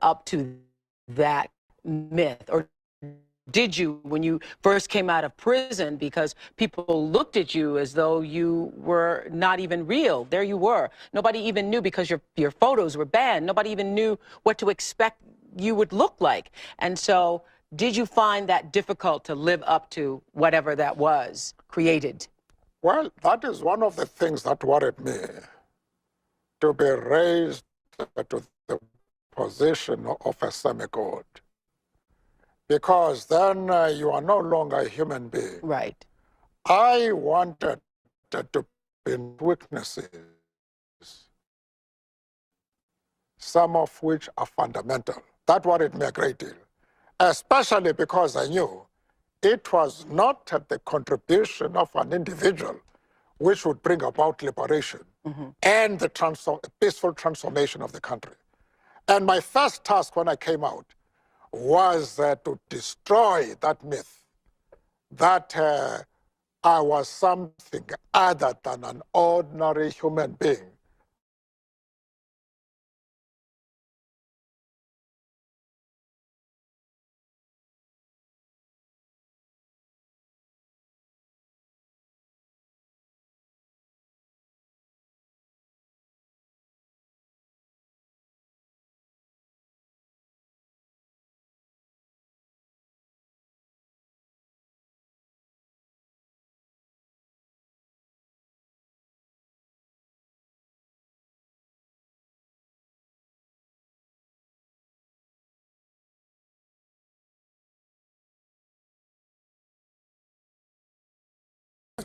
up to that myth? Or did you, when you first came out of prison, because people looked at you as though you were not even real? There you were. Nobody even knew, because your photos were banned. Nobody even knew what to expect you would look like. And so did you find that difficult to live up to whatever that was created? Well, that is one of the things that worried me, to be raised to the position of a semi-god. Because then you are no longer a human being. Right. I wanted to be weaknesses, some of which are fundamental. That worried me a great deal, especially because I knew it was not the contribution of an individual which would bring about liberation and the peaceful transformation of the country. And my first task when I came out was to destroy that myth that I was something other than an ordinary human being.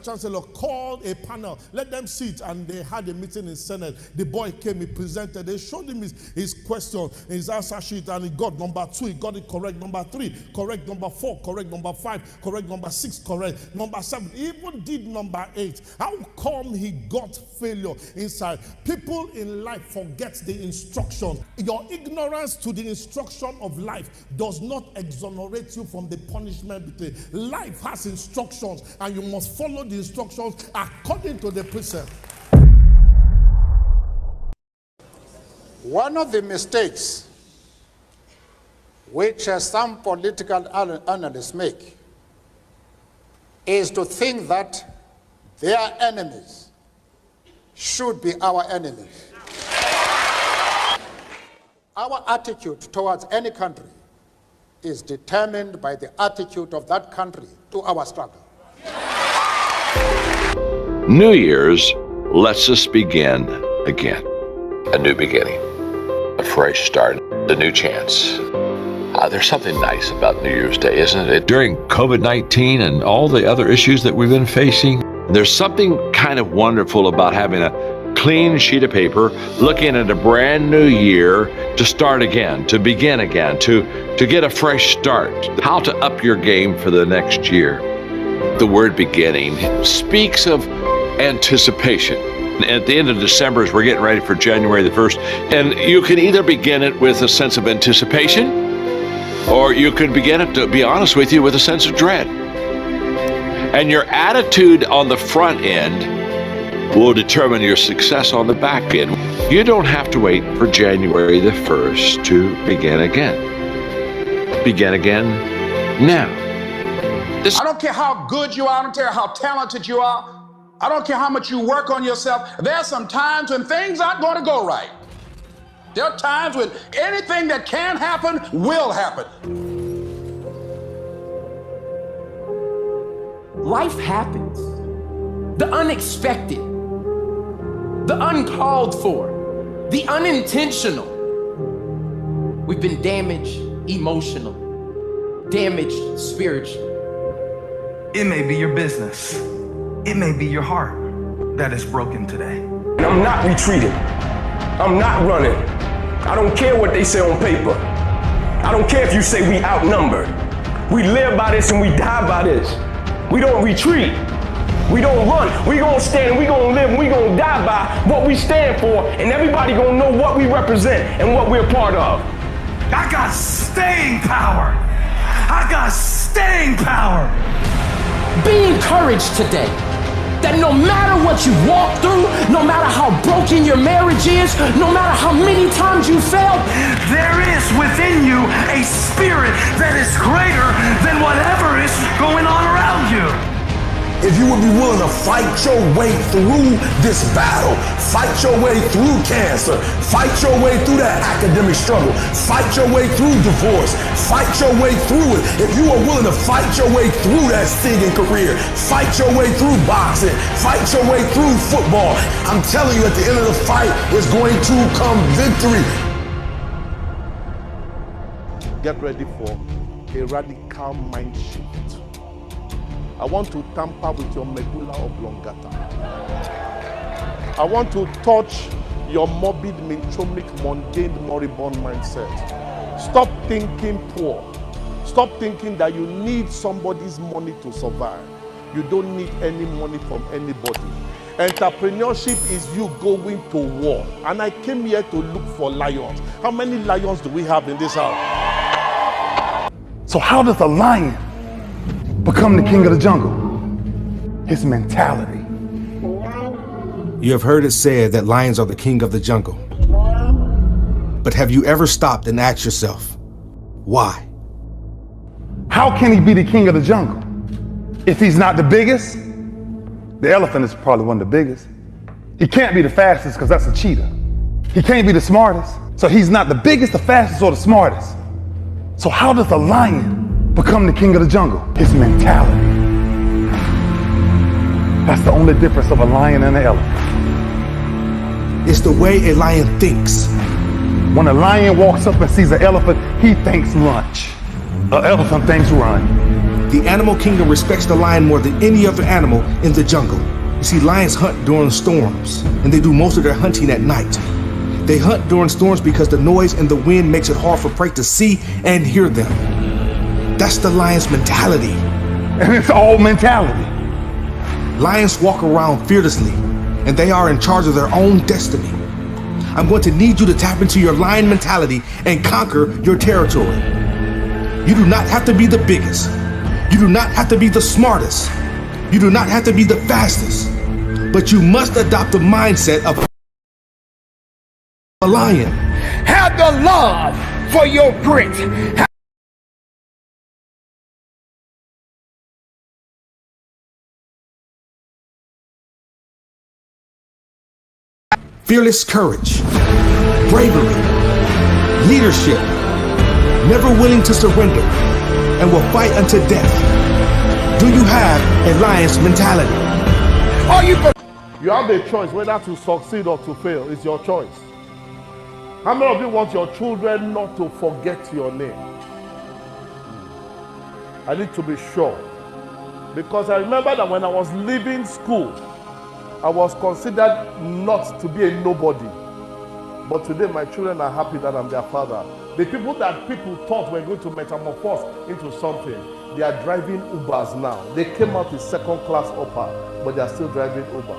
Chancellor called a panel, let them sit, and they had a meeting in Senate. The boy came, he presented, they showed him his question, his answer sheet, and he got number 2, he got it correct, number 3, correct, number 4, correct, number 5, correct, number 6, correct, number 7, he even did number 8. How come he got failure inside? People in life forget the instruction. Your ignorance to the instruction of life does not exonerate you from the punishment. Life has instructions, and you must follow the instructions according to the precept. One of the mistakes which some political analysts make is to think that their enemies should be our enemies. Our attitude towards any country is determined by the attitude of that country to our struggle. New Year's lets us begin again. A new beginning, a fresh start, a new chance. There's something nice about New Year's Day, isn't it? During COVID-19 and all the other issues that we've been facing, there's something kind of wonderful about having a clean sheet of paper, looking at a brand new year to start again, to begin again, to get a fresh start. How to up your game for the next year. The word beginning speaks of anticipation. At the end of December, as we're getting ready for January the 1st, and you can either begin it with a sense of anticipation, or you can begin it, to be honest with you, with a sense of dread. And your attitude on the front end will determine your success on the back end. You don't have to wait for January the 1st to begin again. Begin again now. I don't care how good you are, I don't care how talented you are, I don't care how much you work on yourself. There are some times when things aren't going to go right. There are times when anything that can happen will happen. Life happens. The unexpected, the uncalled for, the unintentional. We've been damaged emotionally, damaged spiritually. It may be your business. It may be your heart that is broken today. And I'm not retreating. I'm not running. I don't care what they say on paper. I don't care if you say we outnumbered. We live by this and we die by this. We don't retreat. We don't run. We gonna stand and we gonna live and we gonna die by what we stand for, and everybody gonna know what we represent and what we're part of. I got staying power. I got staying power. Be encouraged today that no matter what you walk through, no matter how broken your marriage is, no matter how many times you failed, there is with spirit that is greater than whatever is going on around you. If you would be willing to fight your way through this battle, fight your way through cancer, fight your way through that academic struggle, fight your way through divorce, fight your way through it. If you are willing to fight your way through that singing career, fight your way through boxing, fight your way through football, I'm telling you, at the end of the fight is going to come victory. Get ready for a radical mind shift. I want to tamper with your medulla oblongata. I want to touch your morbid, minchomic, mundane, moribund mindset. Stop thinking poor. Stop thinking that you need somebody's money to survive. You don't need any money from anybody. Entrepreneurship is you going to war. And I came here to look for lions. How many lions do we have in this house? So how does a lion become the king of the jungle? His mentality. You have heard it said that lions are the king of the jungle. But have you ever stopped and asked yourself, why? How can he be the king of the jungle if he's not the biggest? The elephant is probably one of the biggest. He can't be the fastest because that's a cheetah. He can't be the smartest. So he's not the biggest, the fastest, or the smartest. So how does a lion become the king of the jungle? His mentality. That's the only difference of a lion and an elephant. It's the way a lion thinks. When a lion walks up and sees an elephant, he thinks lunch. An elephant thinks run. The animal kingdom respects the lion more than any other animal in the jungle. You see, lions hunt during storms, and they do most of their hunting at night. They hunt during storms because the noise and the wind makes it hard for prey to see and hear them. That's the lion's mentality. And it's all mentality. Lions walk around fearlessly, and they are in charge of their own destiny. I'm going to need you to tap into your lion mentality and conquer your territory. You do not have to be the biggest. You do not have to be the smartest. You do not have to be the fastest. But you must adopt the mindset of a lion. Have the love for your grit. Fearless courage, bravery, leadership, never willing to surrender, and will fight unto death. Do you have a lion's mentality? You have a choice whether to succeed or to fail. It's your choice. How many of you want your children not to forget your name? I need to be sure. Because I remember that when I was leaving school, I was considered not to be a nobody. But today my children are happy that I'm their father. The people that people thought were going to metamorphose into something, they are driving Ubers now. They came out with second-class upper, but they are still driving Uber.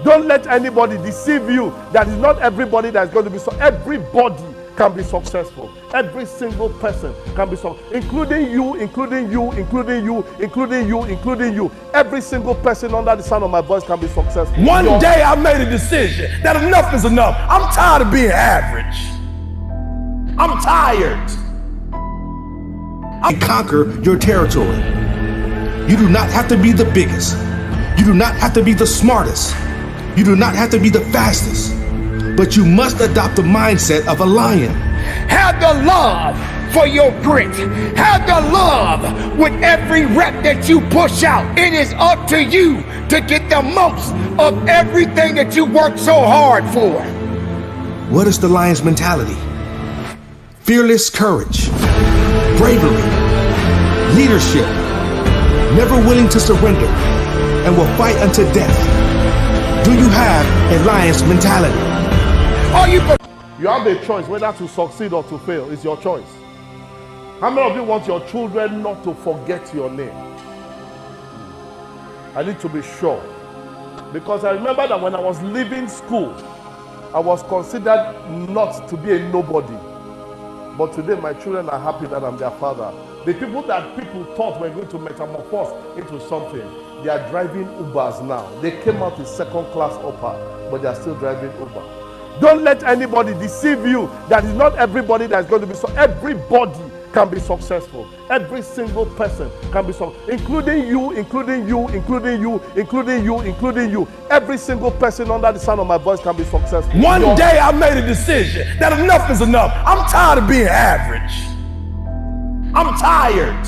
Don't let anybody deceive you that it's not everybody that's going to be so. Everybody can be successful. Every single person can be successful, including you, including you, including you, including you, including you. Every single person under the sound of my voice can be successful. One day I made a decision that enough is enough. I'm tired of being average. I'm tired. And conquer your territory. You do not have to be the biggest. You do not have to be the smartest. You do not have to be the fastest. But you must adopt the mindset of a lion. Have the love for your grit. Have the love with every rep that you push out. It is up to you to get the most of everything that you work so hard for. What is the lion's mentality? Fearless courage, bravery, leadership, never willing to surrender, and will fight unto death. Do you have a lion's mentality? You have a choice whether to succeed or to fail. It's your choice. How many of you want your children not to forget your name? I need to be sure. Because I remember that when I was leaving school, I was considered not to be a nobody. But today my children are happy that I'm their father. The people that people thought were going to metamorphose into something, they are driving Ubers now. They came out with second-class upper, but they are still driving Uber. Don't let anybody deceive you that it's not everybody that's going to be so. Everybody can be successful. Every single person can be successful, including you, including you, including you, including you, including you. Every single person under the sound of my voice can be successful. One day I made a decision that enough is enough. I'm tired of being average. I'm tired.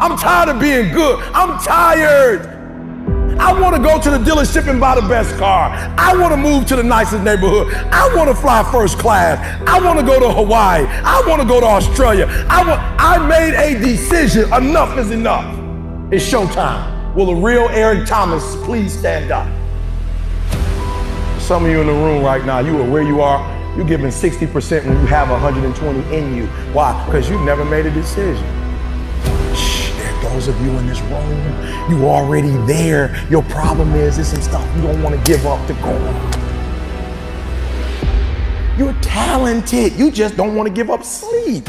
I'm tired of being good. I'm tired. I want to go to the dealership and buy the best car. I want to move to the nicest neighborhood. I want to fly first class. I want to go to Hawaii. I want to go to Australia. I made a decision. Enough is enough. It's showtime. Will a real Eric Thomas please stand up? Some of you in the room right now, you are where you are. You're giving 60% when you have 120 in you. Why? Because you never made a decision. Those of you in this room, you already there. Your problem is there's some stuff you don't want to give up to go on. You're talented. You just don't want to give up sleep.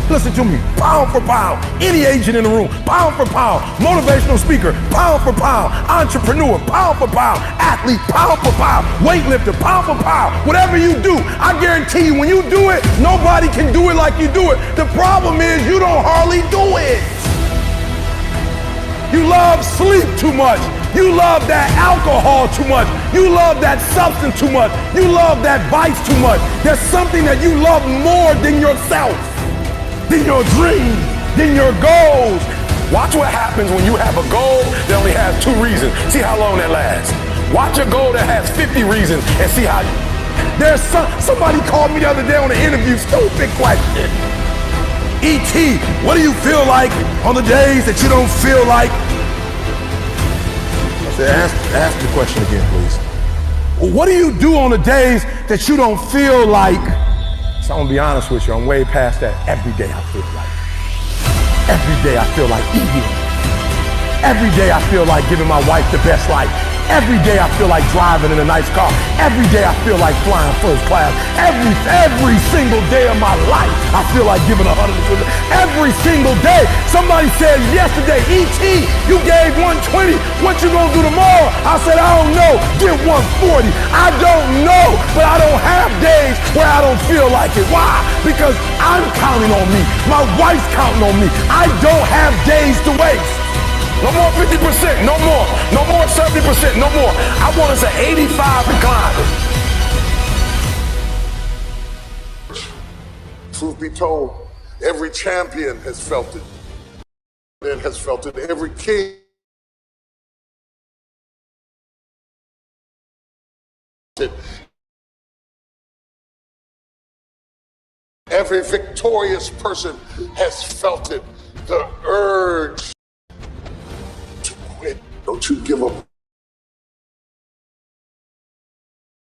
Listen to me, pound for pound, any agent in the room, pound for pound, motivational speaker, pound for pound, entrepreneur, pound for pound, athlete, pound for pound, weightlifter, pound for pound, whatever you do, I guarantee you when you do it, nobody can do it like you do it. The problem is you don't hardly do it. You love sleep too much. You love that alcohol too much. You love that substance too much. You love that vice too much. There's something that you love more than yourself, than your dreams, than your goals. Watch what happens when you have a goal that only has 2 reasons. See how long that lasts. Watch a goal that has 50 reasons and see how. There's somebody called me the other day on an interview, stupid question. E.T., what do you feel like on the days that you don't feel like? I said, ask the question again, please. Well, what do you do on the days that you don't feel like? So I'm gonna be honest with you, I'm way past that. Every day I feel like. Every day I feel like eating. Every day I feel like giving my wife the best life. Every day I feel like driving in a nice car. Every day I feel like flying first class. Every single day of my life, I feel like giving 100%. Every single day. Somebody said yesterday, E.T., you gave 120. What you gonna do tomorrow? I said, I don't know. Give 140. I don't know, but I don't have days where I don't feel like it. Why? Because I'm counting on me. My wife's counting on me. I don't have days to waste. No more 50%, no more. No more 70%, no more. I want us at 85 and climbing. Truth be told, every champion has felt it. And has felt it. Every king it. Every victorious person has felt it. The urge. Don't you give up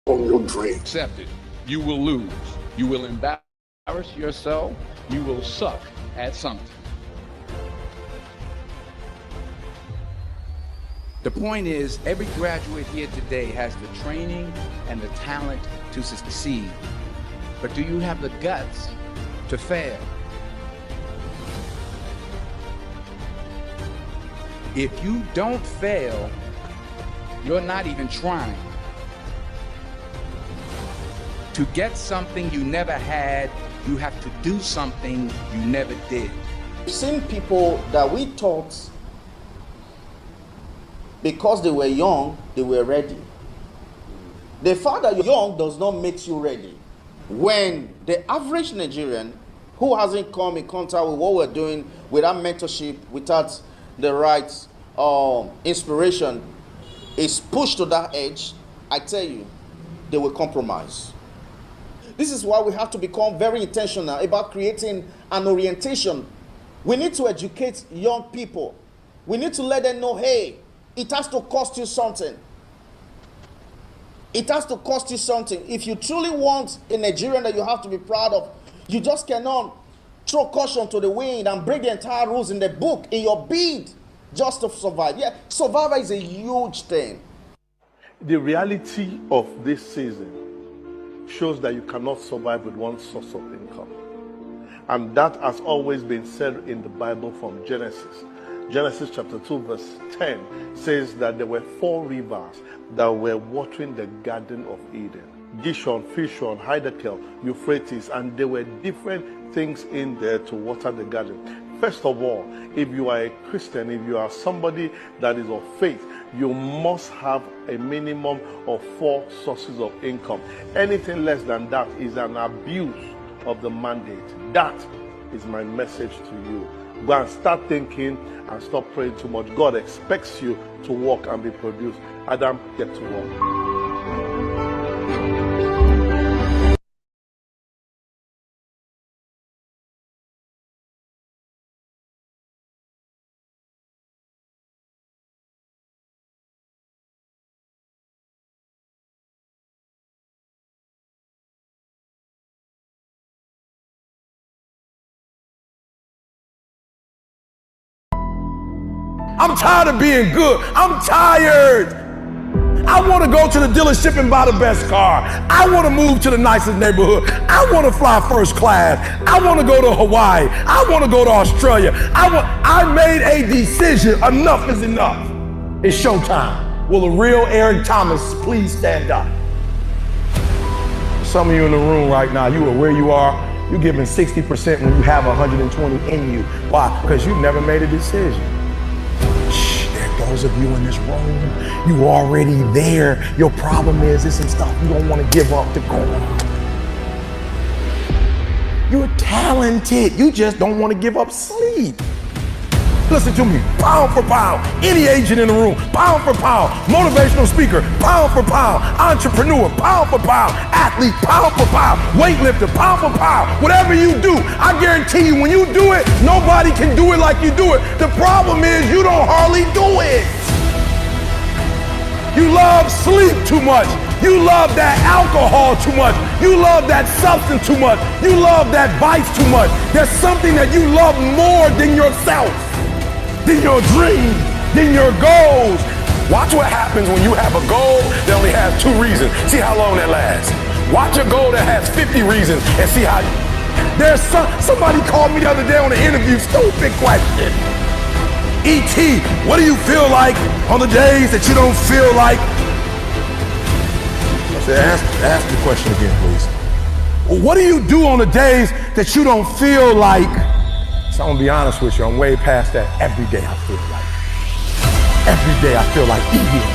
on your dream. Accept it. You will lose. You will embarrass yourself. You will suck at something. The point is, every graduate here today has the training and the talent to succeed. But do you have the guts to fail? If you don't fail, you're not even trying. To get something you never had, you have to do something you never did. We've seen people that we thought because they were young, they were ready. The fact that you're young does not make you ready. When the average Nigerian who hasn't come in contact with what we're doing without mentorship, without the right inspiration is pushed to that edge, I tell you, they will compromise. This is why we have to become very intentional about creating an orientation. We need to educate young people. We need to let them know, hey, it has to cost you something. It has to cost you something. If you truly want a Nigerian that you have to be proud of, you just cannot throw caution to the wind and break the entire rules in the book in your bid just to survive. Yeah, survival is a huge thing. The reality of this season shows that you cannot survive with one source of income. And that has always been said in the Bible from Genesis. Genesis chapter 2 verse 10 says that there were 4 rivers that were watering the Garden of Eden. Gishon, Fishon, Hiddekel, Euphrates, and there were different things in there to water the garden. First of all, if you are a Christian, if you are somebody that is of faith, you must have a minimum of 4 sources of income. Anything less than that is an abuse of the mandate. That is my message to you. Go and start thinking and stop praying too much. God expects you to work and be produced. Adam, get to work. I'm tired of being good. I'm tired. I want to go to the dealership and buy the best car. I want to move to the nicest neighborhood. I want to fly first class. I want to go to Hawaii. I want to go to Australia. I made a decision. Enough is enough. It's showtime. Will a real Eric Thomas please stand up? Some of you in the room right now, you are where you are. You're giving 60% when you have 120 in you. Why? Because you've never made a decision. Those of you in this room, you already there. Your problem is there's some stuff you don't want to give up to go on. You're talented. You just don't want to give up sleep. Listen to me, pound for pound, any agent in the room, pound for pound, motivational speaker, pound for pound, entrepreneur, pound for pound, athlete, pound for pound, weightlifter, pound for pound, whatever you do, I guarantee you when you do it, nobody can do it like you do it. The problem is you don't hardly do it. You love sleep too much. You love that alcohol too much. You love that substance too much. You love that vice too much. There's something that you love more than yourself, than your dreams, than your goals. Watch what happens when you have a goal that only has 2 reasons. See how long that lasts. Watch a goal that has 50 reasons and see how. There's somebody called me the other day on an interview, stupid question. E.T., what do you feel like on the days that you don't feel like? I said, ask the question again, please. What do you do on the days that you don't feel like? So I'm gonna be honest with you, I'm way past that. Every day I feel like. Every day I feel like eating.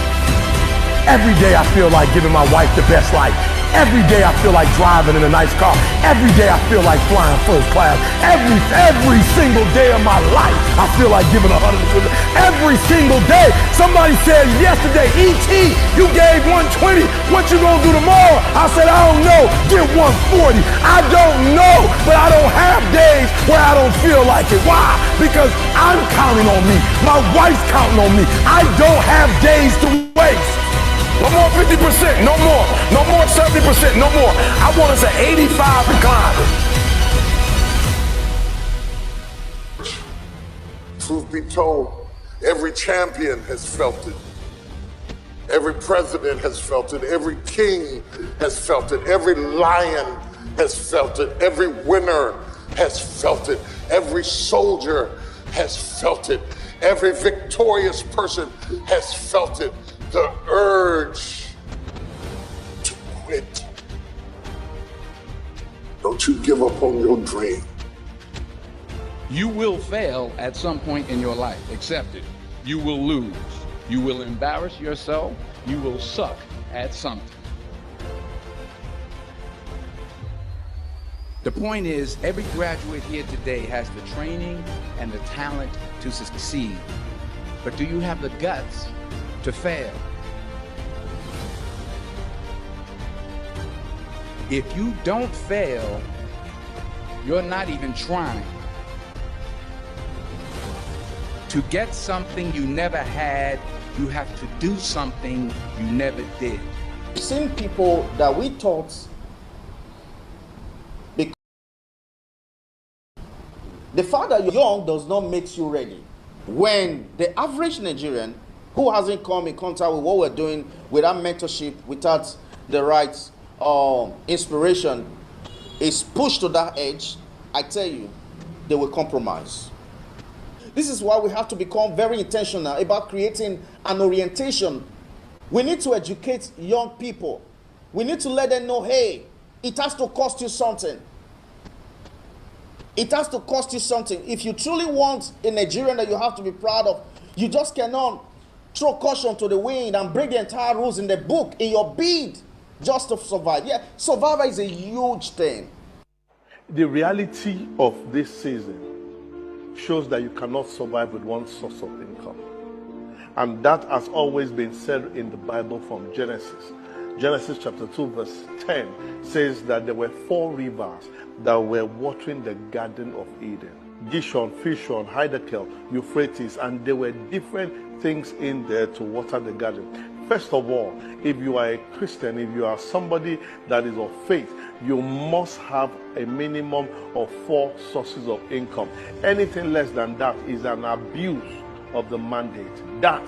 Every day I feel like giving my wife the best life. Every day I feel like driving in a nice car. Every day I feel like flying first class. Every single day of my life, I feel like giving 100%. Every single day. Somebody said yesterday, E.T., you gave 120. What you gonna do tomorrow? I said, I don't know. Give 140. I don't know, but I don't have days where I don't feel like it. Why? Because I'm counting on me. My wife's counting on me. I don't have days to waste. No more 50%, no more. No more 70%, no more. I want us at 85 and climbing. Truth be told, every champion has felt it. Every president has felt it. Every king has felt it. Every lion has felt it. Every winner has felt it. Every soldier has felt it. Every victorious person has felt it. The urge to quit. Don't you give up on your dream. You will fail at some point in your life. Accept it. You will lose. You will embarrass yourself. You will suck at something. The point is, every graduate here today has the training and the talent to succeed. But do you have the guts to fail? If you don't fail, you're not even trying. To get something you never had, you have to do something you never did. We've seen people that we thought the fact that you're young does not make you ready. When the average Nigerian who hasn't come in contact with what we're doing without mentorship, without the right inspiration, is pushed to that edge, I tell you, they will compromise. This is why we have to become very intentional about creating an orientation. We need to educate young people We need to let them know, hey, it has to cost you something. It has to cost you something. If you truly want a Nigerian that you have to be proud of, you just cannot throw caution to the wind and break the entire rules in the book in your bid just to survive. Yeah, survival is a huge thing. The reality of this season shows that you cannot survive with one source of income. And that has always been said in the Bible from Genesis. Genesis chapter 2 verse 10 says that there were 4 rivers that were watering the Garden of Eden. Gishon, Fishon, Hiddekel, Euphrates, and there were different things in there to water the garden. First of all, if you are a Christian, if you are somebody that is of faith, you must have a minimum of 4 sources of income. Anything less than that is an abuse of the mandate. That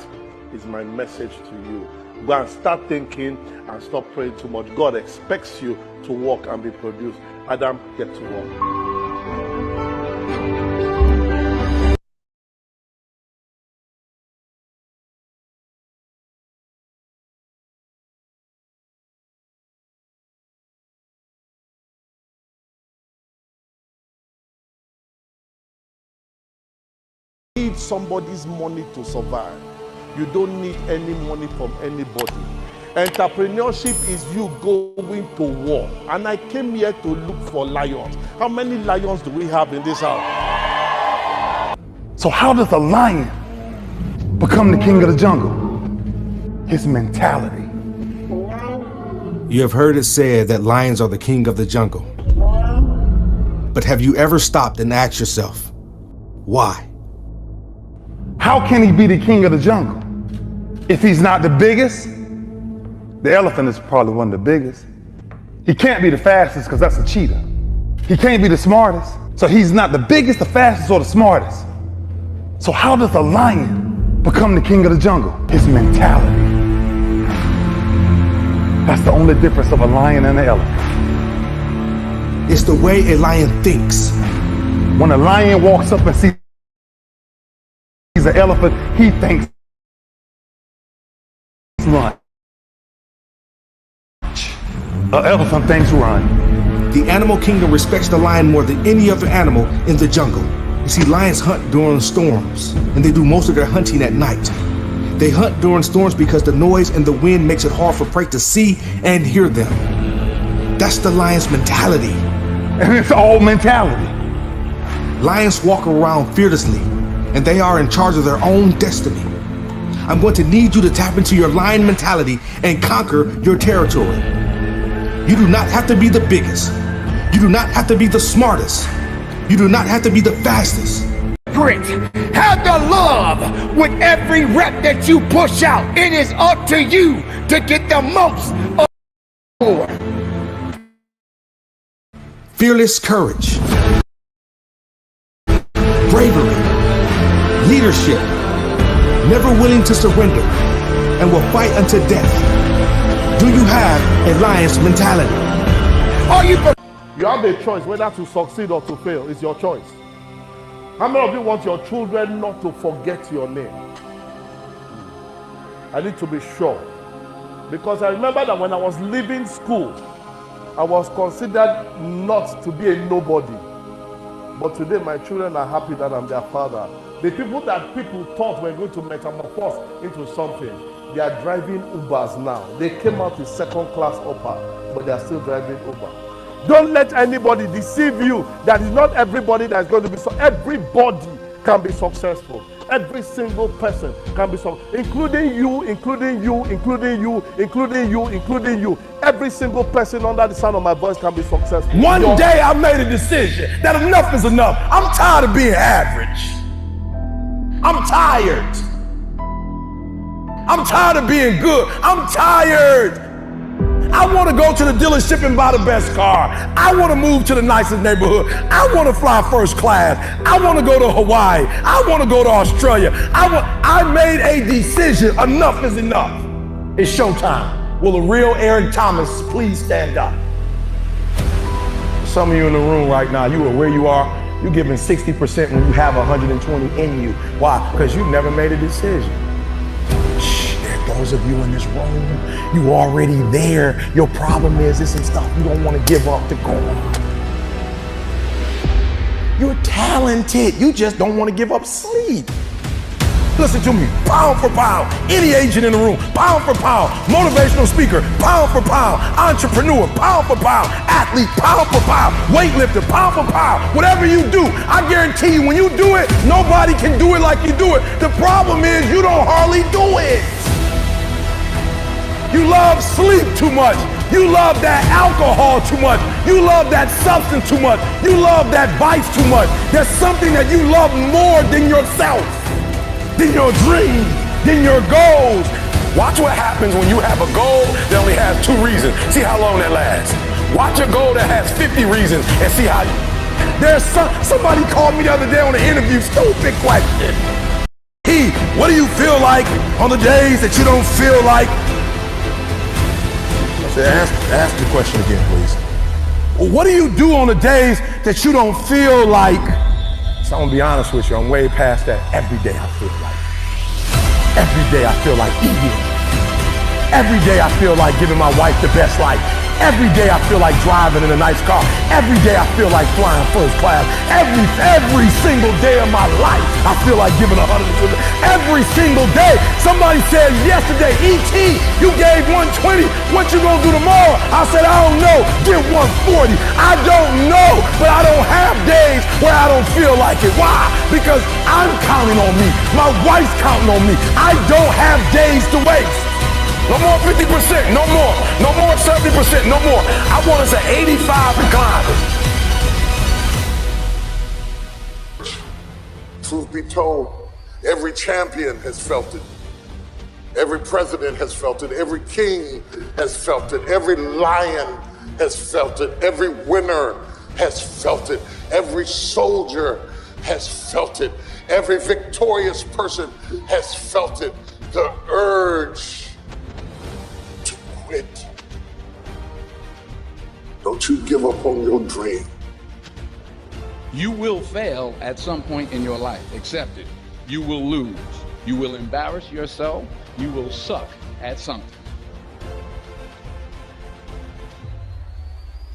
is my message to you. Go and start thinking and stop praying too much. God expects you to work and be produced. Adam, get to work. Need somebody's money to survive. You don't need any money from anybody. Entrepreneurship is you going to war. And I came here to look for lions. How many lions do we have in this house? So how does a lion become the king of the jungle? His mentality. You have heard it said that lions are the king of the jungle. But have you ever stopped and asked yourself, why? How can he be the king of the jungle? If he's not the biggest, the elephant is probably one of the biggest. He can't be the fastest because that's a cheetah. He can't be the smartest. So he's not the biggest, the fastest, or the smartest. So how does a lion become the king of the jungle? His mentality. That's the only difference of a lion and an elephant. It's the way a lion thinks. When a lion walks up and sees an elephant, he thinks run. An elephant thinks run. The animal kingdom respects the lion more than any other animal in the jungle. You see, lions hunt during storms, and they do most of their hunting at night. They hunt during storms because the noise and the wind makes it hard for prey to see and hear them. That's the lion's mentality. And it's all mentality. Lions walk around fearlessly, and they are in charge of their own destiny. I'm going to need you to tap into your lion mentality and conquer your territory. You do not have to be the biggest. You do not have to be the smartest. You do not have to be the fastest. Grit. Have the love with every rep that you push out. It is up to you to get the most of more. Fearless courage, bravery, leadership, never willing to surrender, and will fight unto death. Do you have a lion's mentality? Are you? You have a choice whether to succeed or to fail. It's your choice. How many of you want your children not to forget your name? I need to be sure. Because I remember that when I was leaving school, I was considered not to be a nobody. But today my children are happy that I'm their father. The people that people thought were going to metamorphose into something, they are driving Ubers now. They came out with second-class Uber, but they are still driving Uber. Don't let anybody deceive you. That is not everybody that is going to be everybody can be successful. Every single person can be successful, including you, including you, including you, including you, including you. Every single person under the sound of my voice can be successful. One day I made a decision that enough is enough. I'm tired of being average. I'm tired. I'm tired of being good. I'm tired. I want to go to the dealership and buy the best car. I want to move to the nicest neighborhood. I want to fly first class. I want to go to Hawaii. I want to go to Australia. I made a decision. Enough is enough. It's showtime. Will a real Eric Thomas please stand up? Some of you in the room right now, you are where you are. You're giving 60% when you have 120 in you. Why? Because you never made a decision. Shh, they're Those of you in this room, you already there. Your problem is there's some stuff you don't want to give up to go on. You're talented. You just don't want to give up sleep. Listen to me, pound for pound, any agent in the room, pound for pound, motivational speaker, pound for pound, entrepreneur, pound for pound, athlete, pound for pound, weightlifter, pound for pound, whatever you do, I guarantee you when you do it, nobody can do it like you do it. The problem is you don't hardly do it. You love sleep too much. You love that alcohol too much. You love that substance too much. You love that vice too much. There's something that you love more than yourself, than your dreams, than your goals. Watch what happens when you have a goal that only has 2 reasons. See how long that lasts. Watch a goal that has 50 reasons and see how. There's somebody called me the other day on an interview, stupid question. What do you feel like on the days that you don't feel like? I said, ask the question again, please. What do you do on the days that you don't feel like? So I'm gonna be honest with you, I'm way past that. Every day I feel like. Every day I feel like eating. Every day I feel like giving my wife the best life. Every day I feel like driving in a nice car. Every day I feel like flying first class. Every single day of my life, I feel like giving 100%. Every single day. Somebody said yesterday, E.T., you gave 120. What you gonna do tomorrow? I said, I don't know. Give 140. I don't know, but I don't have days where I don't feel like it. Why? Because I'm counting on me. My wife's counting on me. I don't have days to waste. No more 50%, no more. No more 70%, no more. I want us at 85 and climbing. Truth be told, every champion has felt it. Every president has felt it. Every king has felt it. Every lion has felt it. Every winner has felt it. Every soldier has felt it. Every victorious person has felt it. The urge to quit. Don't you give up on your dream. You will fail at some point in your life. Accept it. You will lose. You will embarrass yourself. You will suck at something.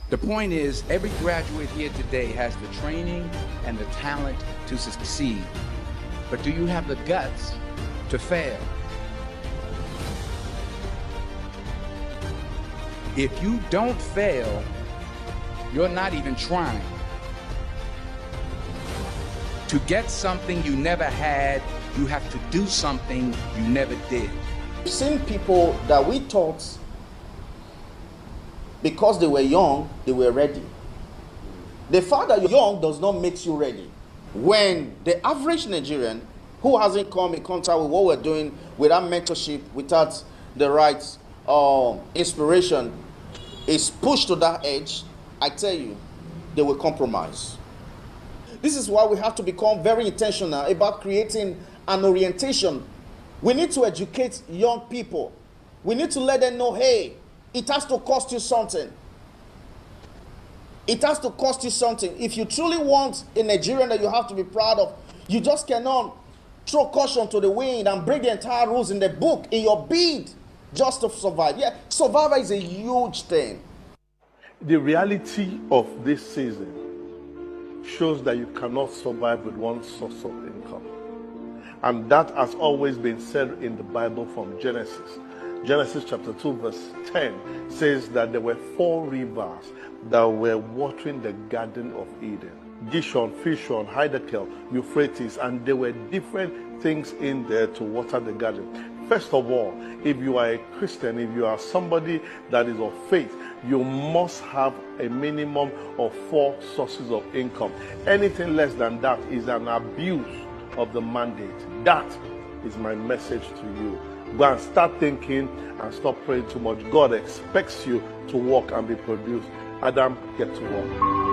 The point is, every graduate here today has the training and the talent to succeed. But do you have the guts to fail? If you don't fail, you're not even trying. To get something you never had, you have to do something you never did. We've seen people that we thought because they were young, they were ready. The fact that you're young does not make you ready. When the average Nigerian who hasn't come in contact with what we're doing, without mentorship, without the right inspiration, is pushed to that edge, I tell you, they will compromise. This is why we have to become very intentional about creating an orientation. We need to educate young people. We need to let them know, hey, it has to cost you something. It has to cost you something. If you truly want a Nigerian that you have to be proud of, you just cannot throw caution to the wind and break the entire rules in the book in your bid just to survive. Yeah, survival is a huge thing. The reality of this season shows that you cannot survive with one source of income. And that has always been said in the Bible from Genesis. Genesis chapter 2 verse 10 says that there were 4 rivers that were watering the Garden of Eden. Gishon, Fishon, Hiddekel, Euphrates, and there were different things in there to water the garden. First of all, if you are a Christian, if you are somebody that is of faith, you must have a minimum of 4 sources of income. Anything less than that is an abuse of the mandate. That is my message to you. Go and start thinking and stop praying too much. God expects you to work and be produced. Adam, get to work.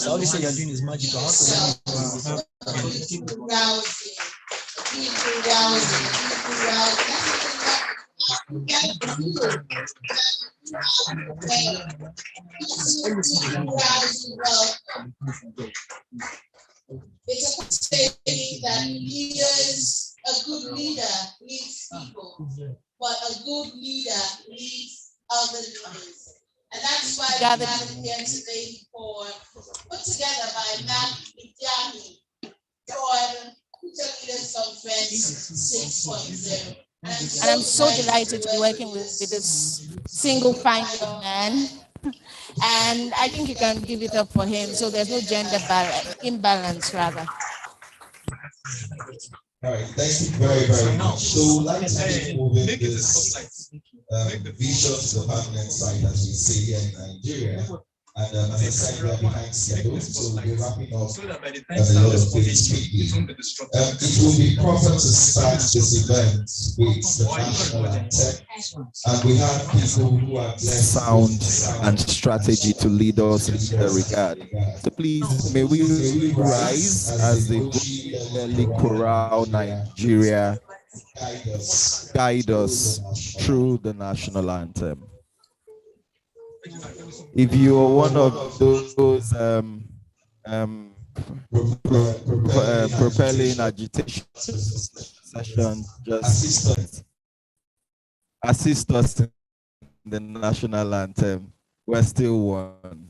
obviously you're doing is magical. How to It's a saying that leaders, a good leader leads people, but a good leader leads other leaders. And that's why we gathered here today for, put together by Matt Idiani for Future Leaders Conference 6.0. And I'm so delighted to be working with this single-minded man. And I think you can give it up for him. So there's no gender imbalance, rather. All right, thank you very, very much. So, like to move in this vision to the permanent site, as we say here in Nigeria. And as I said, we are behind schedule, so we'll be wrapping up a lot of things quickly. It will be proper to start this event with the national anthem. And we have people who are sound and strategy to lead us in the regard. So please, may we rise as the vocally chorale Nigeria guide us through the national anthem. If you are one of those propelling agitation session, just assist us in the national anthem. We're still one.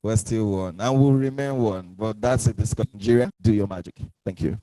We're still one, and we'll remain one. But that's a discussion. Nigeria, do your magic. Thank you.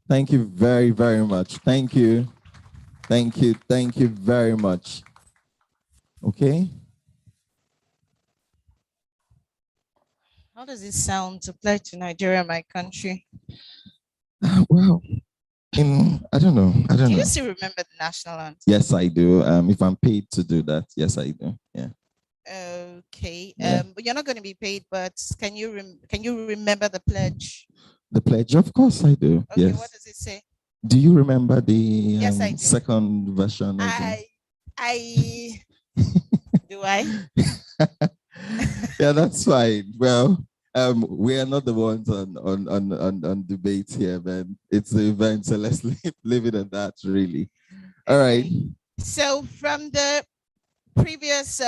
Thank you very, very much. Thank you. Thank you. Thank you very much. Okay. How does it sound to play to Nigeria, my country? Wow. I don't know. Do you still remember the national anthem? Yes, I do. If I'm paid to do that, yes, I do. Yeah. Okay. Yeah. But you're not going to be paid. But can you remember the pledge? The pledge, of course, I do. Okay. Yes. What does it say? Do you remember the Yes, I do. second version? I do I? Yeah, that's fine. Well, we are not the ones on debate here, man. It's the event, so let's leave it at that, really. All right. So from the previous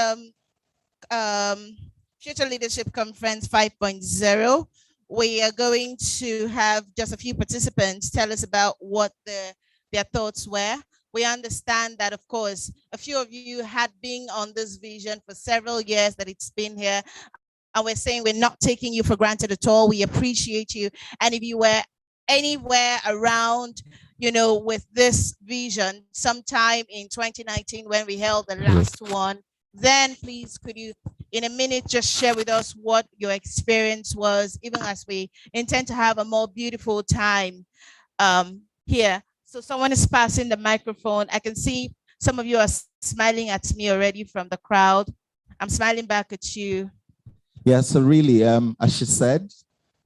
Future Leadership Conference 5.0, we are going to have just a few participants tell us about what their thoughts were. We understand that, of course, a few of you had been on this vision for several years that it's been here. And we're saying we're not taking you for granted at all. We appreciate you. And if you were anywhere around, with this vision sometime in 2019 when we held the last one, then please could you in a minute just share with us what your experience was, even as we intend to have a more beautiful time here. So someone is passing the microphone. I can see some of you are smiling at me already from the crowd. I'm smiling back at you. Yeah, so really, as she said,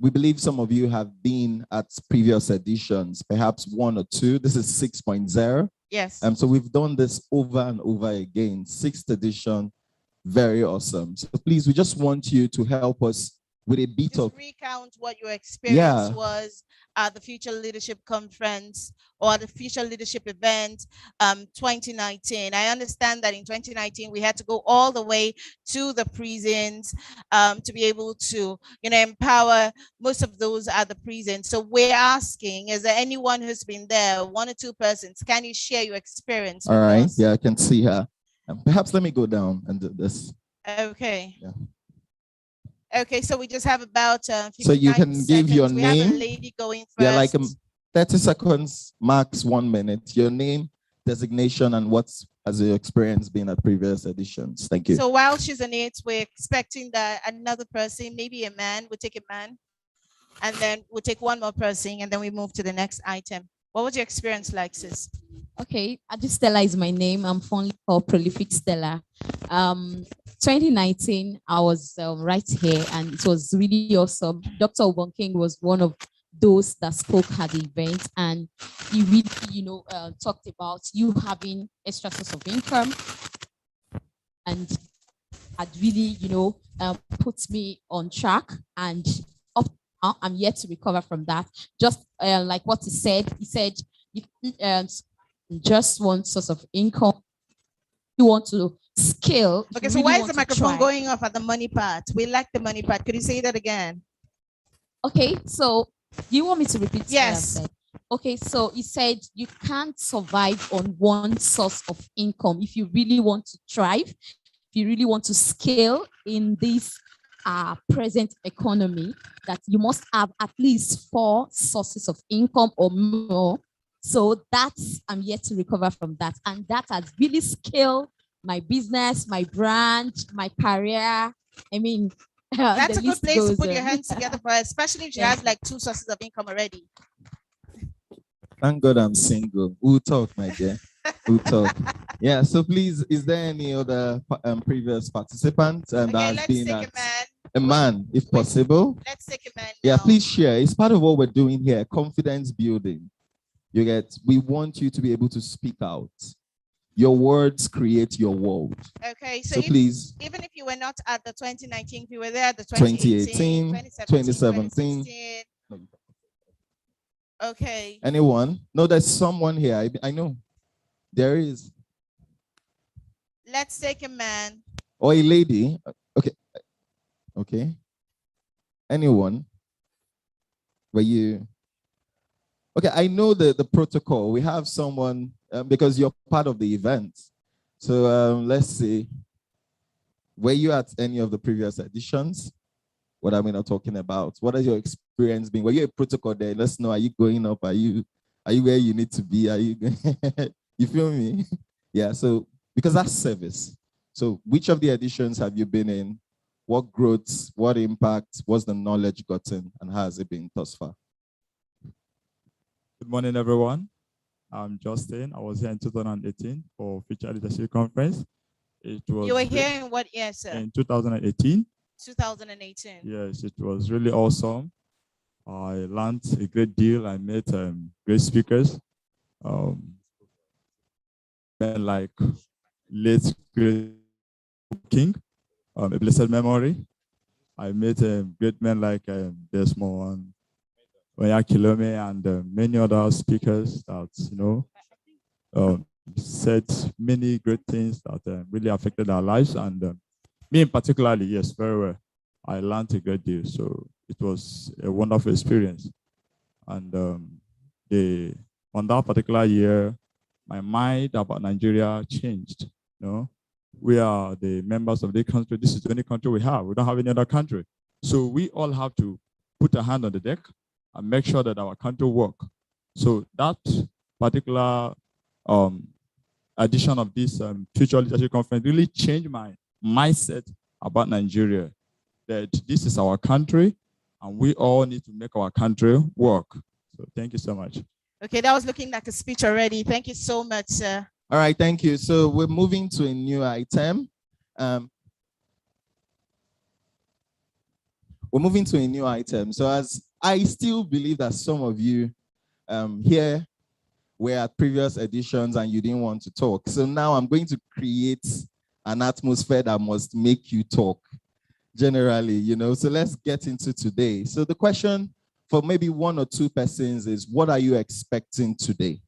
we believe some of you have been at previous editions, perhaps one or two. This is 6.0. Yes. So we've done this over and over again. 6th edition, very awesome. So please, we just want you to help us with a bit of recount what your experience was at the Future Leadership Conference or the Future Leadership event 2019. I understand that in 2019 we had to go all the way to the prisons to be able to empower most of those at the prisons. So we're asking, is there anyone who's been there, one or two persons? Can you share your experience with us? Yeah, I can see her. Perhaps let me go down and do this. Okay. Yeah. Okay, so we just have about 59 so you can seconds. Give your we name. have a lady going first. Yeah, like 30 seconds, max 1 minute. Your name, designation, and what's has your experience been at previous editions? Thank you. So while she's on it, we're expecting that another person, maybe a man, we'll take a man, and then we'll take one more person, and then we move to the next item. What was your experience like, sis? Okay, Stella is my name. I'm fondly called Prolific Stella. 2019, I was right here, and it was really awesome. Dr. Obonking was one of those that spoke at the event, and he really, talked about you having extra source of income, and had really, put me on track. And up now, I'm yet to recover from that. Just like what he said you just one source of income. You want to scale. Okay, so why is the microphone going off at the money part? We like the money part. Could you say that again? Okay, so you want me to repeat? Yes. What I said? Okay, so he said you can't survive on one source of income. If you really want to thrive, if you really want to scale in this present economy, that you must have at least 4 sources of income or more. So I'm yet to recover from that. And that has really scaled my business, my brand, my career. I mean, that's a good place to put your hands together for, especially if you have like 2 sources of income already. Thank God I'm single. We'll talk, my dear. We'll talk. Yeah, so please, is there any other previous participants that has been a man, if possible? Let's take a man now. Yeah, please share. It's part of what we're doing here, confidence building. We want you to be able to speak out. Your words create your world. Okay, so please. Even if you were not at the 2019, if you were there at the 2018, 2017. Okay. Anyone? No, there's someone here. I know. There is. Let's take a man. Or a lady. Okay. Okay. Anyone? Were you? Okay, I know the protocol. We have someone, because you're part of the event. So let's see. Were you at any of the previous editions? What are we not talking about? What has your experience been? Were you a protocol there? Let's know, are you going up? Are you Are you where you need to be? Are you you feel me? Yeah, so because that's service. So which of the editions have you been in? What growth, what impact, what's the knowledge gotten, and how has it been thus far? Good morning, everyone. I'm Justin. I was here in 2018 for Future Leadership Conference. It was You were here in what year, sir? in 2018. 2018. Yes, it was really awesome. I learned a great deal. I met great speakers, men like late great King, a blessed memory. I met great men like Desmond Oyakilome and many other speakers that, said many great things that really affected our lives. And me in particularly, yes, very well. I learned a great deal. So it was a wonderful experience. And on that particular year, my mind about Nigeria changed. We are the members of the country. This is the only country we have. We don't have any other country. So we all have to put a hand on the deck and make sure that our country works. So that particular edition of this Future Leadership Conference really changed my mindset about Nigeria, that this is our country and we all need to make our country work. So thank you so much. Okay, that was looking like a speech already. Thank you so much, sir. All right, thank you. So we're moving to a new item. So as I still believe that some of you here were at previous editions and you didn't want to talk. So now I'm going to create an atmosphere that must make you talk generally, So let's get into today. So the question for maybe one or two persons is, what are you expecting today?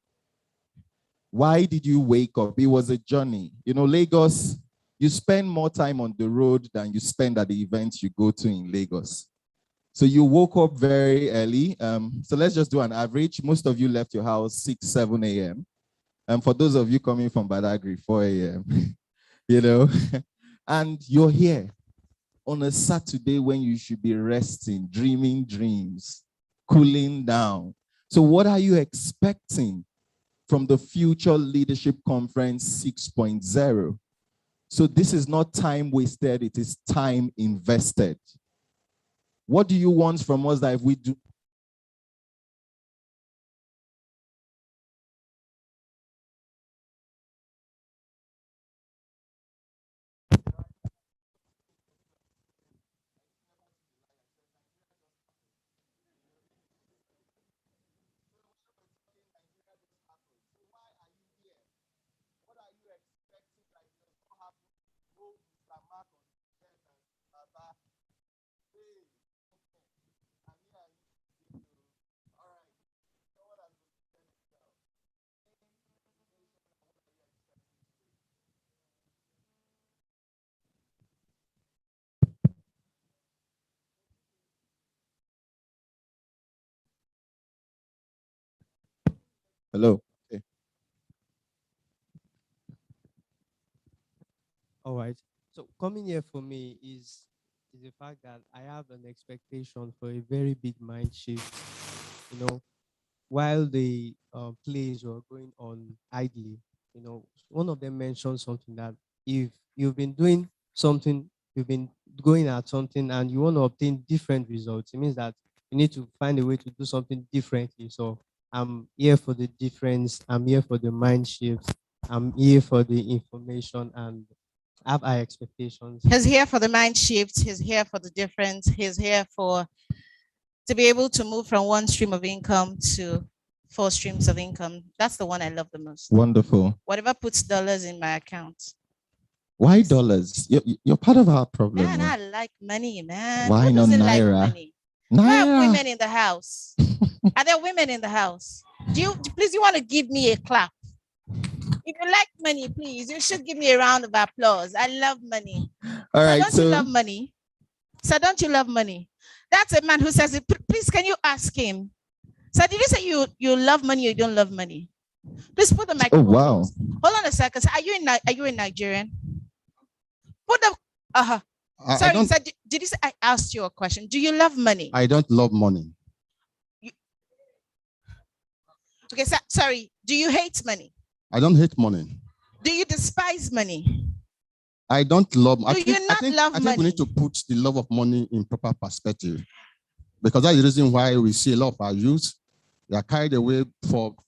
Why did you wake up? It was a journey. Lagos, you spend more time on the road than you spend at the events you go to in Lagos. So you woke up very early. So let's just do an average. Most of you left your house 6, 7 a.m. And for those of you coming from Badagry, 4 a.m., and you're here on a Saturday when you should be resting, dreaming dreams, cooling down. So what are you expecting from the Future Leadership Conference 6.0? So this is not time wasted, it is time invested. What do you want from us that if we do? Hello. Okay. All right. So coming here for me is the fact that I have an expectation for a very big mind shift. While the plays were going on idly, one of them mentioned something that if you've been doing something, you've been going at something and you want to obtain different results, it means that you need to find a way to do something differently. So I'm here for the difference. I'm here for the mind shift. I'm here for the information and have high expectations. He's here for the mind shift. He's here for the difference. He's here to be able to move from one stream of income to 4 streams of income. That's the one I love the most. Wonderful. Whatever puts dollars in my account. Why dollars? You're part of our problem. Man, I like money, man. Why Who not doesn't like naira? money? We have women in the house. Are there women in the house? Please, you want to give me a clap? If you like money, please, you should give me a round of applause. I love money. All right. Don't you love money? Sir, don't you love money? That's a man who says it. Please, can you ask him? Sir, did you say you love money or you don't love money? Please put the microphone. Oh, wow. Close. Hold on a second. Sir, are you in Nigerian? Put the Sorry, sir, did you say I asked you a question? Do you love money? I don't love money. Okay, sorry. Do you hate money? I don't hate money. Do you despise money? I don't love. Do you not love I think money? we need to put the love of money in proper perspective, because that's the reason why we see a lot of our youth, they are carried away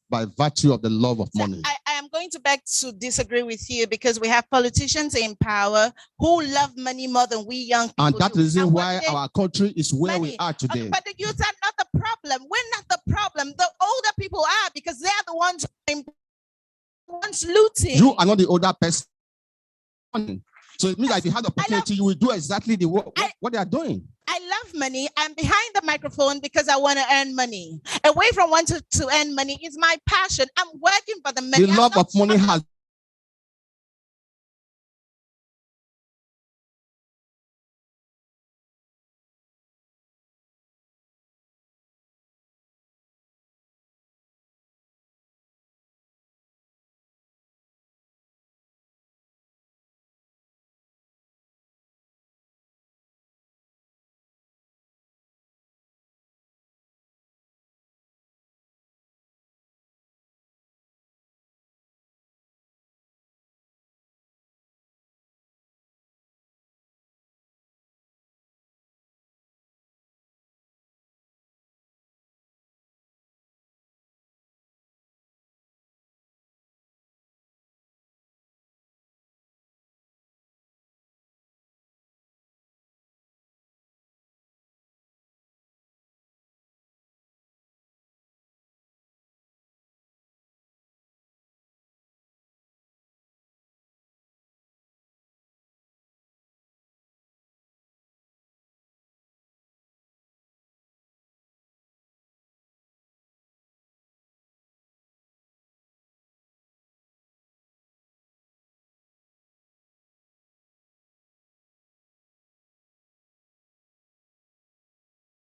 by virtue of the love of money. I am going to beg to disagree with you, because we have politicians in power who love money more than we young people. And that's the reason why our country is where money. we are today. Okay, but the youth are not the problem. We're not the problem. The older people are, because they are the ones looting. You are not the older person. So it means that if you have the opportunity, you will do exactly what they are doing. I love money. I'm behind the microphone because I want to earn money. Away from wanting to earn money is my passion. I'm working for the money. The love of money has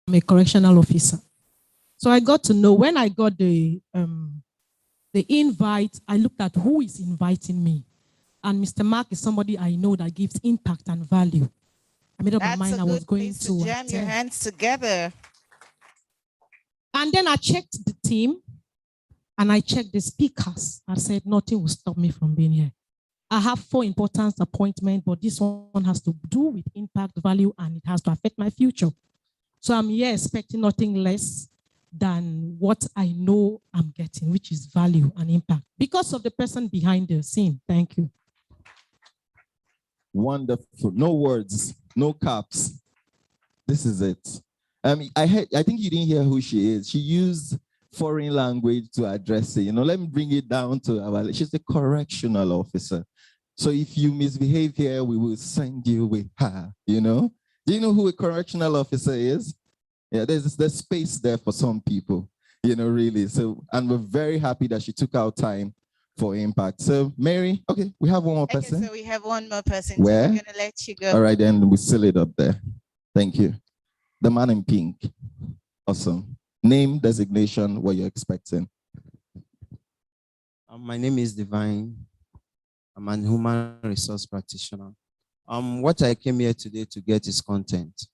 I'm a correctional officer. So I got to know, when I got the invite, I looked at who is inviting me. And Mr. Mark is somebody I know that gives impact and value. I made up my mind I was going to jam your hands together. And then I checked the team and I checked the speakers. I said, nothing will stop me from being here. I have 4 important appointments, but this one has to do with impact, value, and it has to affect my future. So I'm here expecting nothing less than what I know I'm getting, which is value and impact, because of the person behind the scene. Thank you. Wonderful. No words, no caps. This is it. I think you didn't hear who she is. She used foreign language to address it. You know, let me bring it down to our, she's a correctional officer. So if you misbehave here, we will send you with her, you know? Do you know who a correctional officer is? Yeah, there's space there for some people, you know, really. So, and we're very happy that she took out time for impact. So Mary, okay, we have one more person. Okay, so we have one more person. Where? I'm gonna let you go. All right, then we seal it up there. Thank you. The man in pink. Awesome. Name, designation, what you're expecting. My name is Divine. I'm an human resource practitioner. What I came here today to get is content.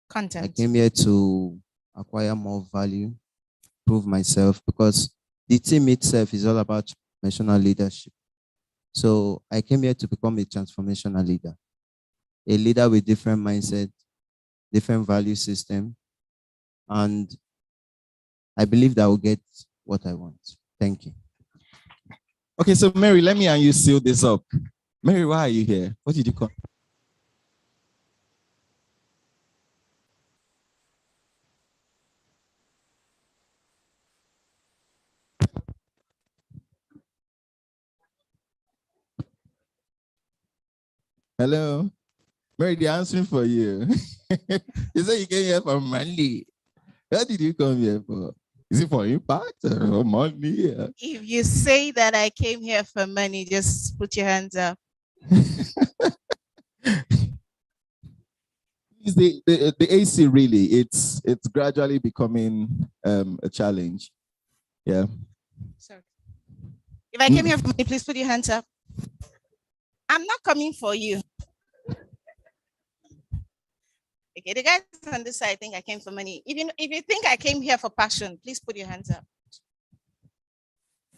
Content. I came here to acquire more value, prove myself, because the team itself is all about transformational leadership. So I came here to become a transformational leader, a leader with different mindset, different value system, and I believe that I will get what I want. Thank you. Okay, so Mary, let me and you seal this up. Mary, why are you here? What did you call? Hello? Mary, they're answering for you. You said you came here for money. What did you come here for? Is it for impact or money? If you say that I came here for money, just put your hands up. The AC really, it's gradually becoming a challenge. Yeah. Sorry. If I came here for money, please put your hands up. I'm not coming for you. Okay, the guys on this side think I came for money. If you think I came here for passion, please put your hands up.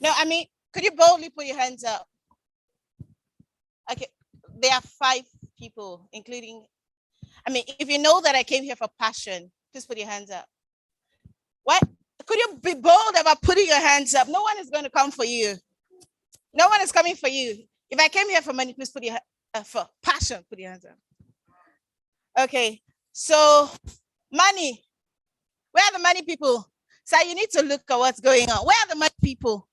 No, I mean, could you boldly put your hands up? Okay, there are 5 people, including, I mean, if you know that I came here for passion, please put your hands up. What? Could you be bold about putting your hands up? No one is going to come for you. No one is coming for you. If I came here for money, please put your for passion, put your hands up. Okay, so money. Where are the money people? So you need to look at what's going on. Where are the money people?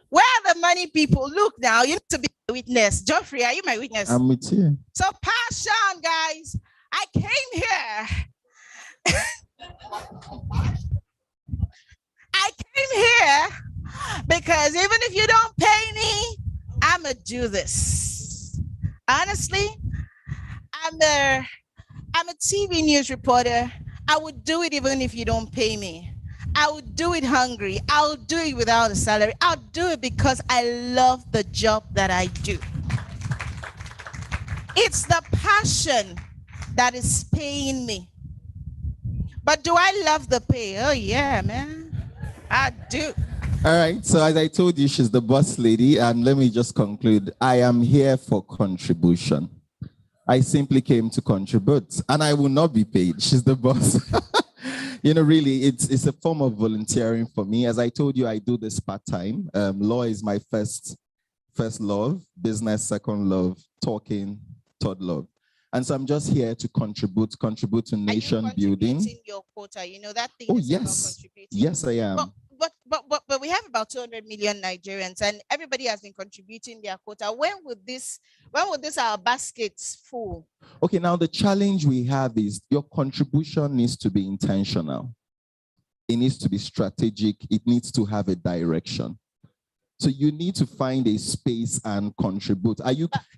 Where are the money people? Look now, you need to be a witness. Geoffrey, are you my witness? I'm with you. So passion, guys. I came here. I came here because even if you don't pay me, I'ma do this. Honestly, I'm a TV news reporter. I would do it even if you don't pay me. I would do it hungry. I'll do it without a salary. I'll do it because I love the job that I do. It's the passion that is paying me. But do I love the pay? Oh yeah, man. I do. All right. So as I told you, she's the boss lady. And let me just conclude. I am here for contribution. I simply came to contribute and I will not be paid. She's the boss. You know, really, it's a form of volunteering for me. As I told you, I do this part-time. Law is my first love, business, second love, talking, third love. And so I'm just here to contribute to nation building. Your quota, you know that thing. Oh, yes. Yes, I am. But we have about 200 million Nigerians, and everybody has been contributing their quota. When would this our baskets full? Okay, now the challenge we have is your contribution needs to be intentional. It needs to be strategic. It needs to have a direction. So you need to find a space and contribute.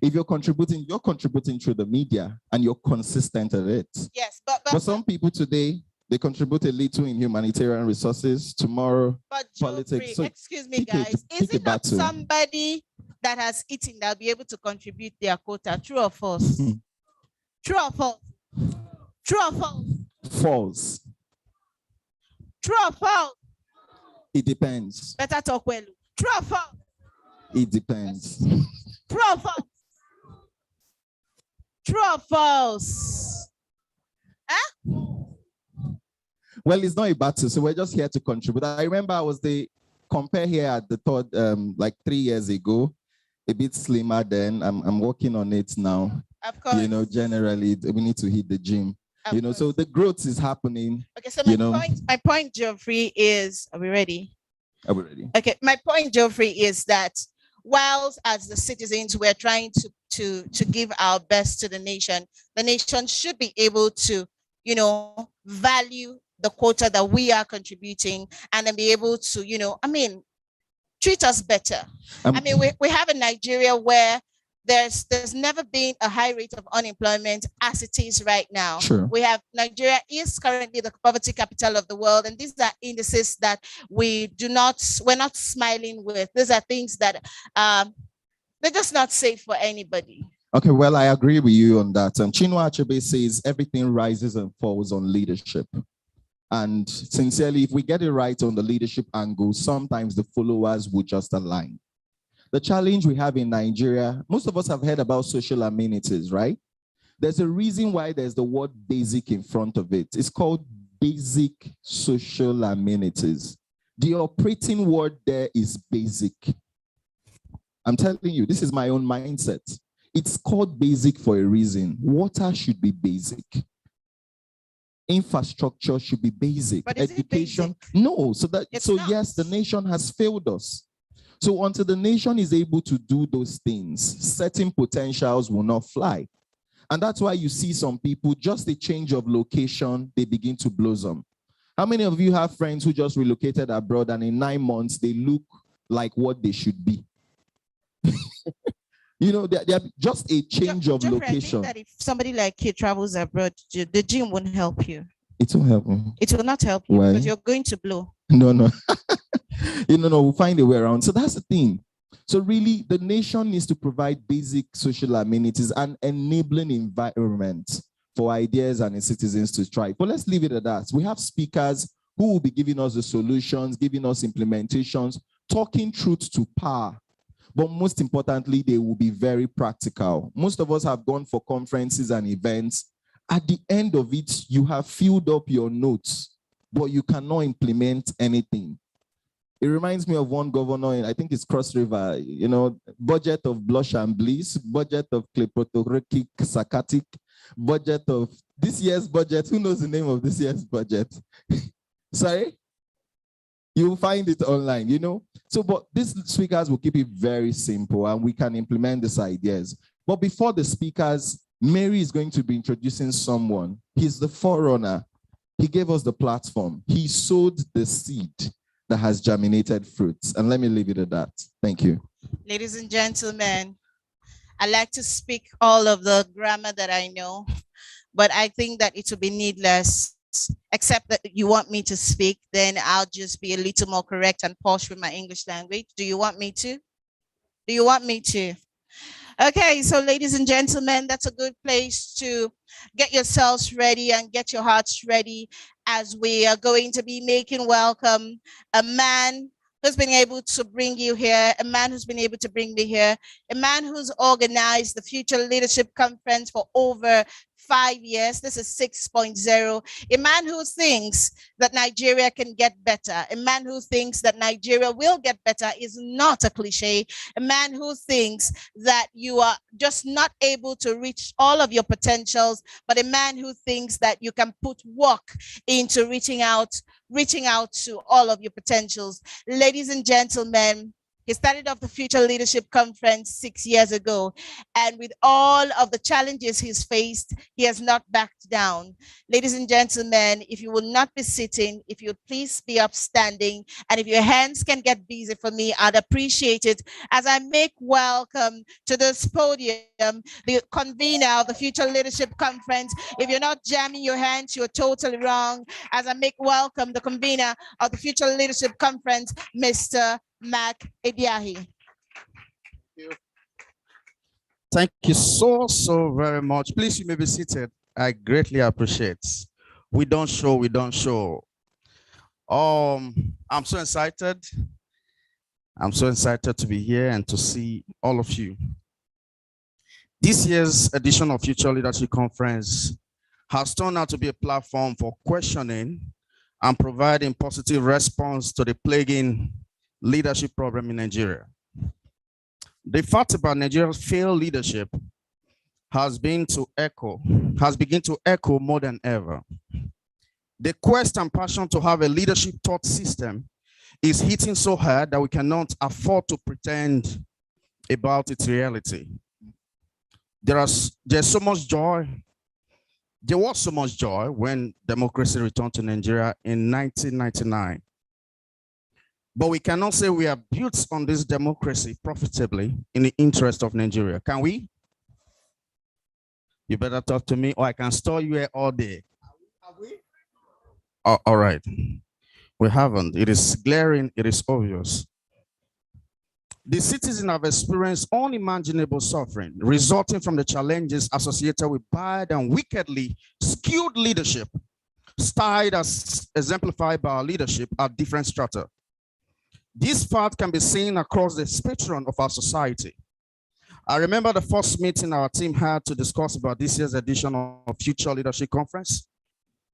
If you're contributing through the media and you're consistent at it. Yes, but some people today, they contribute a little in humanitarian resources, tomorrow, politics. So excuse me, guys. Is it not somebody that has eaten that'll be able to contribute their quota? True or false? True or false? True or false? False. True or false? It depends. Better talk well. True or false? It depends. True or false? True or false? Huh? Well, it's not a battle, so we're just here to contribute. I remember I was the compare here at the third, like 3 years ago, a bit slimmer then. I'm working on it now. Of course. You know, generally we need to hit the gym. You know, so the growth is happening. Okay, so my point, Geoffrey, is, are we ready? Are we ready? Okay, my point, Geoffrey, is that whilst as the citizens we're trying to give our best to the nation should be able to, you know, value the quota that we are contributing and then be able to, you know, I mean, treat us better. I mean, we have a Nigeria where there's never been a high rate of unemployment as it is right now. Sure. We have Nigeria is currently the poverty capital of the world, and these are indices that we're not smiling with. These are things that they're just not safe for anybody. Okay, well, I agree with you on that. Chinua Achebe says everything rises and falls on leadership. And sincerely, if we get it right on the leadership angle, sometimes the followers will just align. The challenge we have in Nigeria, most of us have heard about social amenities, right? There's a reason why there's the word basic in front of it. It's called basic social amenities. The operating word there is basic. I'm telling you, this is my own mindset. It's called basic for a reason. Water should be basic. Infrastructure should be basic. But is education, it basic? no. So yes, the nation has failed us. So until the nation is able to do those things, certain potentials will not fly. And that's why you see some people, just a change of location, they begin to blossom. How many of you have friends who just relocated abroad and in 9 months, they look like what they should be? You know, they're just a change of location. I think that if somebody like you travels abroad, the gym won't help you. It won't help me. It will not help you. Why? Because you're going to blow. No. We'll find a way around. So that's the thing. So really, the nation needs to provide basic social amenities and enabling environment for ideas and its citizens to thrive. But let's leave it at that. We have speakers who will be giving us the solutions, giving us implementations talking truth to power. But most importantly, they will be very practical. Most of us have gone for conferences and events. At the end of it, you have filled up your notes, but you cannot implement anything. It reminds me of one governor in, I think it's Cross River, you know, budget of blush and bliss, budget of kleprotorchic sakatic, budget of this year's budget. Who knows the name of this year's budget? Sorry? You'll find it online, you know? So, but these speakers will keep it very simple and we can implement these ideas. But before the speakers, Mary is going to be introducing someone. He's the forerunner. He gave us the platform. He sowed the seed that has germinated fruits. And let me leave it at that. Thank you. Ladies and gentlemen, I like to speak all of the grammar that I know, but I think that it will be needless. Except that you want me to speak, then I'll just be a little more correct and posh with my English language. Do you want me to? Do you want me to? Okay, so ladies and gentlemen, that's a good place to get yourselves ready and get your hearts ready as we are going to be making welcome a man who's been able to bring you here, a man who's been able to bring me here, a man who's organized the Future Leadership Conference for over 5 years. This is 6.0. A man who thinks that Nigeria can get better. A man who thinks that Nigeria will get better is not a cliche. A man who thinks that you are just not able to reach all of your potentials, but a man who thinks that you can put work into reaching out to all of your potentials. Ladies and gentlemen, he started off the Future Leadership Conference 6 years ago, and with all of the challenges he's faced, he has not backed down. Ladies and gentlemen, if you will not be sitting, if you please be upstanding, and if your hands can get busy for me, I'd appreciate it as I make welcome to this podium the convener of the Future Leadership Conference. If you're not jamming your hands, you're totally wrong. As I make welcome the convener of the Future Leadership Conference, Mr. Mac Ediahi. Thank you so very much. Please, you may be seated. I greatly appreciate. We don't show. I'm so excited. I'm so excited to be here and to see all of you. This year's edition of Future Leadership Conference has turned out to be a platform for questioning and providing positive response to the plaguing leadership problem in Nigeria. The fact about Nigeria's failed leadership has begun to echo more than ever. The quest and passion to have a leadership thought system is hitting so hard that we cannot afford to pretend about its reality. There's so much joy. There was so much joy when democracy returned to Nigeria in 1999. But we cannot say we have built on this democracy profitably in the interest of Nigeria. Can we? You better talk to me or I can store you here all day. Have we? Oh, all right. We haven't. It is glaring. It is obvious. The citizens have experienced unimaginable suffering resulting from the challenges associated with bad and wickedly skewed leadership, styled as exemplified by our leadership at different strata. This fact can be seen across the spectrum of our society. I remember the first meeting our team had to discuss about this year's edition of Future Leadership Conference.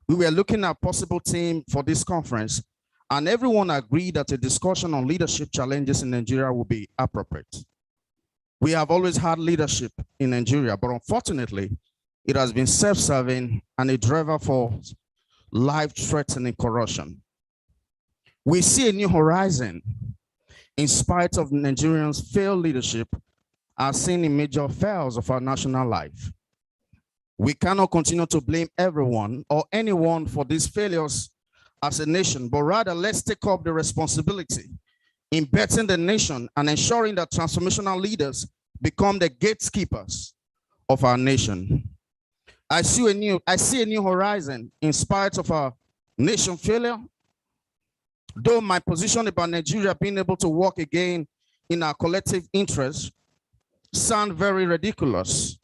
We were looking at a possible theme for this conference, and everyone agreed that a discussion on leadership challenges in Nigeria would be appropriate. We have always had leadership in Nigeria, but unfortunately, it has been self-serving and a driver for life-threatening corruption. We see a new horizon. In spite of Nigerians' failed leadership, are seen in major fails of our national life. We cannot continue to blame everyone or anyone for these failures as a nation, but rather let's take up the responsibility in bettering the nation and ensuring that transformational leaders become the gatekeepers of our nation. I see a new horizon in spite of our nation failure. Though my position about Nigeria being able to work again in our collective interest sound very ridiculous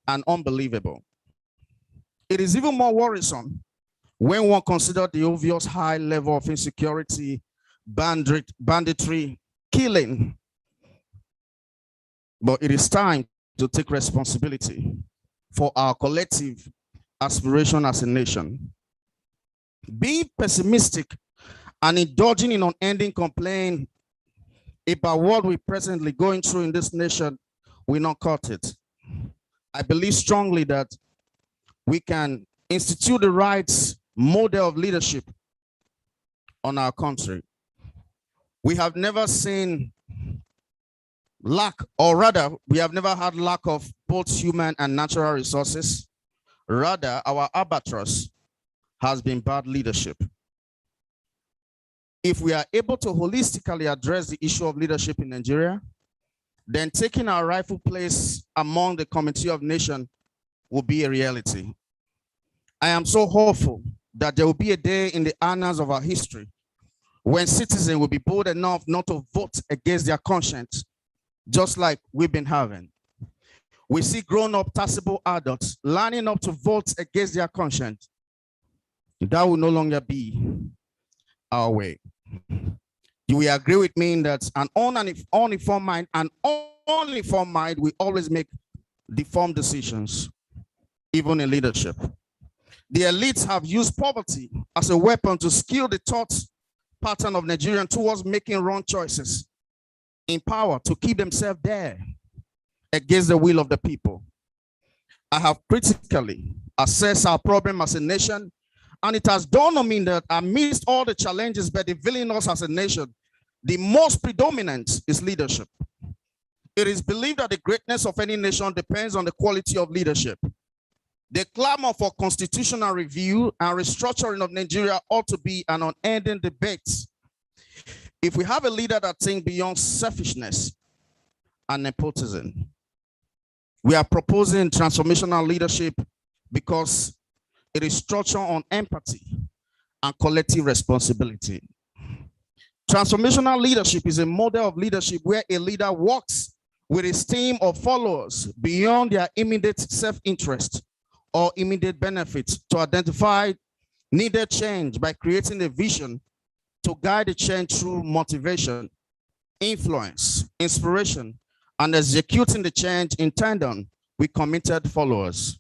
and unbelievable. It is even more worrisome when one considers the obvious high level of insecurity banditry, killing. But it is time to take responsibility for our collective aspiration as a nation. Being pessimistic and indulging in unending complaint about what we're presently going through in this nation will not cut it. I believe strongly that we can institute the right model of leadership on our country. We have never seen lack, or rather, we have never had lack of both human and natural resources. Rather, our albatross has been bad leadership. If we are able to holistically address the issue of leadership in Nigeria, then taking our rightful place among the Committee of Nations will be a reality. I am so hopeful that there will be a day in the annals of our history when citizens will be bold enough not to vote against their conscience, just like we've been having. We see grown-up taxable adults lining up to vote against their conscience. That will no longer be our way. Do we agree with me in that an uninformed mind will always make deformed decisions, even in leadership? The elites have used poverty as a weapon to skew the thought pattern of Nigerians towards making wrong choices in power to keep themselves there against the will of the people. I have critically assessed our problem as a nation, and it has dawned on me that amidst all the challenges bedeviling us as a nation, the most predominant is leadership. It is believed that the greatness of any nation depends on the quality of leadership. The clamor for constitutional review and restructuring of Nigeria ought to be an unending debate. If we have a leader that thinks beyond selfishness and nepotism, we are proposing transformational leadership because it is structured on empathy and collective responsibility. Transformational leadership is a model of leadership where a leader works with his team of followers beyond their immediate self-interest or immediate benefits to identify needed change by creating a vision to guide the change through motivation, influence, inspiration, and executing the change in tandem with committed followers.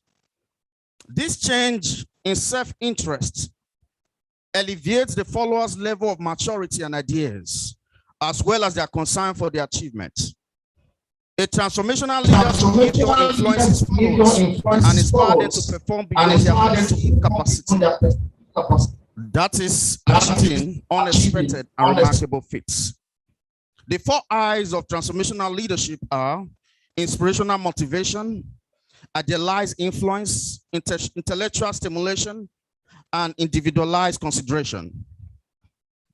This change in self-interest alleviates the followers' level of maturity and ideas, as well as their concern for the achievement. A transformational leader will influence his followers and inspire them to perform beyond their perceived capacity. That is achieving unexpected and remarkable feats. The 4 I's of transformational leadership are inspirational motivation, idealized influence, intellectual stimulation, and individualized consideration.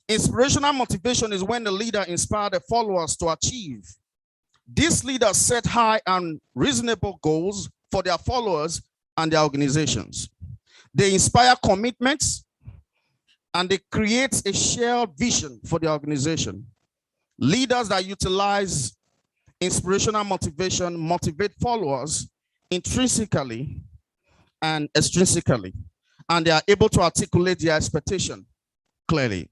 Inspirational motivation is when the leader inspires the followers to achieve. These leaders set high and reasonable goals for their followers and their organizations. They inspire commitments and they create a shared vision for the organization. Leaders that utilize inspirational motivation motivate followers intrinsically and extrinsically, and they are able to articulate their expectation clearly.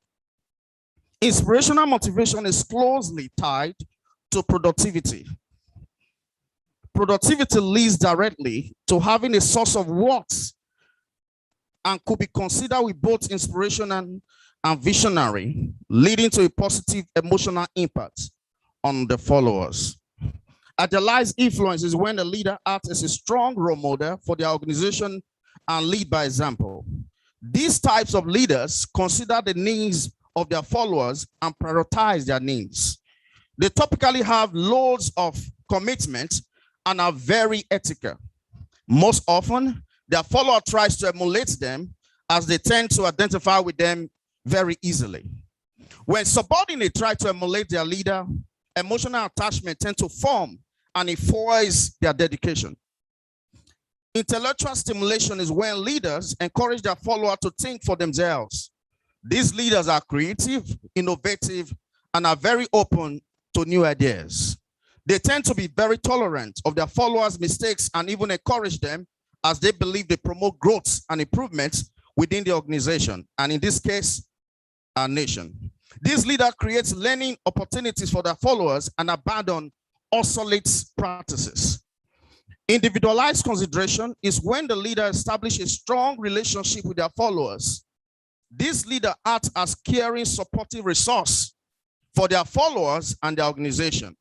Inspirational motivation is closely tied to productivity. Productivity leads directly to having a source of works and could be considered with both inspiration and visionary, leading to a positive emotional impact on the followers. Idealized influence is when the leader acts as a strong role model for their organization and lead by example. These types of leaders consider the needs of their followers and prioritize their needs. They typically have loads of commitment and are very ethical. Most often, their follower tries to emulate them as they tend to identify with them very easily. When subordinates try to emulate their leader, emotional attachment tends to form and it foils their dedication. Intellectual stimulation is when leaders encourage their follower to think for themselves. These leaders are creative, innovative, and are very open to new ideas. They tend to be very tolerant of their followers' mistakes and even encourage them as they believe they promote growth and improvements within the organization, and in this case, our nation. This leader creates learning opportunities for their followers and abandon obsolete practices. Individualized consideration is when the leader establishes a strong relationship with their followers. This leader acts as caring, supportive resource for their followers and their organization.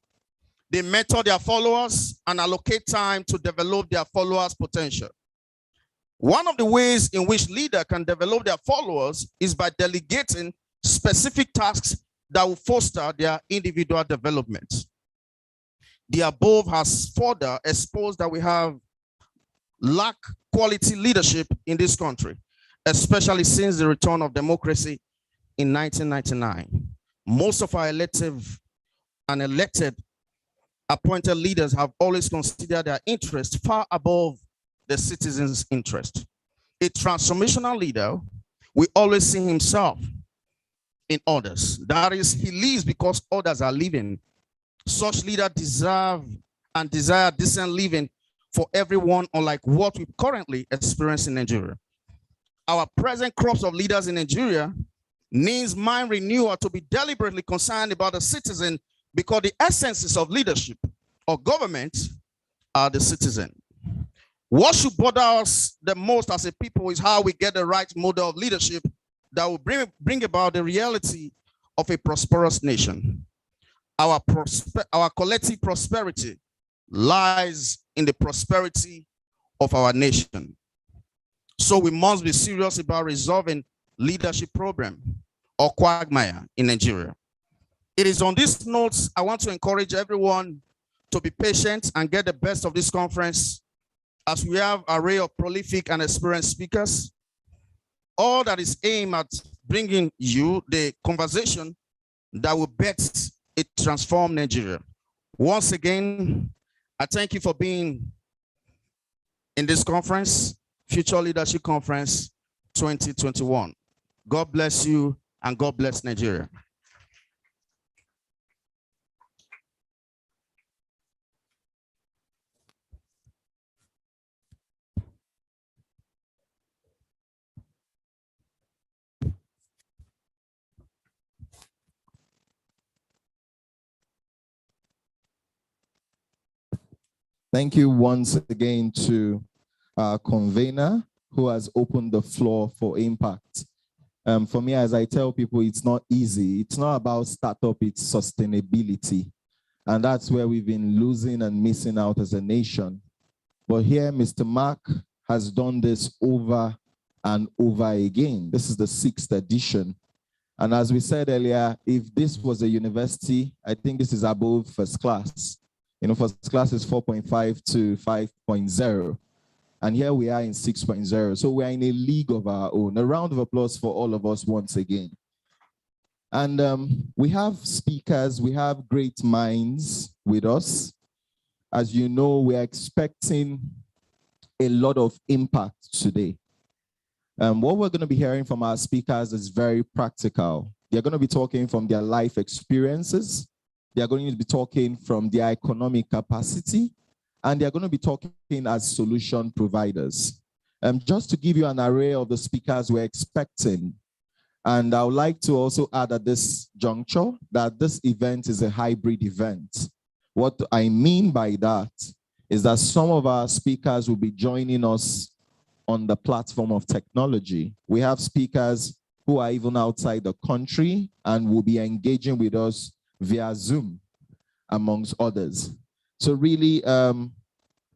They mentor their followers and allocate time to develop their followers' potential. One of the ways in which leader can develop their followers is by delegating specific tasks that will foster their individual development. The above has further exposed that we have lack quality leadership in this country, especially since the return of democracy in 1999. Most of our elected appointed leaders have always considered their interests far above the citizens' interest. A transformational leader will always see himself in others. That is, he lives because others are living. Such leaders deserve and desire decent living for everyone, unlike what we currently experience in Nigeria. Our present crops of leaders in Nigeria needs mind renewal to be deliberately concerned about the citizen, because the essences of leadership or government are the citizen. What should bother us the most as a people is how we get the right model of leadership that will bring about the reality of a prosperous nation. Our collective prosperity lies in the prosperity of our nation. So we must be serious about resolving leadership problem or quagmire in Nigeria. It is on these notes I want to encourage everyone to be patient and get the best of this conference, as we have an array of prolific and experienced speakers. All that is aimed at bringing you the conversation that will best it transform Nigeria. Once again, I thank you for being in this conference, Future Leadership Conference 2021. God bless you and God bless Nigeria. Thank you once again to our convener who has opened the floor for impact. For me, as I tell people, it's not easy. It's not about startup, it's sustainability. And that's where we've been losing and missing out as a nation. But here, Mr. Mark has done this over and over again. This is the 6th edition. And as we said earlier, if this was a university, I think this is above first class. You know, first class is 4.5 to 5.0. And here we are in 6.0. So we are in a league of our own. A round of applause for all of us once again. And we have speakers, we have great minds with us. As you know, we're expecting a lot of impact today. What we're going to be hearing from our speakers is very practical. They're going to be talking from their life experiences. They're going to be talking from their economic capacity, and they're going to be talking as solution providers. Just to give you an array of the speakers we're expecting, and I would like to also add at this juncture that this event is a hybrid event. What I mean by that is that some of our speakers will be joining us on the platform of technology. We have speakers who are even outside the country and will be engaging with us via Zoom, amongst others. So really,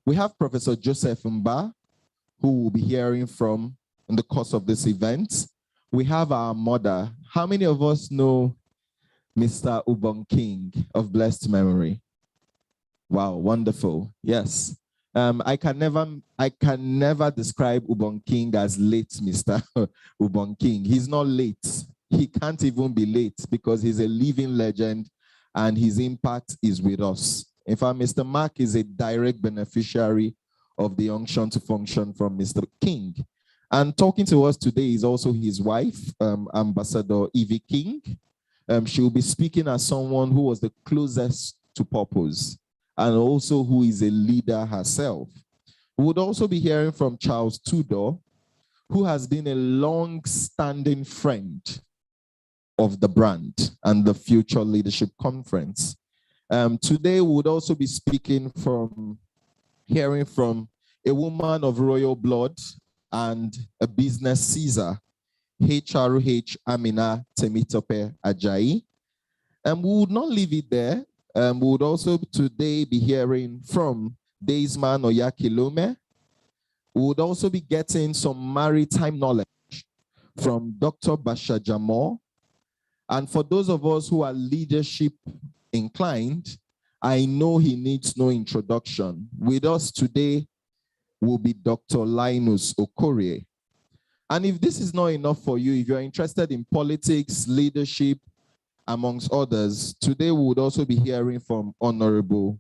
we have Professor Joseph Mba, who we'll be hearing from in the course of this event. We have our mother. How many of us know Mr. Ubon King of blessed memory? Wow, wonderful. Yes. I can never describe Ubon King as late, Mr. Ubon King. He's not late. He can't even be late because he's a living legend and his impact is with us. In fact, Mr. Mark is a direct beneficiary of the unction to function from Mr. King. And talking to us today is also his wife, Ambassador Evie King. She will be speaking as someone who was the closest to purpose and also who is a leader herself. We would also be hearing from Charles Tudor, who has been a long-standing friend of the brand and the Future Leadership Conference. Today, we would also be hearing from a woman of royal blood and a business Caesar, HRH Amina Temitope Ajayi. And we would not leave it there. We would also today be hearing from Daisman Oyakilome. We would also be getting some maritime knowledge from Dr. Basha Jamal. And for those of us who are leadership inclined, I know he needs no introduction. With us today will be Dr. Linus Okorie. And if this is not enough for you, if you're interested in politics, leadership, amongst others, today we would also be hearing from Honorable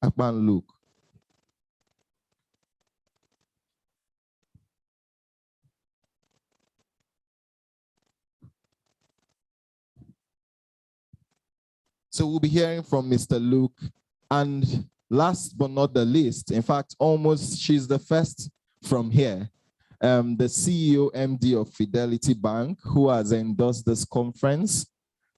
Akpan Luke. So we'll be hearing from Mr. Luke. And last but not the least, in fact, almost she's the first from here, the CEO MD of Fidelity Bank, who has endorsed this conference,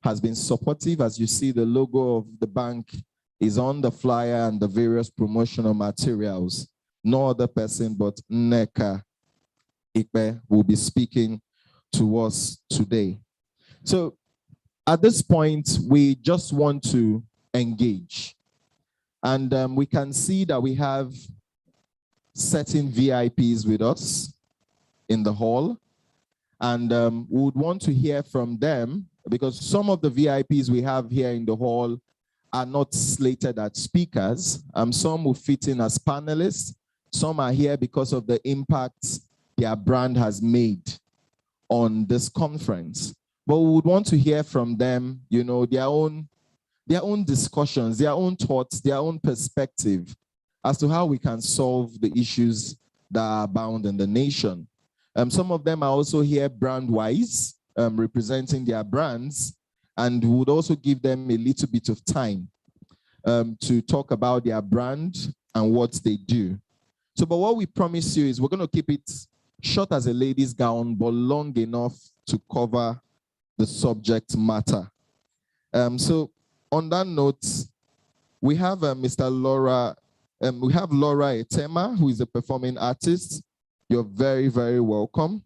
has been supportive. As you see, the logo of the bank is on the flyer and the various promotional materials. No other person but Nneka Ikpe will be speaking to us today. So at this point, we just want to engage. And we can see that we have certain VIPs with us in the hall. And we would want to hear from them because some of the VIPs we have here in the hall are not slated as speakers. Some will fit in as panelists. Some are here because of the impact their brand has made on this conference. But we would want to hear from them, you know, their own discussions, their own thoughts, their own perspective as to how we can solve the issues that are abound in the nation. Some of them are also here brand-wise, representing their brands, and would also give them a little bit of time to talk about their brand and what they do. So, but what we promise you is we're going to keep it short as a lady's gown, but long enough to cover the subject matter. So, on that note, we have Mr. Laura. We have Laura Etema, who is a performing artist. You're very, very welcome.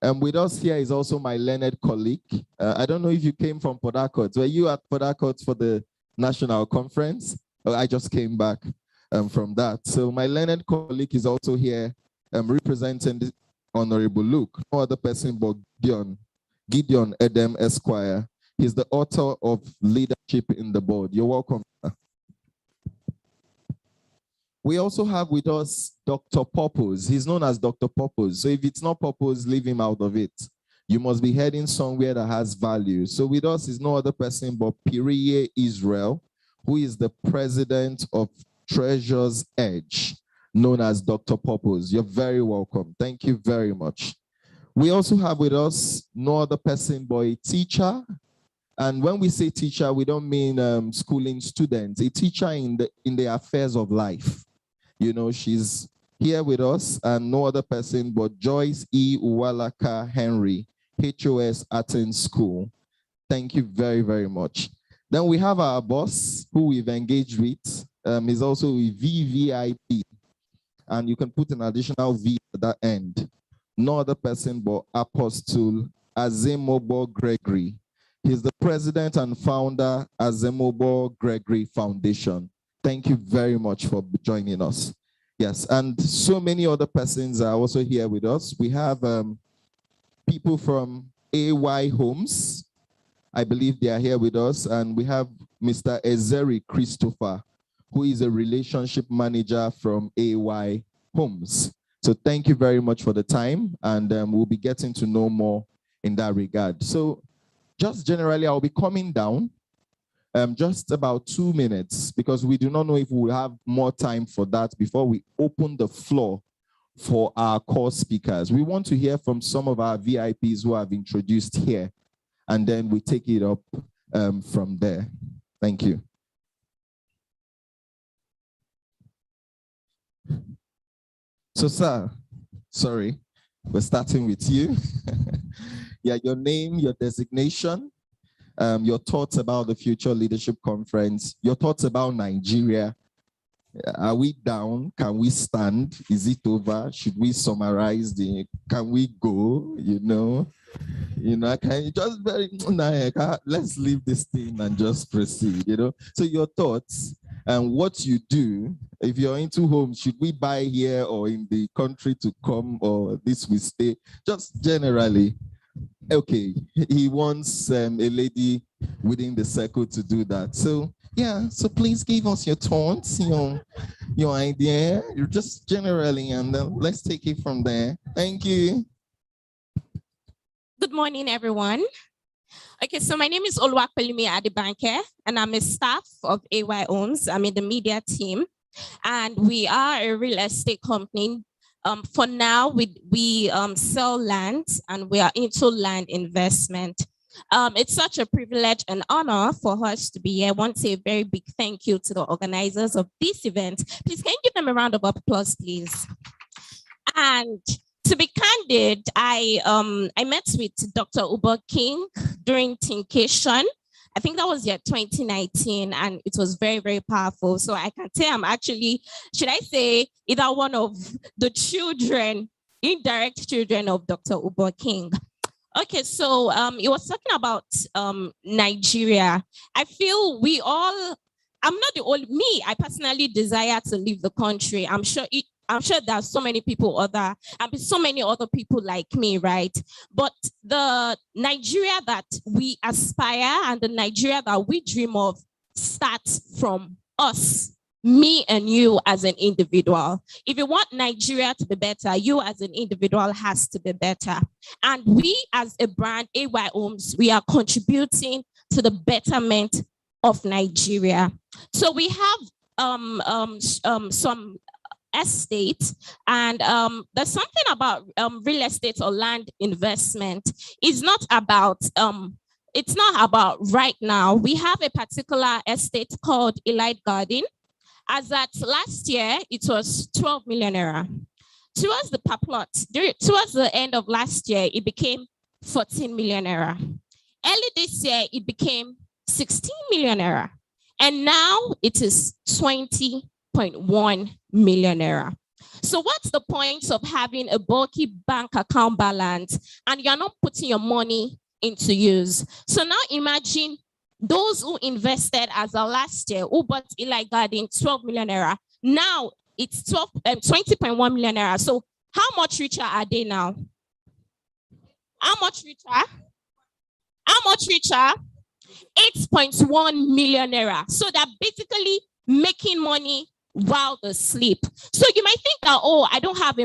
And with us here is also my learned colleague. I don't know if you came from Port Harcourt. Were you at Port Harcourt for the national conference? Oh, I just came back from that. So my learned colleague is also here representing the Honorable Luke, no other person but Gideon Edem Esquire. He's the author of Leadership in the Board. You're welcome. We also have with us Dr. Purpose. He's known as Dr. Purpose. So if it's not Purpose, leave him out of it. You must be heading somewhere that has value. So with us is no other person but Piriye Israel, who is the president of Treasures Edge, known as Dr. Purpose. You're very welcome. Thank you very much. We also have with us no other person but a teacher. And when we say teacher, we don't mean schooling students, a teacher in the affairs of life. You know, she's here with us and no other person but Joyce E. Uwalaka Henry, HOS Athens School. Thank you very, very much. Then we have our boss who we've engaged with. He's also a VVIP. And you can put an additional V at that end. No other person but Apostle Azemobo Gregory. He's the president and founder Azemobo Gregory Foundation. Thank you very much for joining us. Yes, and so many other persons are also here with us. We have people from AY Homes. I believe they are here with us. And we have Mr. Ezeri Christopher, who is a relationship manager from AY Homes. So thank you very much for the time. And we'll be getting to know more in that regard. So just generally, I'll be coming down just about 2 minutes because we do not know if we'll have more time for that before we open the floor for our core speakers. We want to hear from some of our VIPs who have introduced here, and then we take it up from there. Thank you. So, sir, sorry. We're starting with you. Yeah, your name, your designation, your thoughts about the Future Leadership Conference, your thoughts about Nigeria. Are we down? Can we stand? Is it over? Should we summarize can we go? Can you just let's leave this thing and just proceed, So your thoughts and what you do, if you're into homes, should we buy here or in the country to come, or this we stay? Just generally. Okay, he wants a lady within the circle to do that. So yeah, so please give us your thoughts, your idea, you're just generally, and let's take it from there. Thank you. Good morning, everyone. Okay, so my name is Oluwapelumi Adebanke, and I'm a staff of AY Homes. I'm in the media team, and we are a real estate company. For now, we sell land, and we are into land investment. It's such a privilege and honor for us to be here. I want to say a very big thank you to the organizers of this event. Please, can you give them a round of applause, please? And to be candid, I met with Dr. Ubo King during Tincation. I think that was 2019, and it was very, very powerful. So I can say I'm actually, should I say, either one of the children, indirect children of Dr. Ubo King. Okay, so it was talking about Nigeria. I feel I'm not the only, I personally desire to leave the country. I'm sure there are so many people so many other people like me, right? But the Nigeria that we aspire and the Nigeria that we dream of starts from us, me and you as an individual. If you want Nigeria to be better, you as an individual has to be better. And we as a brand, AY Homes, we are contributing to the betterment of Nigeria. So we have some estate, and there's something about real estate or land investment. It's not about right now. We have a particular estate called Elite Garden. As at last year, it was 12 million naira. Towards the per plot, towards the end of last year, it became 14 million naira. Early this year, it became 16 million naira. And now it is 20.1 million naira. So what's the point of having a bulky bank account balance and you're not putting your money into use? So now imagine those who invested as of last year, who bought Elite Garden 12 million naira. Now it's 20.1 million naira. So how much richer are they now? How much richer? How much richer? 8.1 million naira. So they're basically making money while they sleep. So you might think that, oh, I don't have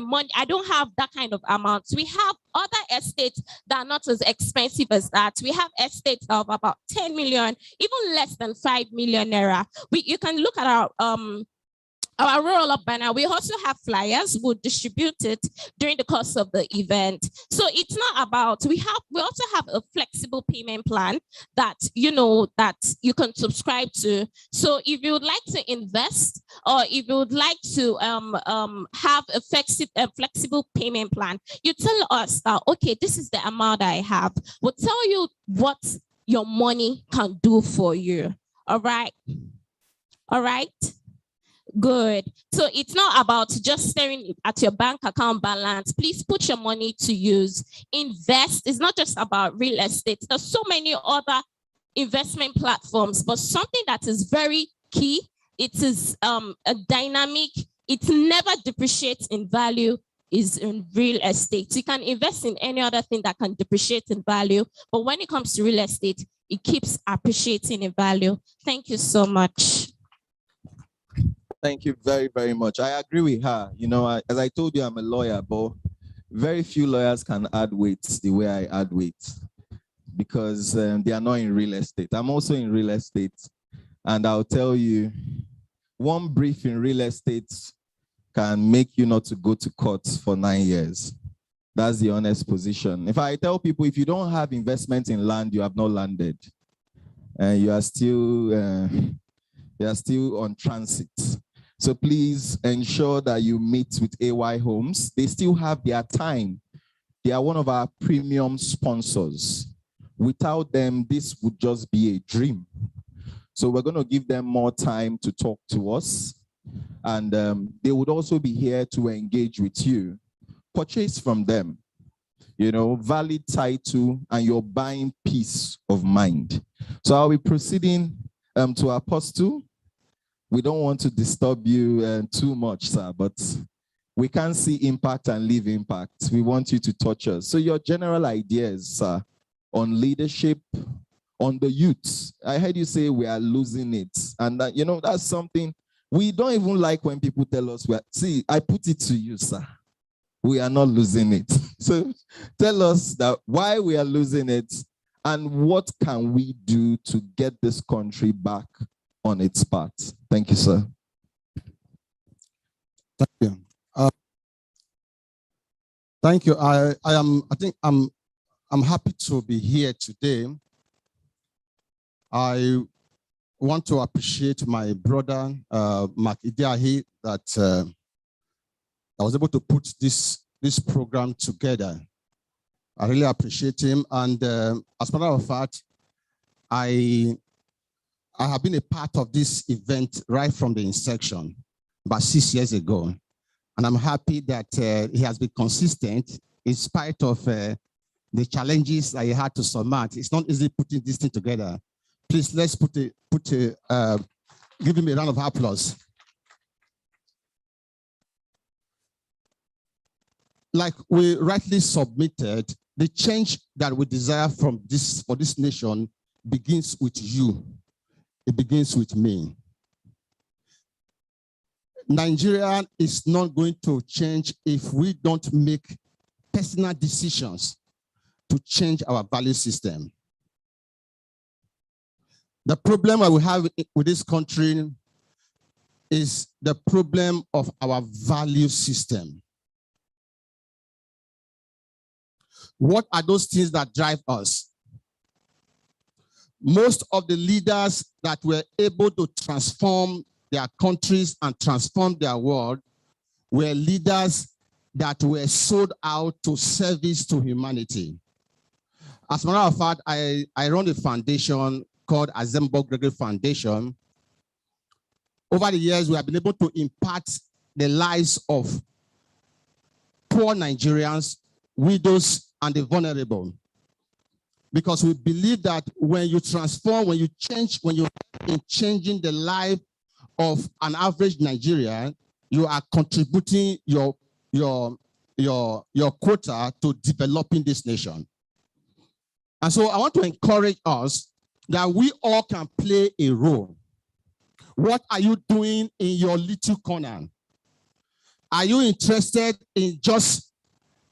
that kind of amount. We have other estates that are not as expensive as that. We have estates of about 10 million, even less than 5 million naira. You can look at our roll-up banner. We also have flyers. We'll distribute it during the course of the event. So it's not about, we also have a flexible payment plan that you can subscribe to. So if you would like to invest, or if you would like to have a flexible payment plan, you tell us that, okay, this is the amount I have. We'll tell you what your money can do for you. All right. All right. Good. So it's not about just staring at your bank account balance. Please put your money to use. Invest. It's not just about real estate. There's so many other investment platforms, but something that is very key, it is a dynamic, it never depreciates in value, is in real estate. You can invest in any other thing that can depreciate in value, but when it comes to real estate, it keeps appreciating in value. Thank you so much. Thank you very, very much. I agree with her. As I told you, I'm a lawyer, but very few lawyers can add weight the way I add weight, because they are not in real estate. I'm also in real estate, and I'll tell you, one brief in real estate can make you not to go to court for 9 years. That's the honest position. If I tell people, if you don't have investment in land, you have not landed, and you are still on transit. So please ensure that you meet with AY Homes. They still have their time They are one of our premium sponsors. Without them, this would just be a dream. So we're going to give them more time to talk to us. And they would also be here to engage with you. Purchase from them, valid title, and you're buying peace of mind. So I'll be proceeding to Apostle. We don't want to disturb you too much, sir, but we can see impact and leave impact. We want you to touch us. So your general ideas, sir, on leadership, on the youth. I heard you say we are losing it. And that's something we don't even like when people tell us, see, I put it to you, sir. We are not losing it. So tell us that why we are losing it and what can we do to get this country back on its path. Thank you, sir. Thank you. Thank you. I think I'm happy to be here today. I want to appreciate my brother, Mark Idiahi, that I was able to put this program together. I really appreciate him. And as a matter of fact, I have been a part of this event right from the inception, about 6 years ago. And I'm happy that he has been consistent in spite of the challenges that he had to surmount. It's not easy putting this thing together. Please, let's give him a round of applause. Like we rightly submitted, the change that we desire for this nation begins with you. It begins with me. Nigeria is not going to change if we don't make personal decisions to change our value system. The problem that we have with this country is the problem of our value system. What are those things that drive us? Most of the leaders that were able to transform their countries and transform their world were leaders that were sold out to service to humanity. As a matter of fact, I run a foundation called Azembo Gregory Foundation. Over the years, we have been able to impact the lives of poor Nigerians, widows, and the vulnerable. Because we believe that when you transform, when you change, when you're in changing the life of an average Nigerian, you are contributing your quota to developing this nation. And so I want to encourage us that we all can play a role. What are you doing in your little corner? Are you interested in just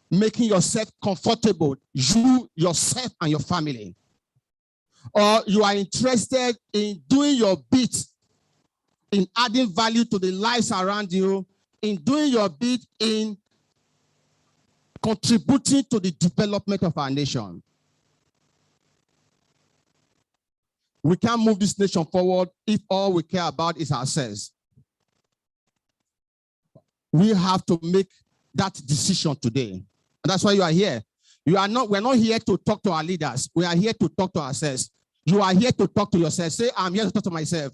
making yourself comfortable, you, yourself, and your family? Or you are interested in doing your bit in adding value to the lives around you, in doing your bit in contributing to the development of our nation? We can't move this nation forward if all we care about is ourselves. We have to make that decision today. And that's why you are here. We're not here to talk to our leaders. We are here to talk to ourselves. You are here to talk to yourself. Say, I'm here to talk to myself.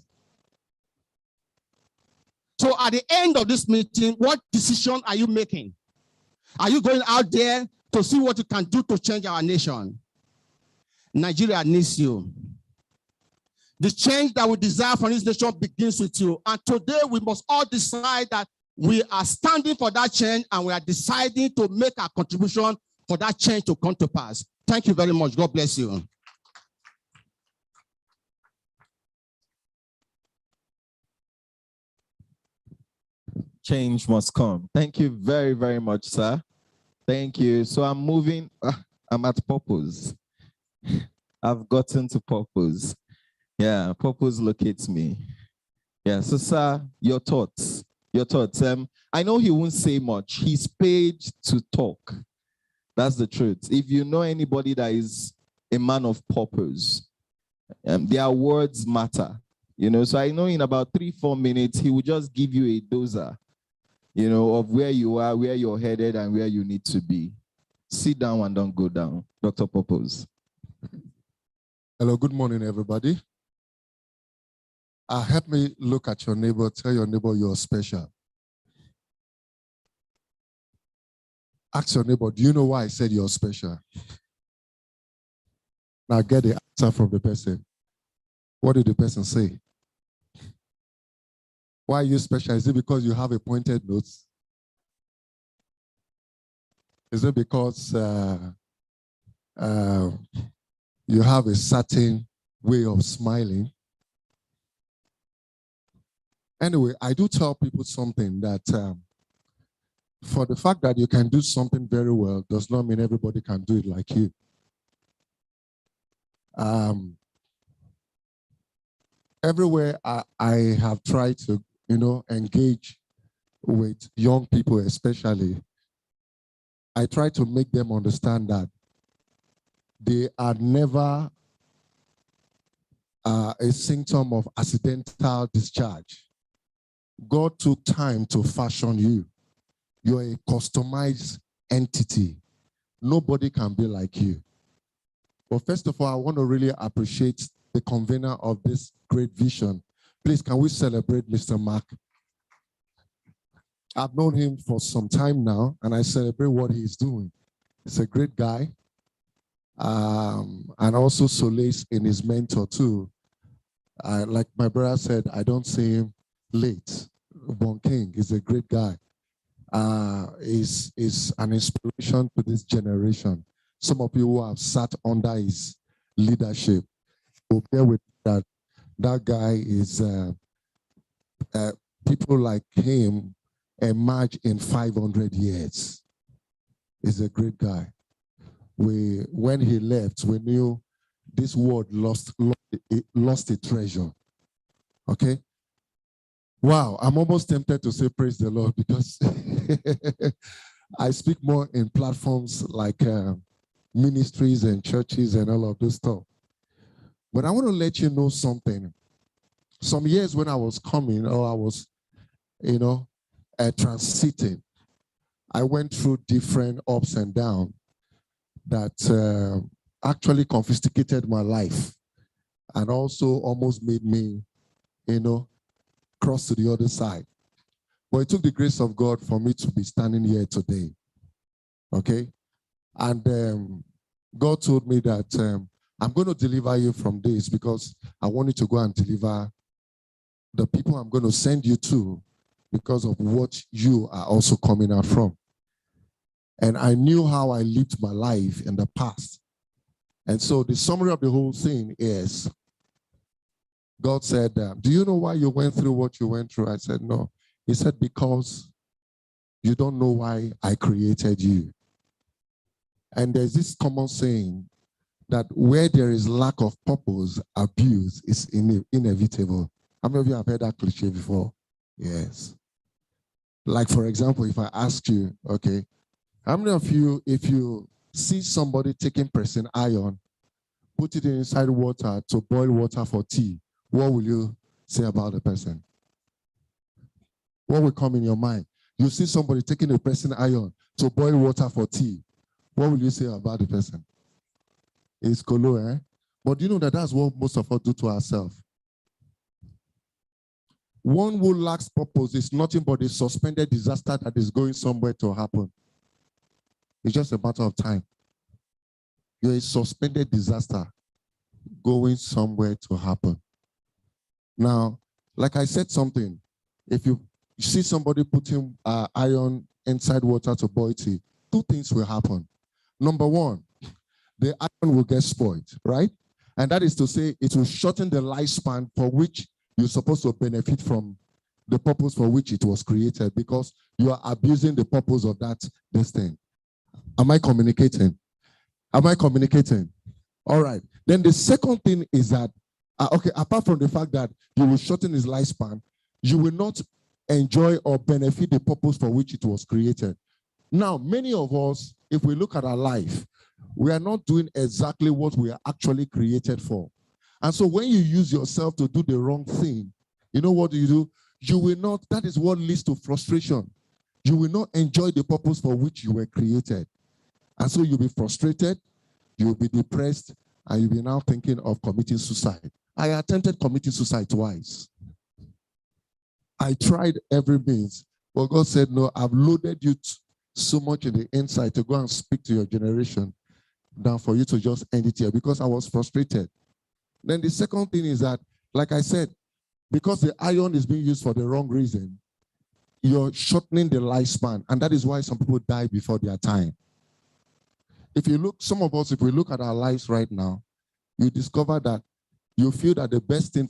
So at the end of this meeting, what decision are you making? Are you going out there to see what you can do to change our nation? Nigeria needs you. The change that we desire from this nation begins with you. And today we must all decide that we are standing for that change and we are deciding to make our contribution for that change to come to pass. Thank you very much. God bless you. Change must come. Thank you very, very much, sir. Thank you. So I'm moving. I'm at purpose. I've gotten to purpose. Yeah, purpose locates me. Yeah, so sir, your thoughts. Your thoughts. I know he won't say much. He's paid to talk. That's the truth. If you know anybody that is a man of purpose, their words matter. So I know in about 3-4 minutes, he will just give you a dozer, of where you are, where you're headed, and where you need to be. Sit down and don't go down. Dr. Purpose. Hello, good morning, everybody. Help me look at your neighbor. Tell your neighbor you're special. Ask your neighbor, do you know why I said you're special? Now get the answer from the person. What did the person say? Why are you special? Is it because you have a pointed nose? Is it because you have a certain way of smiling? Anyway, I do tell people something that for the fact that you can do something very well does not mean everybody can do it like you. Everywhere I have tried to, engage with young people especially, I try to make them understand that they are never a symptom of accidental discharge. God took time to fashion you. You're a customized entity. Nobody can be like you. But first of all, I want to really appreciate the convener of this great vision. Please, can we celebrate Mr. Mark? I've known him for some time now, and I celebrate what he's doing. He's a great guy, and also solace in his mentor too. Like my brother said, I don't see him late. Bon King is a great guy. Is an inspiration to this generation. Some of you who have sat under his leadership will bear with that. That guy is people like him emerge in 500 years. He's a great guy. When he left, we knew this world lost a treasure. Okay. Wow, I'm almost tempted to say praise the Lord because I speak more in platforms like ministries and churches and all of this stuff. But I want to let you know something. Some years when I was coming, or I was, transiting, I went through different ups and downs that actually confiscated my life and also almost made me, cross to the other side. But it took the grace of God for me to be standing here today. Okay? And God told me that I'm going to deliver you from this because I want you to go and deliver the people I'm going to send you to because of what you are also coming out from. And I knew how I lived my life in the past. And so the summary of the whole thing is, God said, do you know why you went through what you went through? I said, no. He said, because you don't know why I created you. And there's this common saying that where there is lack of purpose, abuse is inevitable. How many of you have heard that cliche before? Yes. Like, for example, if I ask you, okay, how many of you, if you see somebody taking pressing iron, put it inside water to boil water for tea, what will you say about the person? What will come in your mind? You see somebody taking a pressing iron to boil water for tea, what will you say about the person? It's colo, eh? But you know that that's what most of us do to ourselves. One who lacks purpose is nothing but a suspended disaster that is going somewhere to happen. It's just a matter of time. You're a suspended disaster going somewhere to happen. Now, like I said something, if you see somebody putting iron inside water to boil tea, two things will happen. Number one, the iron will get spoiled, right? And that is to say, it will shorten the lifespan for which you're supposed to benefit from the purpose for which it was created, because you are abusing the purpose of this thing. Am I communicating? Am I communicating? All right. Then the second thing is that, okay, apart from the fact that you will shorten his lifespan, you will not enjoy or benefit the purpose for which it was created. Now, many of us, if we look at our life, we are not doing exactly what we are actually created for. And so when you use yourself to do the wrong thing, you know what do? You will not, that is what leads to frustration. You will not enjoy the purpose for which you were created. And so you'll be frustrated, you'll be depressed, and you'll be now thinking of committing suicide. I attempted committing suicide twice. I tried every means, but God said, no, I've loaded you so much in the inside to go and speak to your generation than for you to just end it here, because I was frustrated. Then the second thing is that, like I said, because the iron is being used for the wrong reason, you're shortening the lifespan, and that is why some people die before their time. If you look, some of us, if we look at our lives right now, you discover that you feel that the best thing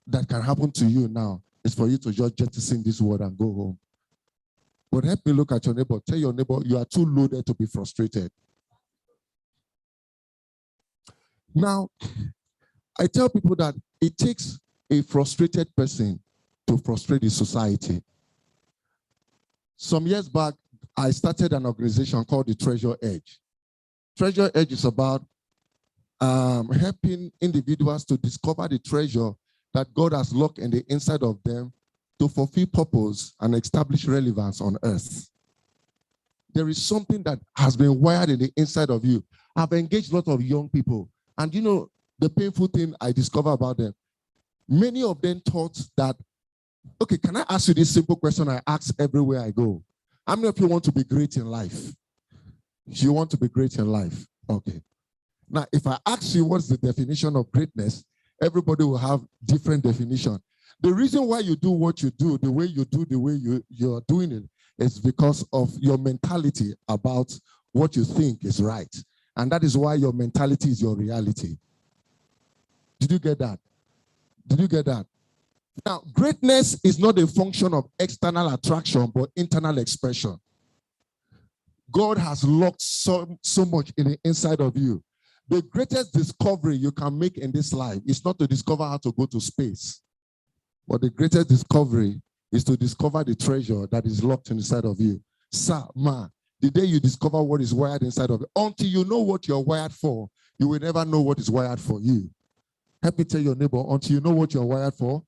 that can happen to you now is for you to just jettison this world and go home. But help me look at your neighbor. Tell your neighbor, you are too loaded to be frustrated. Now, I tell people that it takes a frustrated person to frustrate the society. Some years back, I started an organization called the Treasure Edge. Treasure Edge is about helping individuals to discover the treasure that God has locked in the inside of them to fulfill purpose and establish relevance on earth. There is something that has been wired in the inside of you. I've engaged a lot of young people, and you know, the painful thing I discover about them, many of them thought that, okay, can I ask you this simple question I ask everywhere I go? How many of you want to be great in life? You want to be great in life? Okay. Now, if I ask you what's the definition of greatness, everybody will have different definition. The reason why you do what you do, the way you do, the way you're doing it, is because of your mentality about what you think is right. And that is why your mentality is your reality. Did you get that? Did you get that? Now, greatness is not a function of external attraction, but internal expression. God has locked so much in the inside of you. The greatest discovery you can make in this life is not to discover how to go to space, but the greatest discovery is to discover the treasure that is locked inside of you. Sir, ma, the day you discover what is wired inside of you, until you know what you're wired for, you will never know what is wired for you. Help me tell your neighbor, until you know what you're wired for,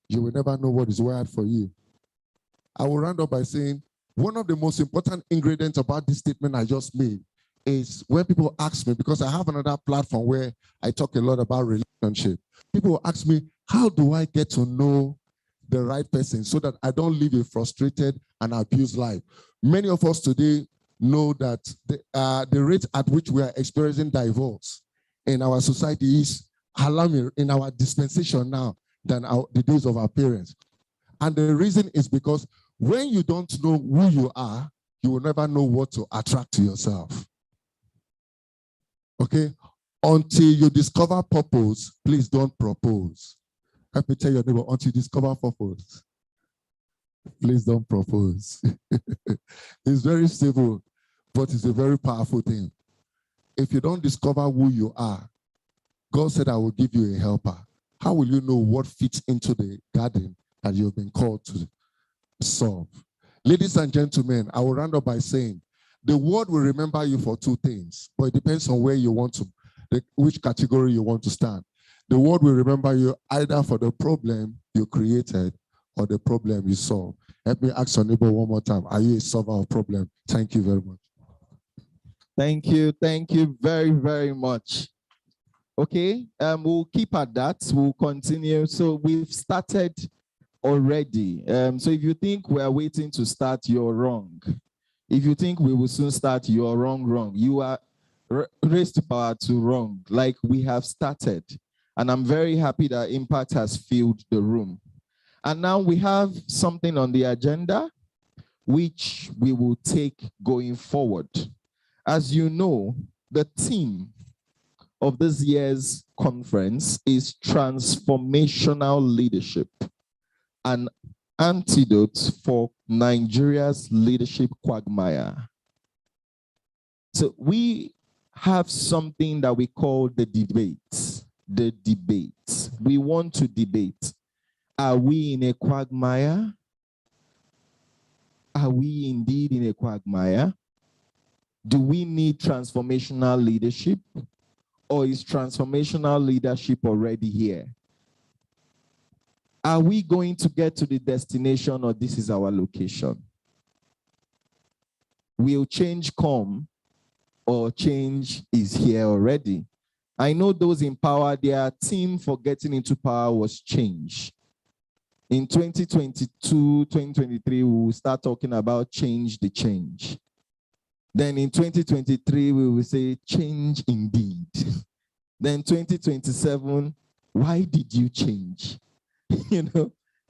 you will never know what is wired for you. I will round up by saying, one of the most important ingredients about this statement I just made is when people ask me, because I have another platform where I talk a lot about relationship. People ask me, how do I get to know the right person so that I don't live a frustrated and abused life? Many of us today know that the rate at which we are experiencing divorce in our society is alarming in our dispensation now than the days of our parents. And the reason is because when you don't know who you are, you will never know what to attract to yourself. Okay? Until you discover purpose, please don't propose. Let me tell your neighbor, until you discover purpose, please don't propose. It's very simple, but it's a very powerful thing. If you don't discover who you are, God said, I will give you a helper. How will you know what fits into the garden that you've been called to solve? Ladies and gentlemen, I will round up by saying, the world will remember you for two things, but it depends on where you want to, which category you want to stand. The world will remember you either for the problem you created or the problem you solved. Let me ask your neighbor one more time. Are you a solver of problem? Thank you very much. Thank you. Thank you very, very much. Okay, we'll keep at that. We'll continue. So we've started already. So if you think we're waiting to start, you're wrong. If you think we will soon start, you're wrong. You are raised to power to wrong, like we have started. And I'm very happy that Impact has filled the room. And now we have something on the agenda, which we will take going forward. As you know, the theme of this year's conference is Transformational Leadership, an antidote for Nigeria's leadership quagmire. So we have something that we call the debate. The debate. We want to debate. Are we in a quagmire? Are we indeed in a quagmire? Do we need transformational leadership? Or is transformational leadership already here? Are we going to get to the destination, or this is our location? will change come or change is here already? I know those in power, their theme for getting into power was change. In 2022, 2023, we will start talking about change the change. Then in 2023, we will say change indeed. Then 2027, why did you change?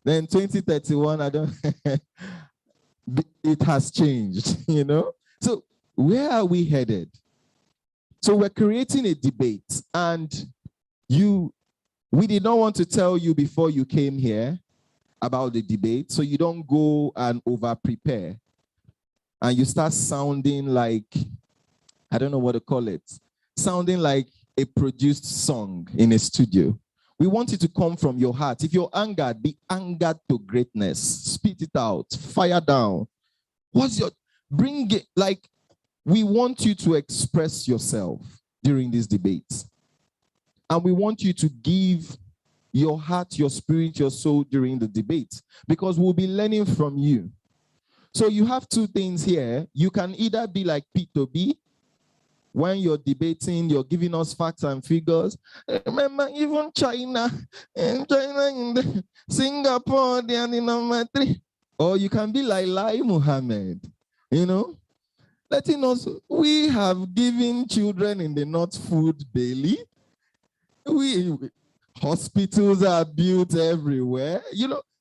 Then 2031, I don't, it has changed, So where are we headed? So we're creating a debate, and we did not want to tell you before you came here about the debate, so you don't go and over-prepare. And you start sounding like, I don't know what to call it, sounding like a produced song in a studio. We want it to come from your heart. If you're angered, be angered to greatness. Spit it out, fire down. Bring it, like, we want you to express yourself during these debates. And we want you to give your heart, your spirit, your soul during the debate, because we'll be learning from you. So you have two things here. You can either be like P2B, when you're debating, you're giving us facts and figures. Remember, even China in the Singapore, they are the number 3. Or you can be like Lai Muhammad, letting us, we have given children in the North food daily. Hospitals are built everywhere,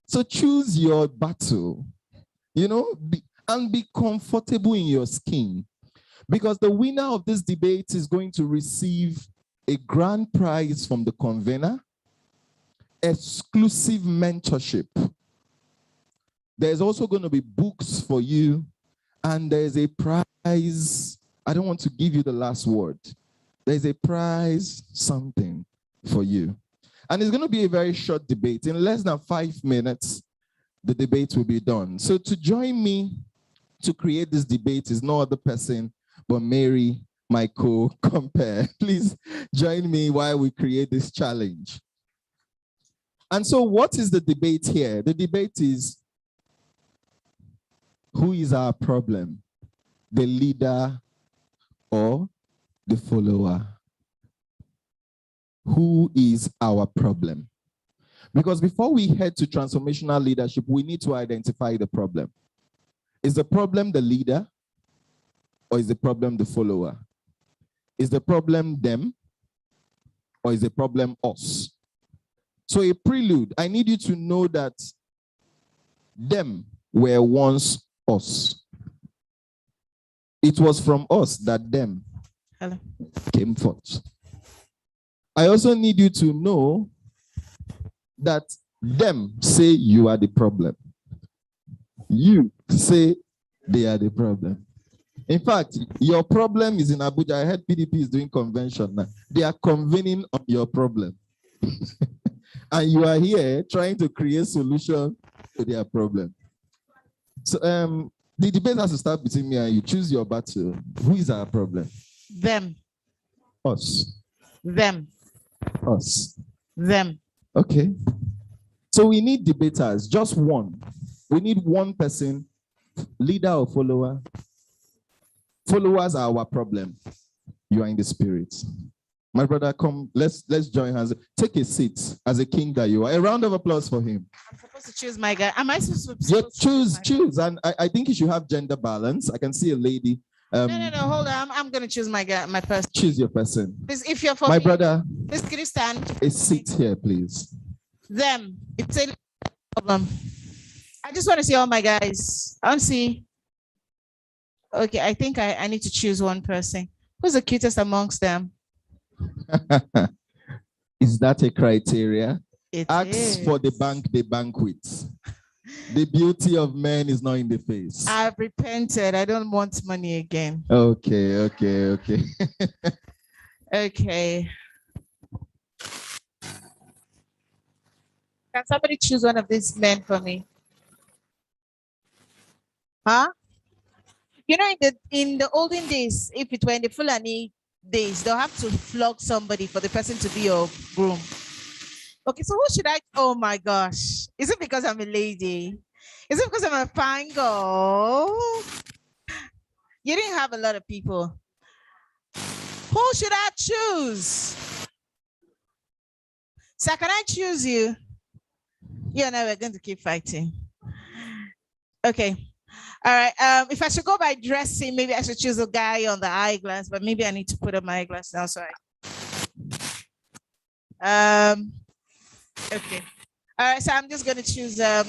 So choose your battle, and be comfortable in your skin. Because the winner of this debate is going to receive a grand prize from the convener, exclusive mentorship. There's also going to be books for you, and there's a prize. I don't want to give you the last word. There's a prize, something for you. And it's going to be a very short debate. In less than 5 minutes, the debate will be done. So to join me to create this debate is no other person but Mary, my co-compare. Please join me while we create this challenge. And so what is the debate here? The debate is, who is our problem? The leader or the follower? Who is our problem? Because before we head to transformational leadership, we need to identify the problem. Is the problem the leader, or is the problem the follower? Is the problem them, or is the problem us? So a prelude, I need you to know that them were once us. It was from us that them came forth. I also need you to know that them say you are the problem. You say they are the problem. In fact, your problem is in Abuja. I heard PDP is doing convention now. They are convening on your problem. And you are here trying to create solution to their problem. So the debate has to start between me and you. Choose your battle. Who is our problem? Them. Us. Them. Us. Them. Okay. So we need debaters, just one. We need one person, leader or follower. Followers are our problem. You are in the spirit. My brother, come, let's join hands. Take a seat as a king that you are. A round of applause for him. I'm supposed to choose my guy. Am I supposed to choose. And I think you should have gender balance. I can see a lady. No, hold on. I'm going to choose my guy, my person. Choose your person. Please, if you're for my me, brother, please, can you stand? A seat here, please. Them. It's a problem. I just want to see all my guys. I want to see. Okay, I think I need to choose one person. Who's the cutest amongst them? Is that a criteria? Ask for the banquet. The beauty of men is not in the face. I've repented. I don't want money again. Okay. Okay. Can somebody choose one of these men for me? Huh? You know, in the olden days, if it were in the Fulani days, they'll have to flog somebody for the person to be your groom. Okay, so who should I? Oh my gosh. Is it because I'm a lady? Is it because I'm a fine girl? You didn't have a lot of people. Who should I choose? So can I choose you? You and I we're going to keep fighting. Okay. All right. If I should go by dressing, maybe I should choose a guy on the eyeglass, but maybe I need to put up my eyeglass now. Sorry. Okay. All right. So I'm just going to choose. The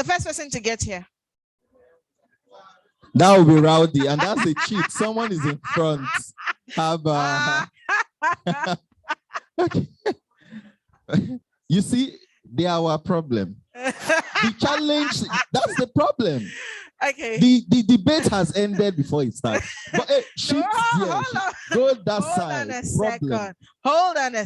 first person to get here. That will be rowdy, and that's a cheat. Someone is in front. Have okay. You see, they are our problem. The challenge, that's the problem. Okay. The debate has ended before it starts. But go that side. Hold on a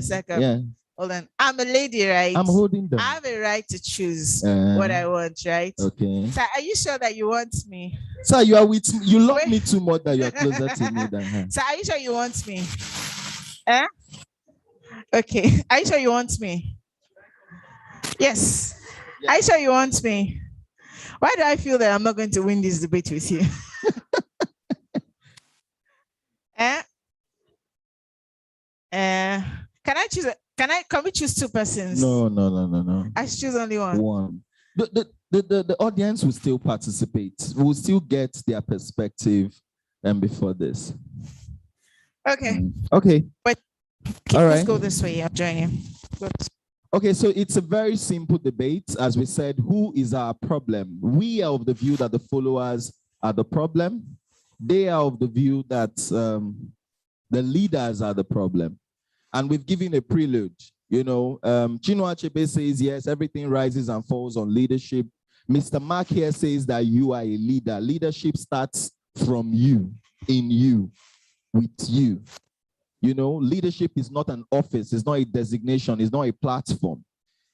second. Yeah. Hold on. I'm a lady, right? I'm holding them. I have a right to choose what I want, right? Okay. So are you sure that you want me? Sir, you are with me. You love me too much that you are closer to me than her. So are you sure you want me? Okay. Are you sure you want me? Yes. Are you sure you want me? Why do I feel that I'm not going to win this debate with you? Can we choose two persons? No. I should choose only one. One. The audience will still participate. Will still get their perspective before this. Okay. Okay. But all right. Let's go this way. I'm joining. Okay, so it's a very simple debate. As we said, who is our problem? We are of the view that the followers are the problem. They are of the view that the leaders are the problem. And we've given a prelude. You know, Chinua Achebe says, yes, everything rises and falls on leadership. Mr. Mark here says that you are a leader. Leadership starts from you, in you, with you. You know, leadership is not an office. It's not a designation. It's not a platform.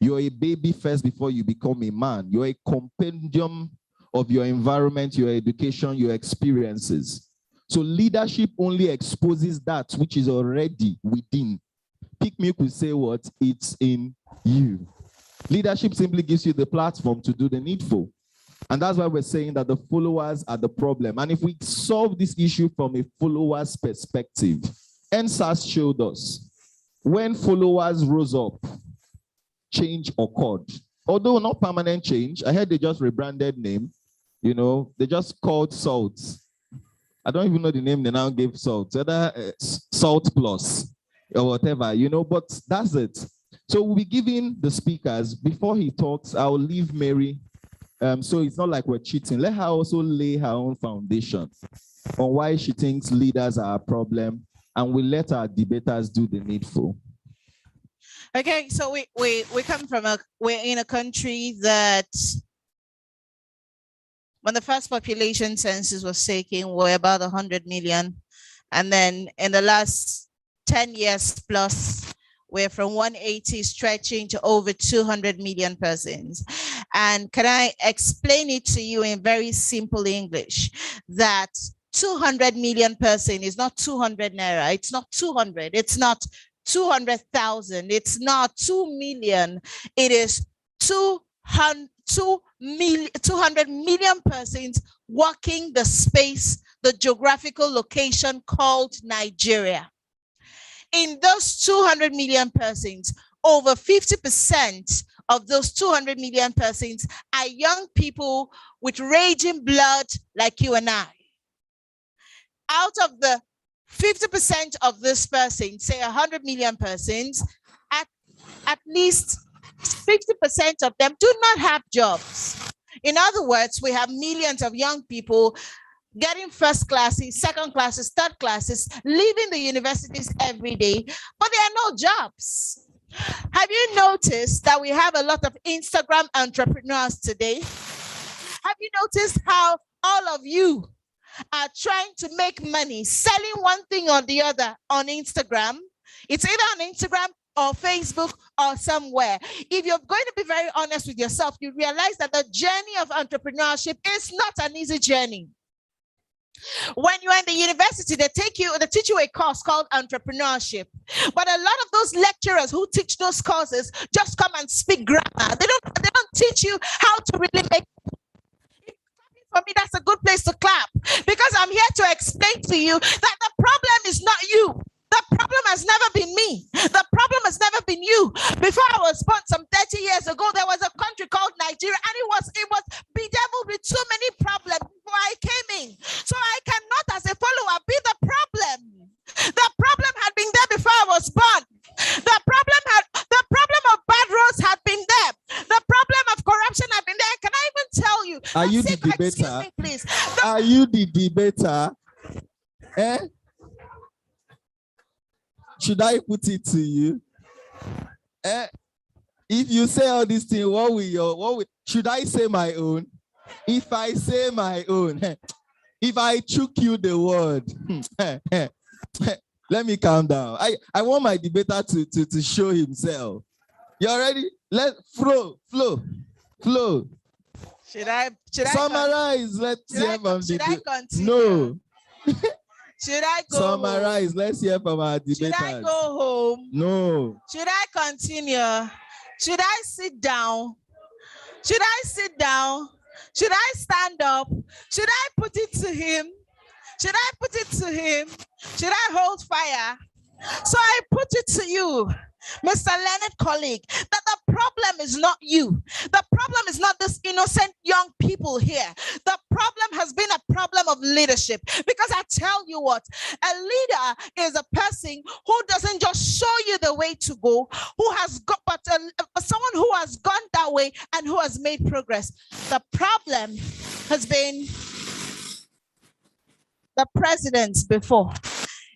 You're a baby first before you become a man. You're a compendium of your environment, your education, your experiences. So leadership only exposes that which is already within. Pick me could say what? It's in you. Leadership simply gives you the platform to do the needful. And that's why we're saying that the followers are the problem. And if we solve this issue from a follower's perspective, NSAS showed us when followers rose up, change occurred. Although not permanent change, I heard they just rebranded name. You know, they just called Salt. I don't even know the name they now gave Salt. Salt Plus or whatever, you know, but that's it. So we'll be giving the speakers, before he talks, I'll leave Mary. So it's not like we're cheating. Let her also lay her own foundation on why she thinks leaders are a problem, and we let our debaters do the needful. Okay, so we come from we're in a country that when the first population census was taken, we're about 100 million. And then in the last 10 years plus, we're from 180 stretching to over 200 million persons. And can I explain it to you in very simple English that 200 million person is not 200 naira. It's not 200. It's not 200,000. It's not 2 million. It is 200 million persons walking the space, the geographical location called Nigeria. In those 200 million persons, over 50% of those 200 million persons are young people with raging blood like you and I. Out of the 50% of this person, say 100 million persons, at least 50% of them do not have jobs. In other words, we have millions of young people getting first classes, second classes, third classes, leaving the universities every day, but there are no jobs. Have you noticed that we have a lot of Instagram entrepreneurs today? Have you noticed how all of you are trying to make money selling one thing or the other on Instagram? It's either on Instagram or Facebook or somewhere. If you're going to be very honest with yourself, you realize that the journey of entrepreneurship is not an easy journey. When you're in the university, they teach you a course called entrepreneurship. But a lot of those lecturers who teach those courses just come and speak grammar. They don't teach you how to really make. For me, that's a good place to clap, because I'm here to explain to you that the problem is not you. The problem has never been me. The problem has never been you. Before I was born some 30 years ago, there was a country called Nigeria, and it was bedeviled with so many problems before I came in. So I cannot, as a follower, be the problem. The problem had been there before I was born. The problem of bad roads had been there. The problem of corruption had been there. Can I even tell you? Are you the debater? Excuse me, please. Are you the debater? Eh? Should I put it to you? If you say all these things, should I say my own? If I say my own, if I choke you the word, let me calm down. I want my debater to show himself. You ready? Flow. Should I summarize? Let's hear from should I continue? No. Should I go summarize? home? Let's hear from our debaters. Should I go home? No. Should I continue? Should I sit down? Should I sit down? Should I stand up? Should I put it to him? Should I put it to him? Should I hold fire? So I put it to you, Mr. Leonard colleague, that the problem is not you. The problem is not this innocent young people here. The problem has been a problem of leadership. Because I tell you what, a leader is a person who doesn't just show you the way to go, who has got, but someone who has gone that way and who has made progress. The problem has been the presidents before.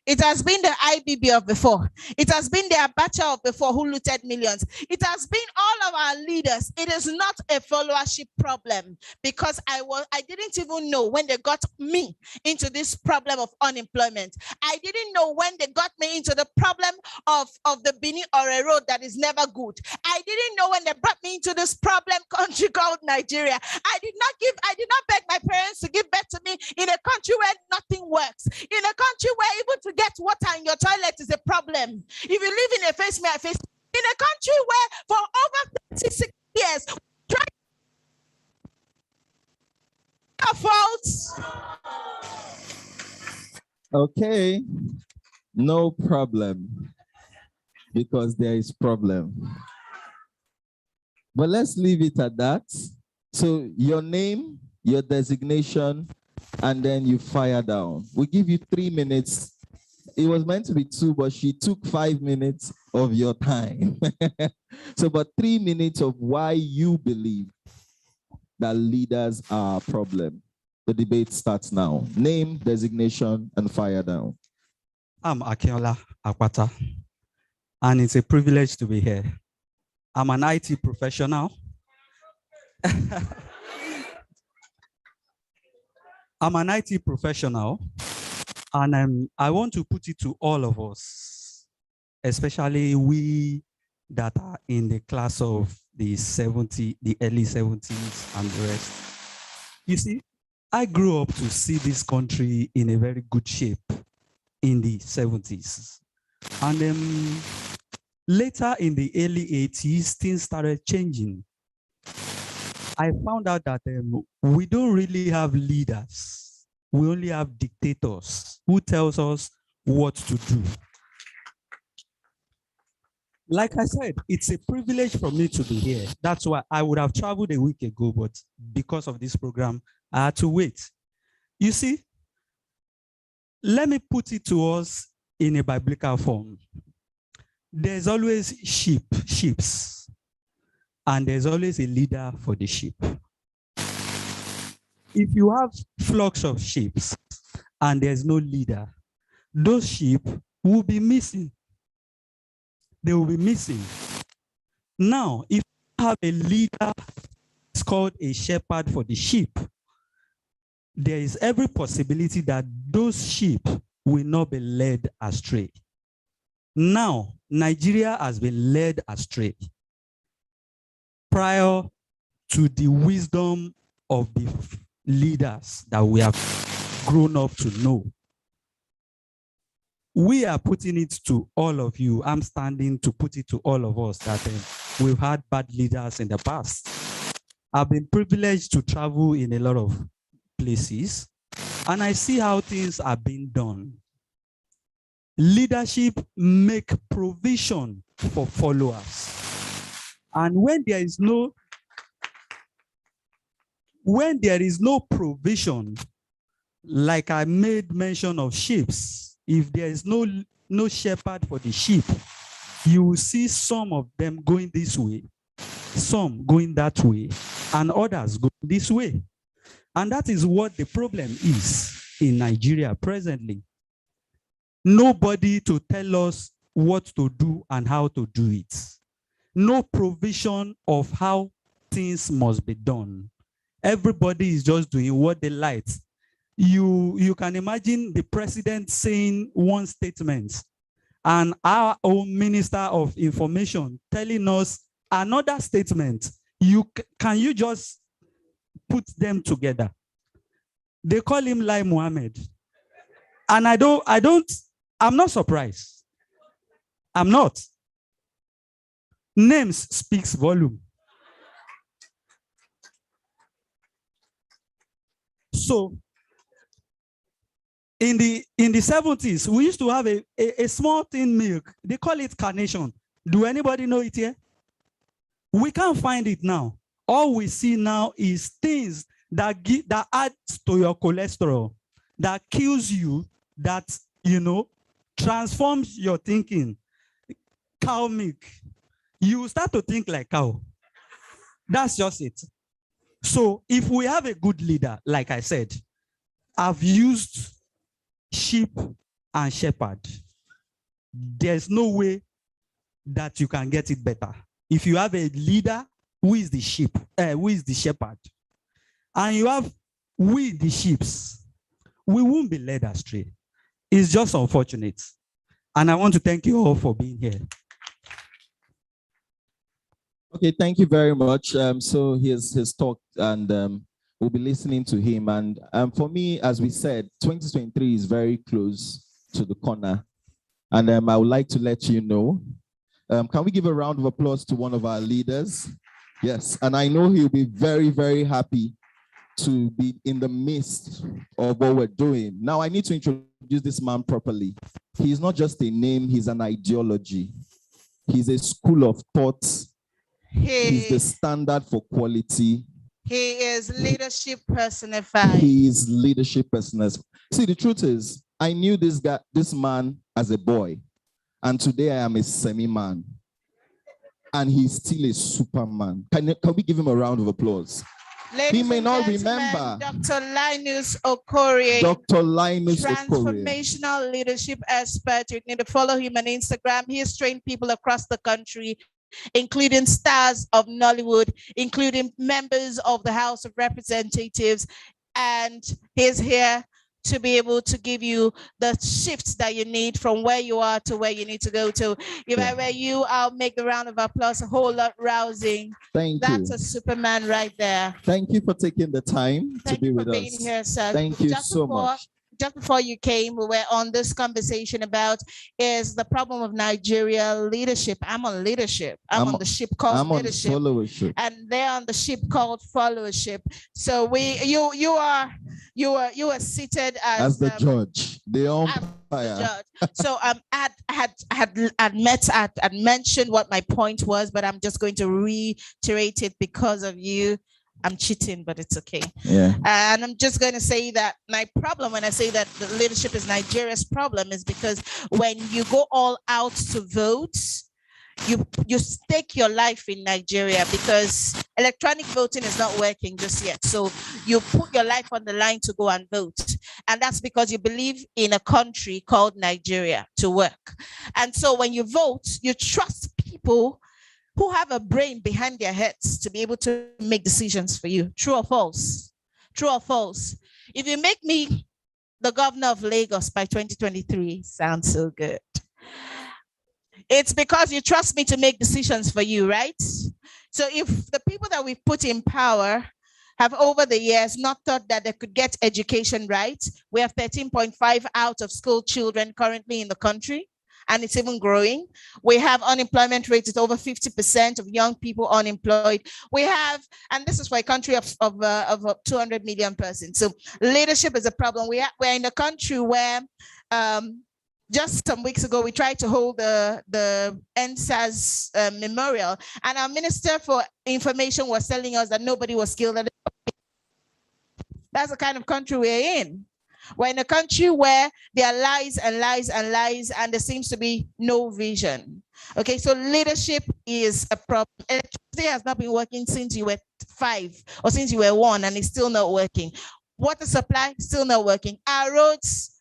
It has been the IBB of before. It has been the Abacha of before who looted millions. It has been all of our leaders. It is not a followership problem, because I didn't even know when they got me into this problem of unemployment. I didn't know when they got me into the problem of the Bini or a road that is never good. I didn't know when they brought me into this problem country called Nigeria. I did not beg my parents to give birth to me in a country where nothing works. In a country where even to get water in your toilet is a problem. If you live in a face me, I face in a country where for over 36 years, faults. Okay, no problem, because there is problem. But let's leave it at that. So your name, your designation, and then you fire down. We give you 3 minutes. It was meant to be 2, but she took 5 minutes of your time. So, but 3 minutes of why you believe that leaders are a problem. The debate starts now. Name, designation, and fire down. I'm Akinola Akwata, and it's a privilege to be here. I'm an IT professional. I'm an IT professional, and I want to put it to all of us, especially we that are in the class of the early 70s and the rest. You see, I grew up to see this country in a very good shape in the 70s. And later in the early 80s, things started changing. I found out that we don't really have leaders. We only have dictators who tells us what to do. Like I said, it's a privilege for me to be here. That's why I would have traveled a week ago, but because of this program, I had to wait. You see, let me put it to us in a biblical form. There's always sheep, and there's always a leader for the sheep. If you have flocks of sheep and there's no leader, those sheep will be missing. They will be missing. Now, if you have a leader, it's called a shepherd for the sheep, there is every possibility that those sheep will not be led astray. Now, Nigeria has been led astray prior to the wisdom of the leaders that we have grown up to know. We are putting it to all of you. I'm standing to put it to all of us that we've had bad leaders in the past. I've been privileged to travel in a lot of places, and I see how things are being done. Leadership make provision for followers. And when there is no provision, like I made mention of sheep, if there is no shepherd for the sheep, you will see some of them going this way, some going that way, and others going this way. And that is what the problem is in Nigeria presently. Nobody to tell us what to do and how to do it. No provision of how things must be done. Everybody is just doing what they like. You can imagine the president saying one statement and our own minister of information telling us another statement. Can you just put them together? They call him Lai Mohammed. And I'm not surprised. I'm not. Names speaks volume. So in the 70s, we used to have a small tin milk. They call it carnation. Do anybody know it here? We can't find it now. All we see now is things that add to your cholesterol, that kills you, that, transforms your thinking. Cow milk. You start to think like cow. That's just it. So if we have a good leader, like I said, I've used sheep and shepherd. There's no way that you can get it better. If you have a leader who is the sheep, who is the shepherd, and you have we the sheep, we won't be led astray. It's just unfortunate. And I want to thank you all for being here. Okay, thank you very much. So he's talked, and we'll be listening to him. And for me, as we said, 2023 is very close to the corner. And I would like to let you know. Can we give a round of applause to one of our leaders? Yes, and I know he'll be very, very happy to be in the midst of what we're doing. Now, I need to introduce this man properly. He's not just a name, he's an ideology. He's a school of thought. He's the standard for quality. He is leadership personified. He is leadership personified. See, the truth is, I knew this man as a boy, and today I am a semi-man, and he's still a superman. Can we give him a round of applause? Ladies He may not gentlemen, remember. Dr. Linus Okorie. Dr. Linus Okorie. Transformational leadership expert. You need to follow him on Instagram. He has trained people across the country, including stars of Nollywood, including members of the House of Representatives. And he's here to be able to give you the shifts that you need from where you are to where you need to go to. If I were you, I'll make the round of applause a whole lot rousing. That's a Superman right there. Thank you for taking the time to be with us. Being here, sir. Thank you so much. Just before you came, we were on this conversation about is the problem of Nigeria leadership. I'm on leadership. I'm on the ship called leadership. I'm on followership. And they're on the ship called followership. So you are seated as the judge, the umpire. So I had mentioned what my point was, but I'm just going to reiterate it because of you. I'm cheating, but it's okay. Yeah. And I'm just going to say that my problem when I say that the leadership is Nigeria's problem is because when you go all out to vote, you stake your life in Nigeria because electronic voting is not working just yet. So you put your life on the line to go and vote. And that's because you believe in a country called Nigeria to work. And so when you vote, you trust people who have a brain behind their heads to be able to make decisions for you. True or false? True or false? If you make me the governor of Lagos by 2023, sounds so good. It's because you trust me to make decisions for you, right? So if the people that we've put in power have over the years not thought that they could get education right. We have 13.5 out of school children currently in the country, and it's even growing. We have unemployment rate at over 50% of young people unemployed. We have, and this is for a country of 200 million persons. So leadership is a problem. We're in a country where just some weeks ago, we tried to hold the NSAS memorial, and our Minister for Information was telling us that nobody was killed. That's the kind of country we're in. We're in a country where there are lies and lies and lies, and there seems to be no vision. Okay, so leadership is a problem. Electricity has not been working since you were 5 or since you were 1, and it's still not working. Water supply, still not working. Our roads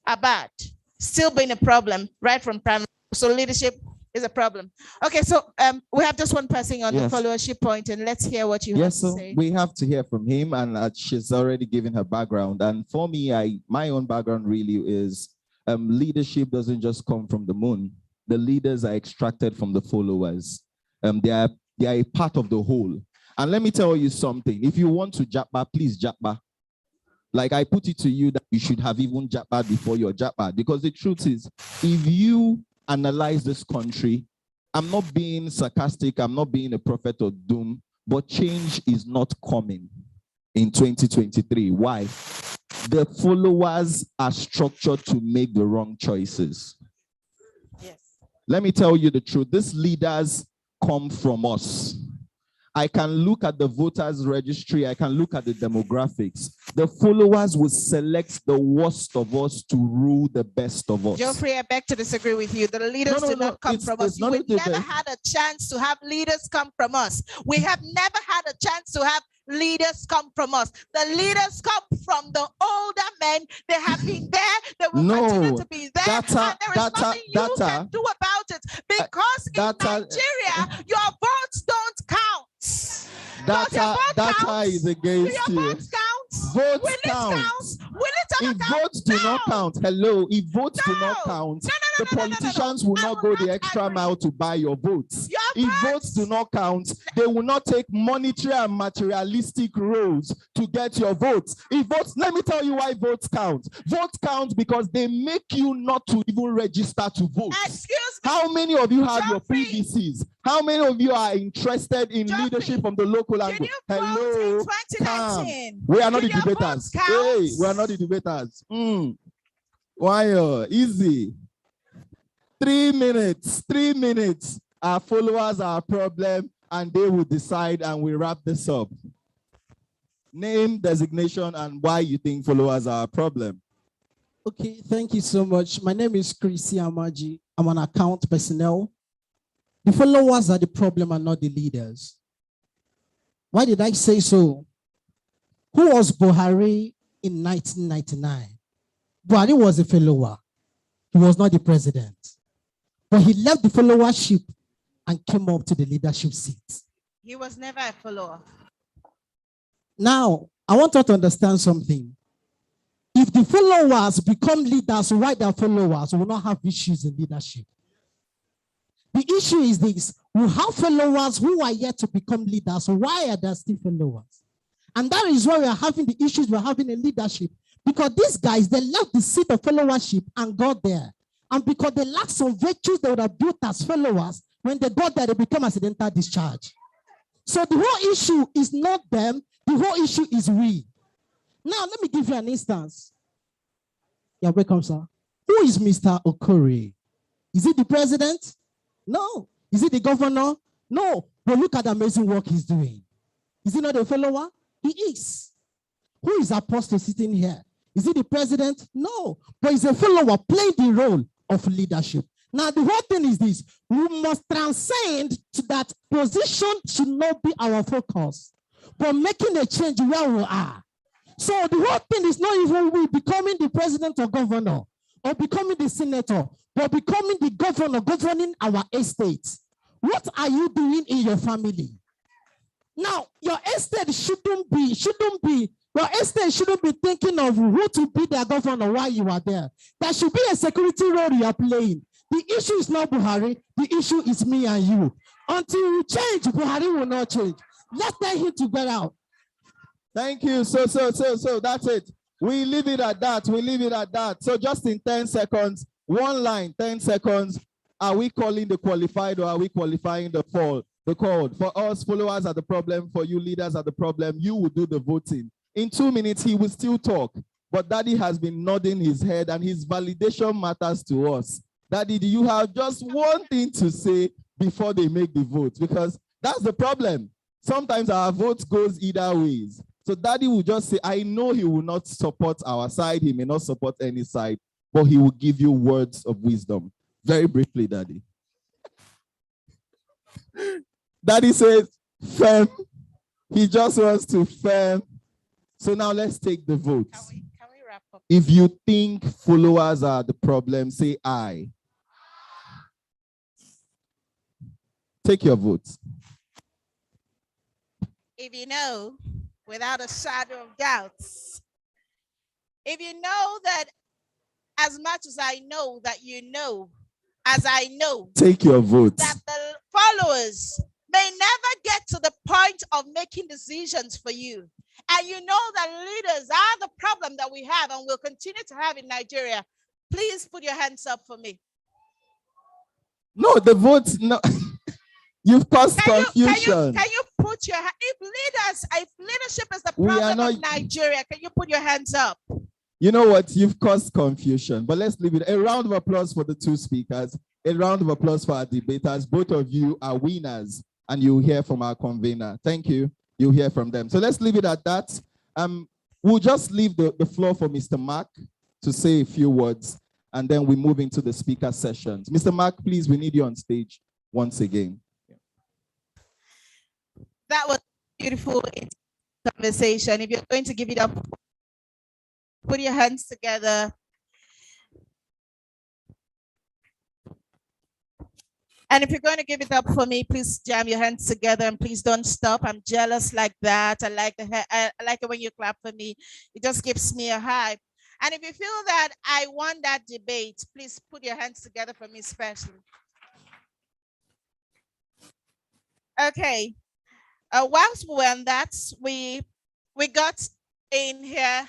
are bad, still been a problem right from primary. So leadership is a problem. Okay, so we have just one person on the followership point, and let's hear what you have to say. We have to hear from him, and she's already given her background. And for me, my own background really is leadership doesn't just come from the moon. The leaders are extracted from the followers. They are a part of the whole. And let me tell you something. If you want to japa, please japa. Like I put it to you that you should have even japa before your japa, because the truth is, if you analyze this country, I'm not being sarcastic, I'm not being a prophet of doom, but change is not coming in 2023. Why? The followers are structured to make the wrong choices. Yes. Let me tell you the truth. These leaders come from us. I can look at the voters registry. I can look at the demographics. The followers will select the worst of us to rule the best of us. Geoffrey, I beg to disagree with you. The leaders do not come from us. We've never had a chance to have leaders come from us. We have never had a chance to have leaders come from us. The leaders come from the older men. They have been there. They will continue to be there. And there is nothing you can do about it, because in Nigeria, your votes don't count. Data is against you. Votes count? Votes count. If votes do not count, if votes do not count, the politicians will not go the extra mile to buy your votes. If votes do not count, they will not take monetary and materialistic roles to get your votes. If votes, let me tell you why votes count. Votes count because they make you not to even register to vote. Excuse me. How many of you have your PVCs? How many of you are interested in leadership from the local angle? Hello, we are not the debaters. Hey, we are not the debaters. Why? Easy. 3 minutes. 3 minutes. Our followers are a problem, and they will decide, and we wrap this up. Name, designation, and why you think followers are a problem. Okay, thank you so much. My name is Chrissy Amaji. I'm an account personnel. The followers are the problem and not the leaders. Why did I say so? Who was Buhari in 1999? Buhari was a follower. He was not the president. But he left the followership and came up to the leadership seat. He was never a follower. Now, I want you to understand something. If the followers become leaders, why their followers will not have issues in leadership? The issue is this: we have followers who are yet to become leaders. Why are there still followers? And that is why we are having the issues we're having in leadership. Because these guys, they left the seat of fellowship and got there. And because they lack some virtues they would have built as followers, when they got there, they become accidental discharge. So the whole issue is not them. The whole issue is we. Now, let me give you an instance. You're welcome, sir. Who is Mr. Okori? Is it the president? No. Is it the governor? No. But look at the amazing work he's doing. Is he not a follower? He is. Who is Apostle sitting here? Is he the president? No. But he's a follower playing the role of leadership. Now, the whole thing is this: we must transcend to that position should not be our focus, but making a change where we are. So the whole thing is not even we becoming the president or governor or becoming the senator, but becoming the governor governing our estate. What are you doing in your family? Now, your estate shouldn't be thinking of who to be their governor while you are there. There should be a security role you are playing. The issue is not Buhari. The issue is me and you. Until we change, Buhari will not change. Let's tell him to get out. Thank you. So that's it. We leave it at that. We leave it at that. So just in 10 seconds, one line, 10 seconds. Are we calling the qualified or are we qualifying the fall? The called. For us, followers are the problem. For you, leaders are the problem. You will do the voting. In 2 minutes, he will still talk. But Daddy has been nodding his head and his validation matters to us. Daddy, do you have just one thing to say before they make the vote? Because that's the problem. Sometimes our vote goes either ways. So Daddy will just say, I know he will not support our side. He may not support any side, but he will give you words of wisdom. Very briefly, Daddy. Daddy says, firm. He just wants to firm. So now let's take the vote. Can we wrap up? If you think followers are the problem, say aye. Take your vote. If you know, without a shadow of doubts, if you know that as much as I know that you know, as I know, take your vote. That the followers may never get to the point of making decisions for you. And you know that leaders are the problem that we have and will continue to have in Nigeria. Please put your hands up for me. No, the votes, no. You've caused confusion. Can you put your if leadership is the problem of Nigeria, can you put your hands up? You know what? You've caused confusion, but let's leave it. A round of applause for the two speakers. A round of applause for our debaters. Both of you are winners, and you'll hear from our convener. Thank you. You'll hear from them. So let's leave it at that. We'll just leave the floor for Mr. Mark to say a few words, and then we move into the speaker sessions. Mr. Mark, please, we need you on stage once again. That was a beautiful conversation. If you're going to give it up, put your hands together. And if you're going to give it up for me, please jam your hands together and please don't stop. I'm jealous like that. I like it when you clap for me. It just gives me a high. And if you feel that I won that debate, please put your hands together for me especially. Okay. Whilst we were on that, we got in here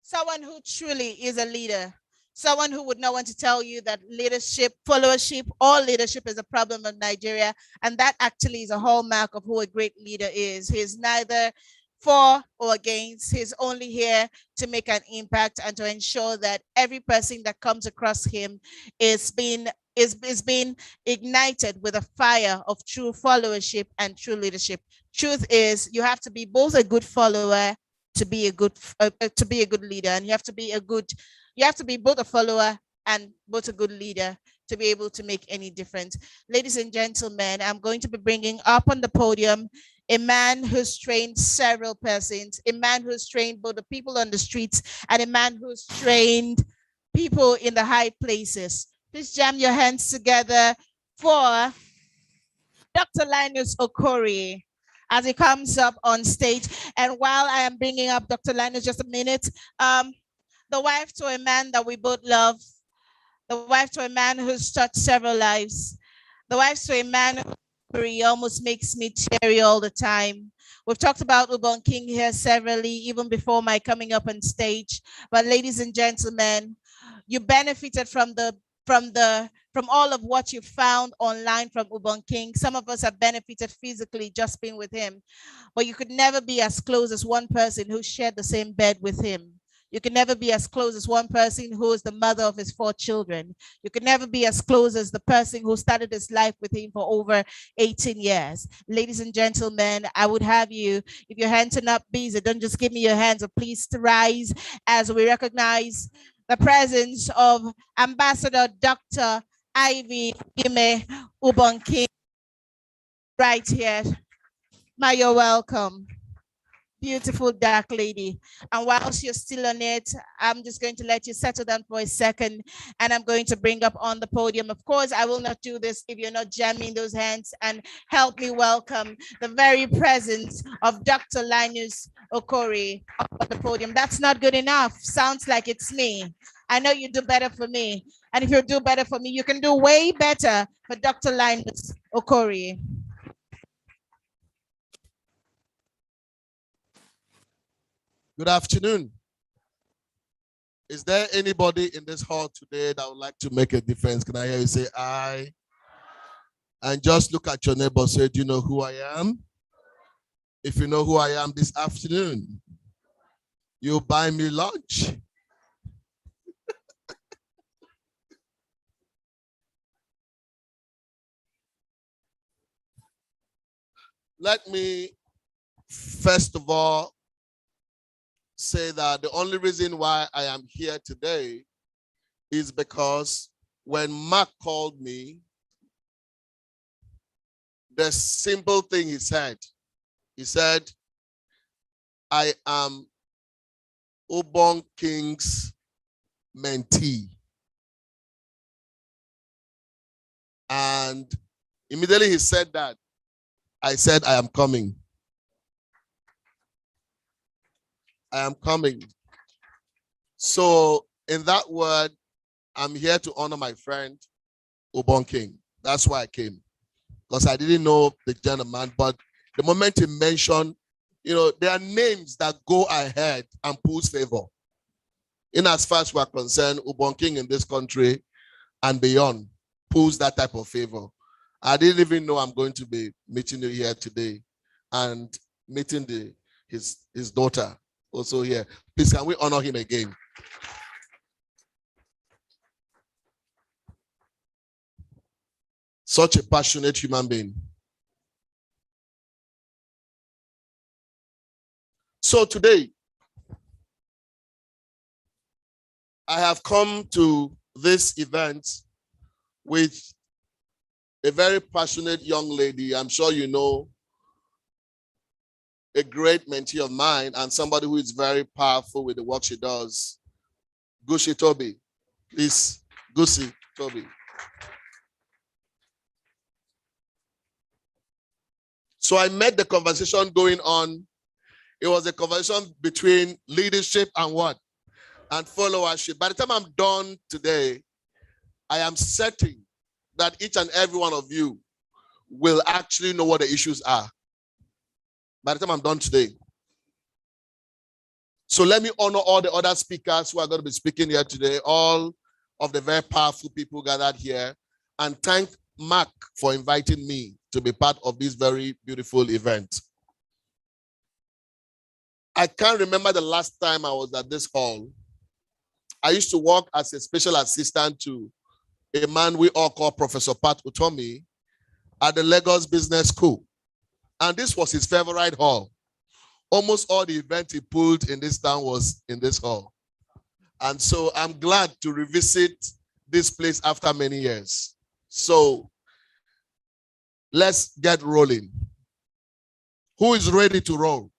someone who truly is a leader, someone who would not want to tell you that leadership, followership, or leadership is a problem of Nigeria, and that actually is a hallmark of who a great leader is. He's neither for or against. He's only here to make an impact and to ensure that every person that comes across him is being ignited with a fire of true followership and true leadership. Truth is, you have to be both a good follower to be a good leader, and you have to be both a follower and both a good leader to be able to make any difference. Ladies and gentlemen, I'm going to be bringing up on the podium a man who's trained several persons, a man who's trained both the people on the streets and a man who's trained people in the high places. Please jam your hands together for Dr. Linus Okorie as he comes up on stage. And while I am bringing up Dr. Linus, just a minute, the wife to a man that we both love, the wife to a man who's touched several lives, the wife to a man who almost makes me teary all the time. We've talked about Ubon King here severally, even before my coming up on stage. But ladies and gentlemen, you benefited from all of what you found online from Ubon King. Some of us have benefited physically just being with him, but you could never be as close as one person who shared the same bed with him. You can never be as close as one person who is the mother of his 4 children. You can never be as close as the person who started his life with him for over 18 years. Ladies and gentlemen, I would have you, if your hands are not busy, don't just give me your hands, but please rise as we recognize the presence of Ambassador Dr. Ivy Ime Ubon King right here. Ma, you're welcome. Beautiful dark lady. And whilst you're still on it, I'm just going to let you settle down for a second, and I'm going to bring up on the podium. Of course, I will not do this if you're not jamming those hands, and help me welcome the very presence of Dr. Linus Okorie on the podium. That's not good enough. Sounds like it's me. I know you do better for me. And if you do better for me, you can do way better for Dr. Linus Okorie. Good afternoon. Is there anybody in this hall today that would like to make a difference? Can I hear you say aye? And just look at your neighbor, say, do you know who I am? If you know who I am this afternoon, you'll buy me lunch. Let me, first of all, say that the only reason why I am here today is because when Mark called me, the simple thing he said, I am Obon King's mentee. And immediately he said that, I said, I am coming. I am coming. So in that word, I'm here to honor my friend, Obon King. That's why I came. Because I didn't know the gentleman, but the moment he mentioned, there are names that go ahead and pulls favor. In as far as we're concerned, Obon King in this country and beyond pulls that type of favor. I didn't even know I'm going to be meeting you here today and meeting his daughter also here. Please, can we honor him again? Such a passionate human being. So today, I have come to this event with a very passionate young lady. I'm sure you know, a great mentee of mine and somebody who is very powerful with the work she does, Gushi Toby. Please, Gushi Toby. So I met the conversation going on. It was a conversation between leadership and what? And followership. By the time I'm done today, I am certain that each and every one of you will actually know what the issues are. By the time I'm done today. So let me honor all the other speakers who are going to be speaking here today, all of the very powerful people gathered here, and thank Mark for inviting me to be part of this very beautiful event. I can't remember the last time I was at this hall. I used to work as a special assistant to a man we all call Professor Pat Utomi at the Lagos Business School. And this was his favorite hall. Almost all the events he pulled in this town was in this hall. And so I'm glad to revisit this place after many years. So let's get rolling. Who is ready to roll?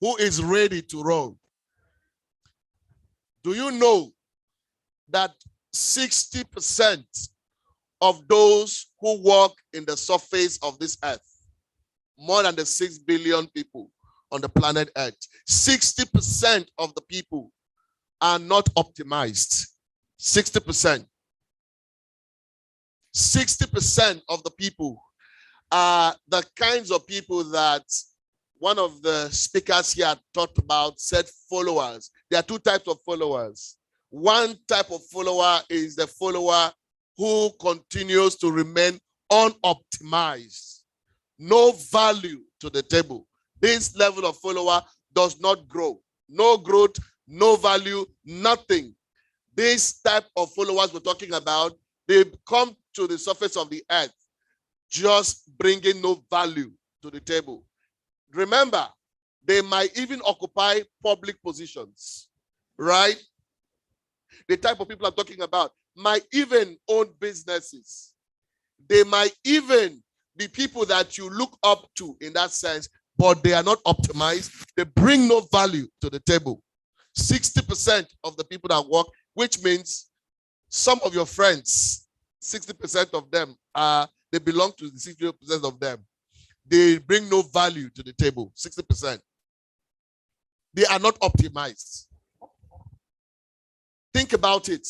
Who is ready to roll? Do you know that 60% of those who walk in the surface of this earth, more than the 6 billion people on the planet Earth, 60% of the people are not optimized. 60%. 60% of the people are the kinds of people that one of the speakers here talked about, said followers. There are two types of followers. One type of follower is the follower who continues to remain unoptimized. No value to the table. This level of follower does not grow. No growth, no value, nothing. This type of followers we're talking about, they come to the surface of the earth, just bringing no value to the table. Remember, they might even occupy public positions, right? The type of people I'm talking about might even own businesses. They might even be people that you look up to in that sense, but they are not optimized. They bring no value to the table. 60% of the people that work, which means some of your friends, 60% of them they belong to the 60% of them. They bring no value to the table, 60%. They are not optimized. Think about it.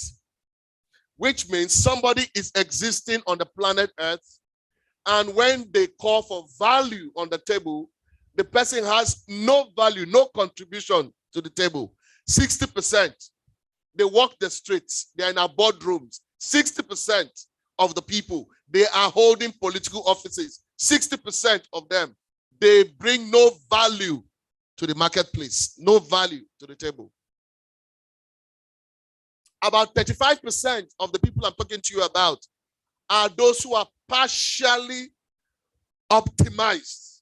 Which means somebody is existing on the planet Earth, and when they call for value on the table, the person has no value, no contribution to the table. 60%, they walk the streets, they're in our boardrooms. 60% of the people, they are holding political offices. 60% of them, they bring no value to the marketplace, no value to the table. About 35% of the people I'm talking to you about are those who are partially optimized.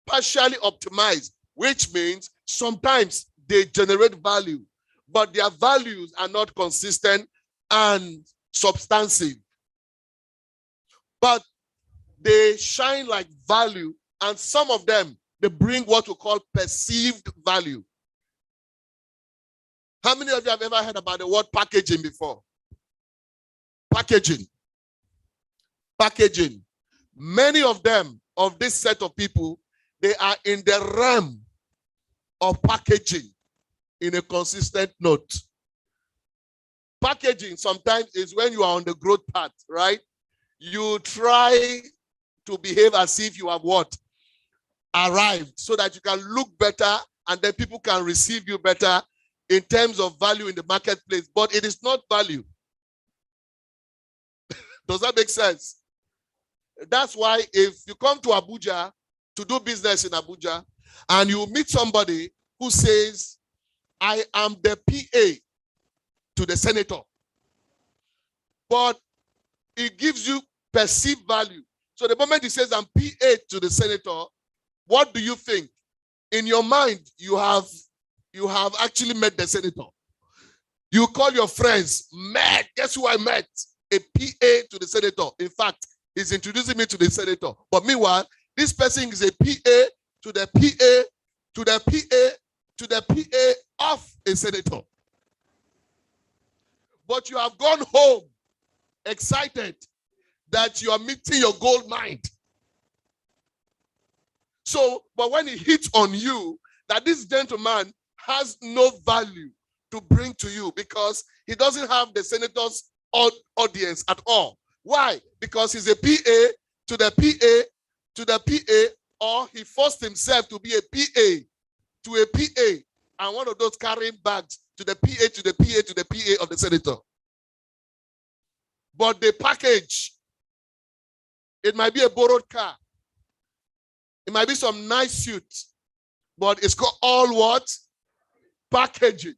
Partially optimized, which means sometimes they generate value, but their values are not consistent and substantive. But they shine like value, and some of them, they bring what we call perceived value. How many of you have ever heard about the word packaging before? Packaging. Packaging. Many of them, of this set of people, they are in the realm of packaging in a consistent note. Packaging sometimes is when you are on the growth path, right? You try to behave as if you have what? Arrived, so that you can look better and then people can receive you better in terms of value in the marketplace, but it is not value. Does that make sense? That's why if you come to Abuja to do business in Abuja and you meet somebody who says, I am the PA to the senator, but it gives you perceived value. So the moment he says, I'm PA to the senator, what do you think? In your mind, you have actually met the senator. You call your friends, met. Guess who I met? A PA to the senator. In fact, he's introducing me to the senator. But meanwhile, this person is a PA to the PA to the PA to the PA of a senator. But you have gone home excited that you are meeting your gold mine. So, but when it hits on you that this gentleman has no value to bring to you because he doesn't have the senator's audience at all. Why? Because he's a PA to the PA to the PA, or he forced himself to be a PA to a PA, and one of those carrying bags to the PA to the PA to the PA of the senator. But the package, it might be a borrowed car. It might be some nice suit, but it's called all what? Packaging.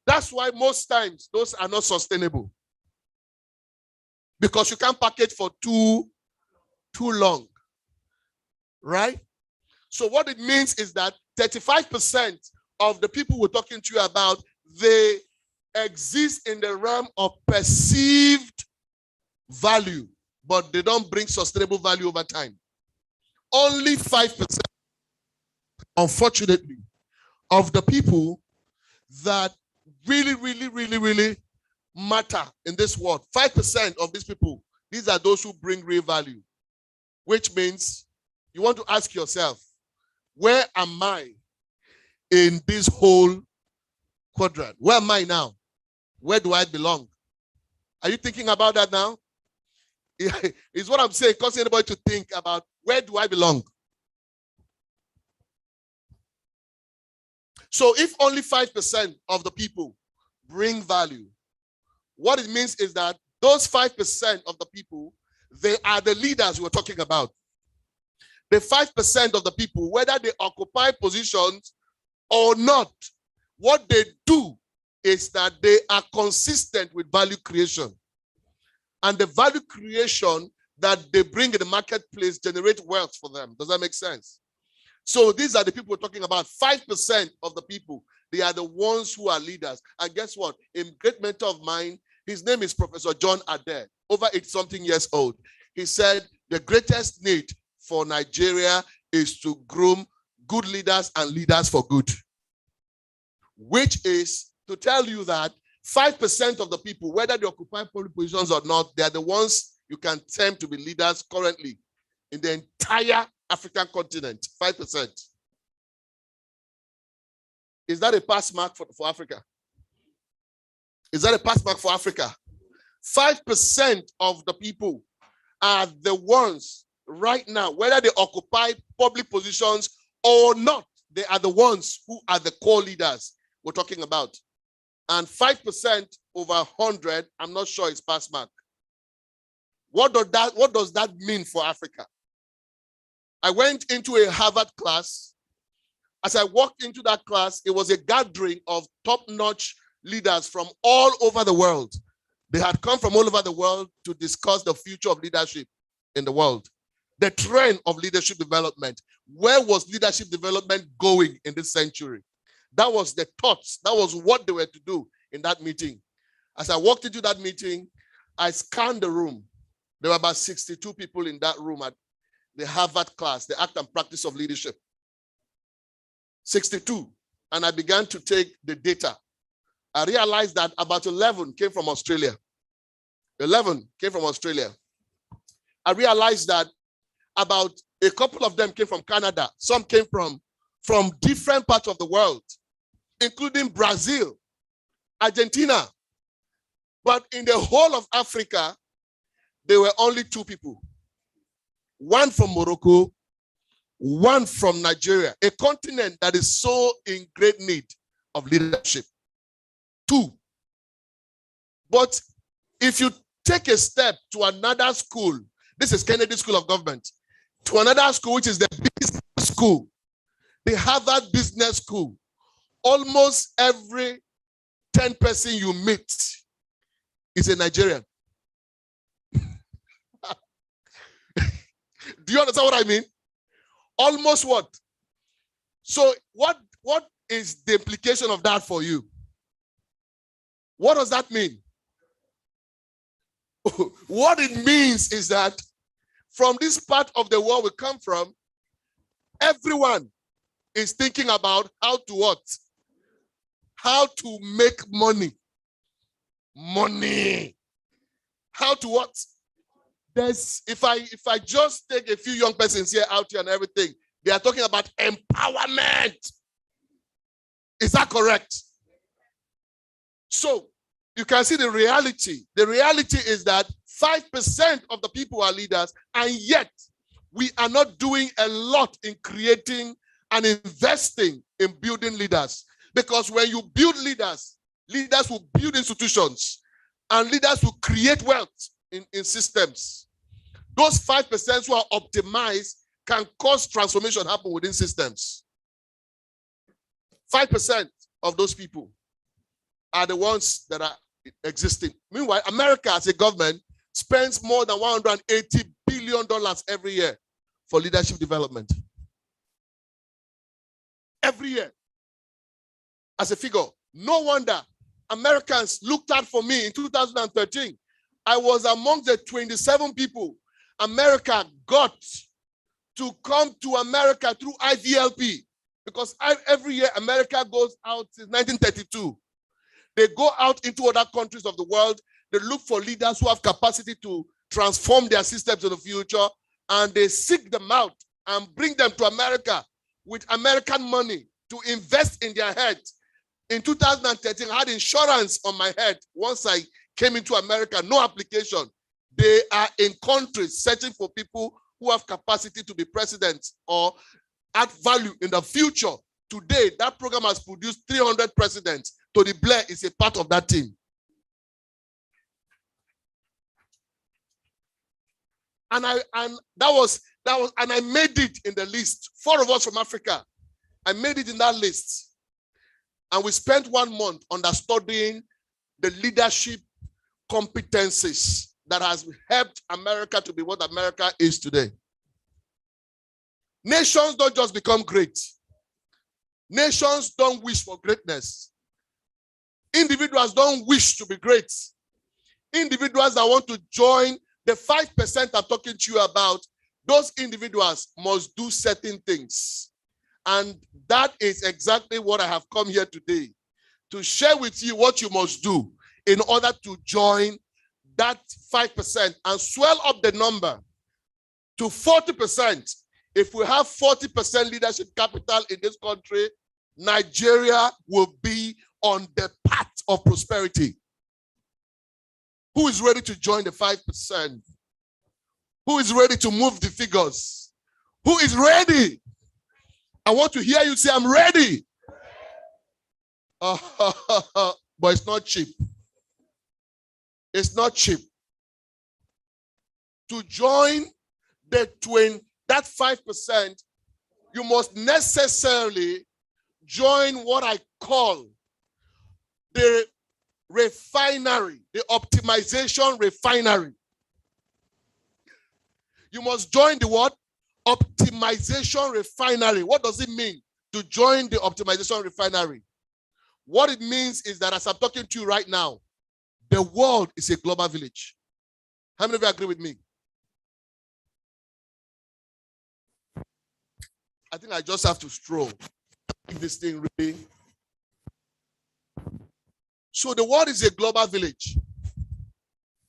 That's why most times those are not sustainable. Because you can't package for too long. Right? So what it means is that 35% of the people we're talking to you about, they exist in the realm of perceived value, but they don't bring sustainable value over time. Only 5%, unfortunately, of the people that really matter in this world, 5% of these people, these are those who bring real value, which means you want to ask yourself, where am I in this whole quadrant? Where am I now? Where do I belong? Are you thinking about that now? It's what I'm saying, causing anybody to think about, where do I belong? So if only 5% of the people bring value, what it means is that those 5% of the people, they are the leaders we're talking about. The 5% of the people, whether they occupy positions or not, what they do is that they are consistent with value creation. And the value creation that they bring in the marketplace generate wealth for them. Does that make sense? So these are the people we're talking about. 5% of the people, they are the ones who are leaders. And guess what? A great mentor of mine, his name is Professor John Adair, over 80-something years old. He said the greatest need for Nigeria is to groom good leaders and leaders for good. Which is to tell you that 5% of the people, whether they occupy public positions or not, they are the ones you can term to be leaders currently in the entire African continent. 5%. Is that a pass mark for Africa? Is that a pass mark for Africa? 5% of the people are the ones right now, whether they occupy public positions or not, they are the ones who are the core leaders we're talking about. And 5% over 100, I'm not sure it's pass mark. What does that mean for Africa? I went into a Harvard class. As I walked into that class, it was a gathering of top-notch leaders from all over the world. They had come from all over the world to discuss the future of leadership in the world, the trend of leadership development. Where was leadership development going in this century? That was the thoughts. That was what they were to do in that meeting. As I walked into that meeting, I scanned the room. There were about 62 people in that room at the Harvard class, the Act and Practice of Leadership. 62. And I began to take the data. I realized that about 11 came from Australia. 11 came from Australia. I realized that about a couple of them came from Canada. Some came from different parts of the world, including Brazil, Argentina. But in the whole of Africa, there were only 2 people. One from Morocco, one from Nigeria, a continent that is so in great need of leadership. 2. But if you take a step to another school, this is Kennedy School of Government, to another school, which is the business school, the Harvard Business School, almost every 10 person you meet is a Nigerian. Do you understand what I mean? Almost what? So what is the implication of that for you? What does that mean? What it means is that from this part of the world we come from, everyone is thinking about how to what? How to make money. Money. How to what? If I just take a few young persons here out here and everything, they are talking about empowerment. Is that correct? So you can see the reality. The reality is that 5% of the people are leaders, and yet we are not doing a lot in creating and investing in building leaders. Because when you build leaders, leaders will build institutions, and leaders will create wealth in systems. Those 5% who are optimized can cause transformation happen within systems. 5% of those people are the ones that are existing. Meanwhile, America as a government spends more than $180 billion every year for leadership development. Every year. As a figure. No wonder Americans looked out for me in 2013. I was among the 27 people America got to come to America through IVLP. Because every year America goes out since 1932. They go out into other countries of the world. They look for leaders who have capacity to transform their systems in the future, and they seek them out and bring them to America with American money to invest in their head. In 2013, I had insurance on my head once I came into America, no application. They are in countries searching for people who have capacity to be president or add value in the future. Today, that program has produced 300 presidents. Tony Blair is a part of that team. And I made it in the list. 4 of us from Africa. I made it in that list. And we spent 1 month understudying the leadership competencies that has helped America to be what America is today. Nations don't just become great. Nations don't wish for greatness. Individuals don't wish to be great. Individuals that want to join the 5% I'm talking to you about, those individuals must do certain things. And that is exactly what I have come here today, to share with you what you must do in order to join that 5% and swell up the number to 40%. If we have 40% leadership capital in this country, Nigeria will be on the path of prosperity. Who is ready to join the 5%? Who is ready to move the figures? Who is ready? I want to hear you say, I'm ready. But it's not cheap. It's not cheap. To join that 5%, you must necessarily join what I call the refinery, the optimization refinery. You must join the what? Optimization refinery. What does it mean to join the optimization refinery? What it means is that as I'm talking to you right now, the world is a global village. How many of you agree with me? I think I just have to stroll. If this thing really. So the world is a global village.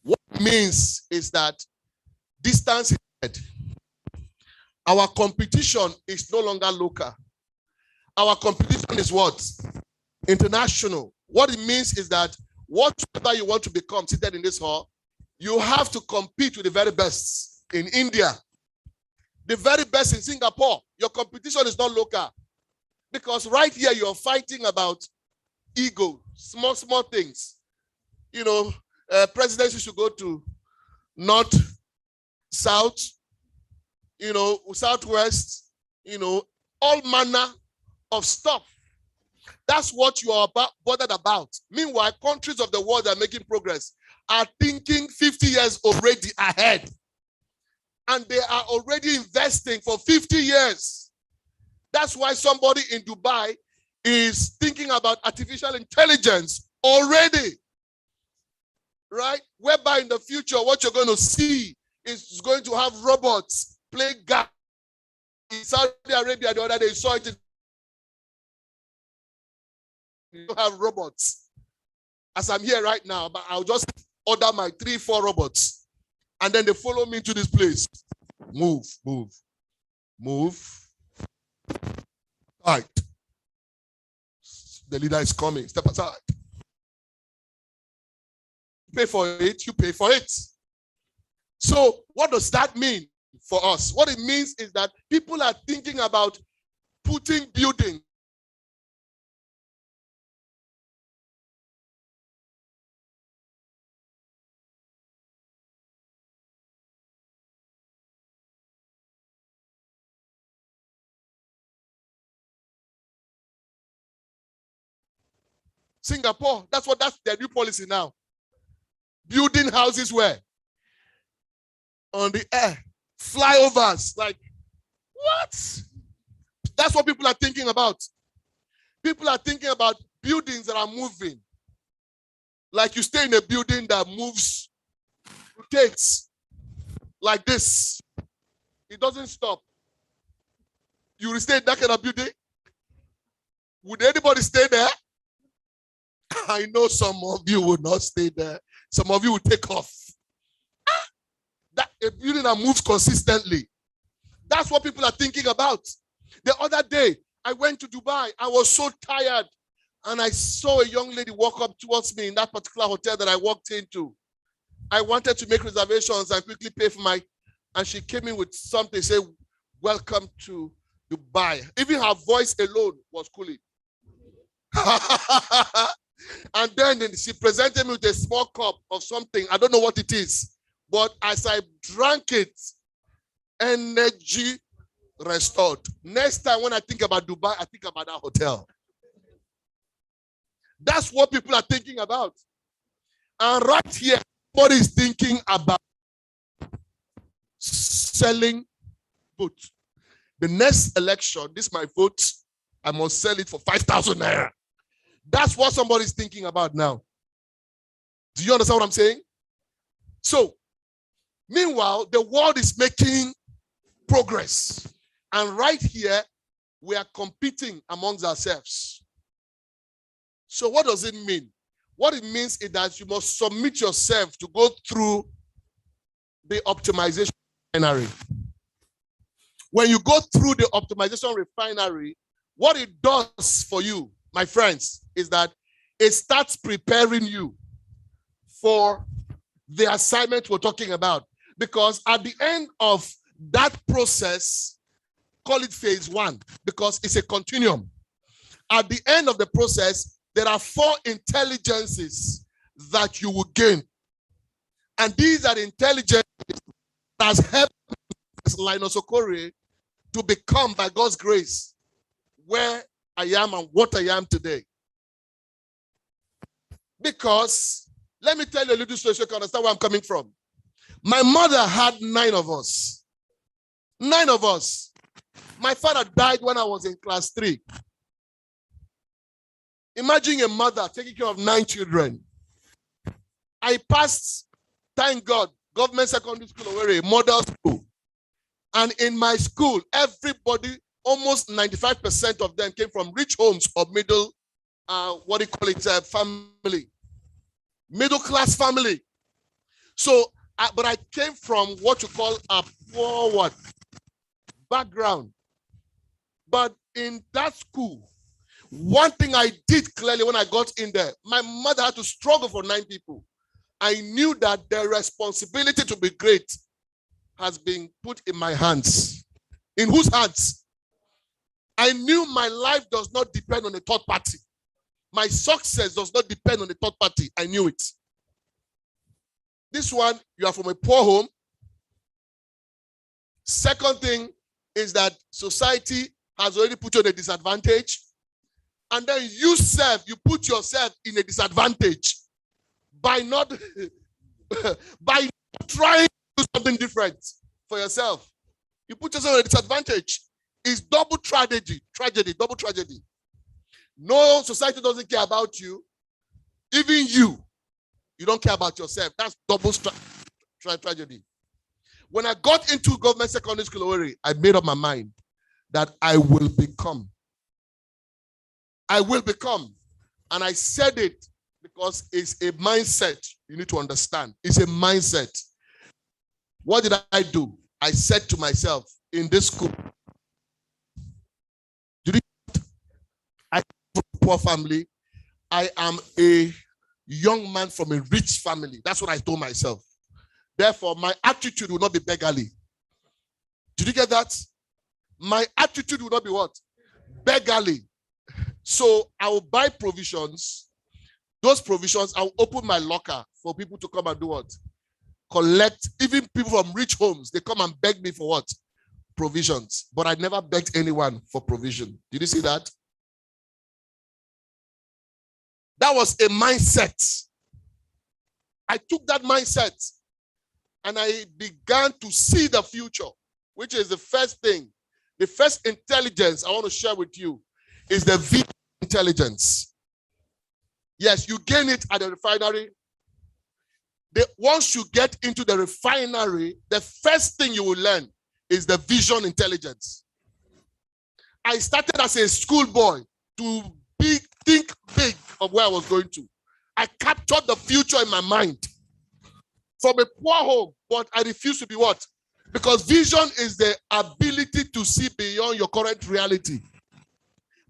What it means is that distance is dead. Our competition is no longer local. Our competition is what? International. What it means is that whatever you want to become seated in this hall, you have to compete with the very best in India, the very best in Singapore. Your competition is not local. Because right here, you're fighting about ego, small things. You know, presidents should go to north, south, you know, southwest, you know, all manner of stuff. That's what you are bothered about. Meanwhile, countries of the world that are making progress are thinking 50 years already ahead. And they are already investing for 50 years. That's why somebody in Dubai is thinking about artificial intelligence already. Right? Whereby in the future, what you're going to see is going to have robots play God. In Saudi Arabia, the other day, saw it. You have robots. As I'm here right now, but I'll just order my 3-4 robots. And then they follow me to this place. Move. Right. The leader is coming. Step aside. Pay for it, you pay for it. So what does that mean for us? What it means is that people are thinking about putting buildings. Singapore, that's their new policy now. Building houses where? On the air. Flyovers. Like, what? That's what people are thinking about. People are thinking about buildings that are moving. Like you stay in a building that moves, rotates like this. It doesn't stop. You will stay in that kind of building? Would anybody stay there? I know some of you will not stay there. Some of you will take off. That a building that moves consistently. That's what people are thinking about. The other day, I went to Dubai. I was so tired. And I saw a young lady walk up towards me in that particular hotel that I walked into. I wanted to make reservations and quickly pay for and she came in with something, say, welcome to Dubai. Even her voice alone was cooling. And then she presented me with a small cup of something. I don't know what it is. But as I drank it, energy restored. Next time when I think about Dubai, I think about that hotel. That's what people are thinking about. And right here, what is thinking about selling vote. The next election, this is my vote, I must sell it for 5,000 naira. That's what somebody's thinking about now. Do you understand what I'm saying? So, meanwhile, the world is making progress. And right here, we are competing amongst ourselves. So what does it mean? What it means is that you must submit yourself to go through the optimization refinery. When you go through the optimization refinery, what it does for you, my friends, is that it starts preparing you for the assignment we're talking about. Because at the end of that process, call it phase 1, because it's a continuum. At the end of the process, there are 4 intelligences that you will gain. And these are the intelligences that has helped Linus Okore to become, by God's grace, where I am and what I am today. Because, let me tell you a little story so you can understand where I'm coming from. My mother had 9 of us. 9 of us. My father died when I was in class 3. Imagine a mother taking care of 9 children. I passed, thank God, government secondary school, Owerri, model school. And in my school, everybody, almost 95% of them came from rich homes or middle, family. Middle class family. So, but I came from what you call a poor background. But in that school, one thing I did clearly when I got in there, my mother had to struggle for 9 people. I knew that the responsibility to be great has been put in my hands. In whose hands? I knew my life does not depend on a third party. My success does not depend on a third party. I knew it. This one, you are from a poor home. Second thing is that society has already put you at a disadvantage. And then you put yourself in a disadvantage by not trying to do something different for yourself. You put yourself at a disadvantage. It's double tragedy, double tragedy. No, society doesn't care about you. Even you don't care about yourself. That's double tragedy. When I got into government secondary school, Owerri, I made up my mind that I will become. I will become. And I said it because it's a mindset you need to understand. It's a mindset. What did I do? I said to myself in this school, I come from a poor family. I am a young man from a rich family. That's what I told myself. Therefore, my attitude will not be beggarly. Did you get that? My attitude will not be what? Beggarly. So I will buy provisions. Those provisions, I will open my locker for people to come and do what? Collect. Even people from rich homes, they come and beg me for what? Provisions. But I never begged anyone for provision. Did you see that? That was a mindset. I took that mindset and I began to see the future, which is the first thing. The first intelligence I want to share with you is the vision intelligence. Yes, you gain it at the refinery. Once you get into the refinery, the first thing you will learn is the vision intelligence. I started as a schoolboy to think big of where I was going to. I captured the future in my mind. From a poor home, but I refuse to be what? Because vision is the ability to see beyond your current reality.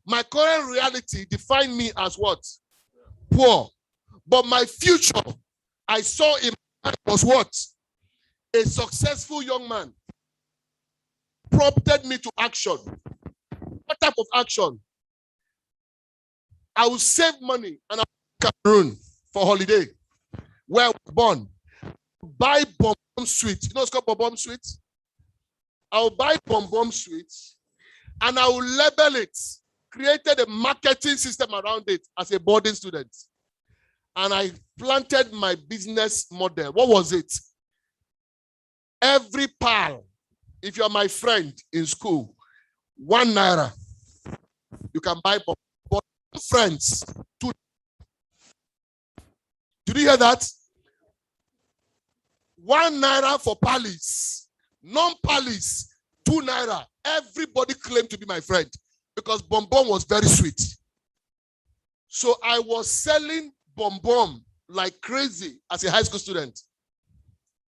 My current reality defined me as what? Poor. But my future, I saw in my mind was what? A successful young man. Prompted me to action. What type of action? I will save money and I will Cameroon for holiday. Where I was born. Buy bomb sweets. You know what's called bomb sweets? I'll buy bomb sweets and I will label it. Created a marketing system around it as a boarding student. And I planted my business model. What was it? Every pal, if you're my friend in school, 1 naira, you can buy bomb friends. 2. Did you hear that? 1 naira for palis, non-palis, 2 naira. Everybody claimed to be my friend because bonbon was very sweet. So I was selling bonbon like crazy as a high school student.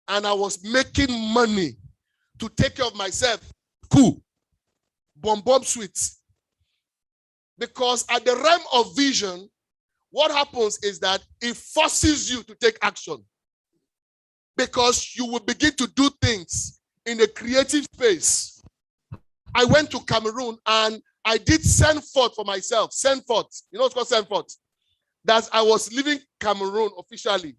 And I was making money to take care of myself. Cool. Bonbon sweets. Because at the realm of vision, what happens is that it forces you to take action. because you will begin to do things in a creative space. I went to Cameroon and I did send forth for myself. Send forth. You know what's called send forth? That I was leaving Cameroon officially.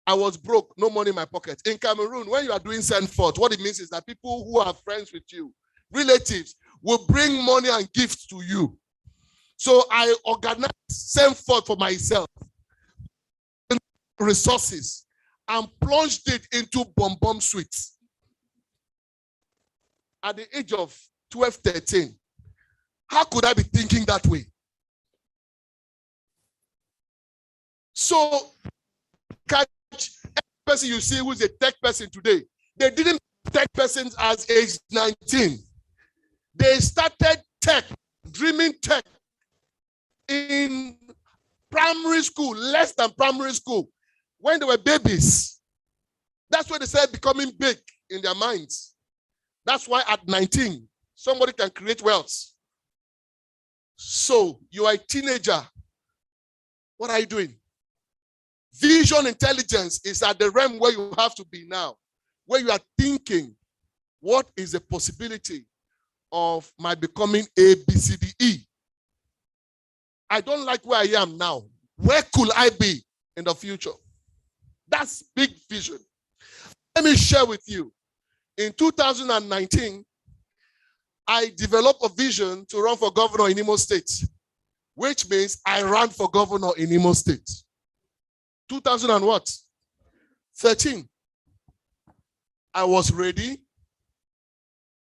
I was broke, no money in my pocket. In Cameroon, when you are doing send forth, what it means is that people who are friends with you, relatives, will bring money and gifts to you. So I organized send forth for myself, resources, and plunged it into Bomb Sweets. At the age of 12, 13, how could I be thinking that way? So, catch every person you see who's a tech person today. They didn't tech persons as age 19. They started tech, dreaming tech in primary school, less than primary school, when they were babies. That's when they started becoming big in their minds. That's why at 19, somebody can create wealth. So you are a teenager. What are you doing? Vision intelligence is at the realm where you have to be now, where you are thinking, what is the possibility of my becoming A, B, C, D, E? I don't like where I am now. Where could I be in the future? That's big vision. Let me share with you. In 2019, I developed a vision to run for governor in Imo State, which means I ran for governor in Imo State. 2013. I was ready.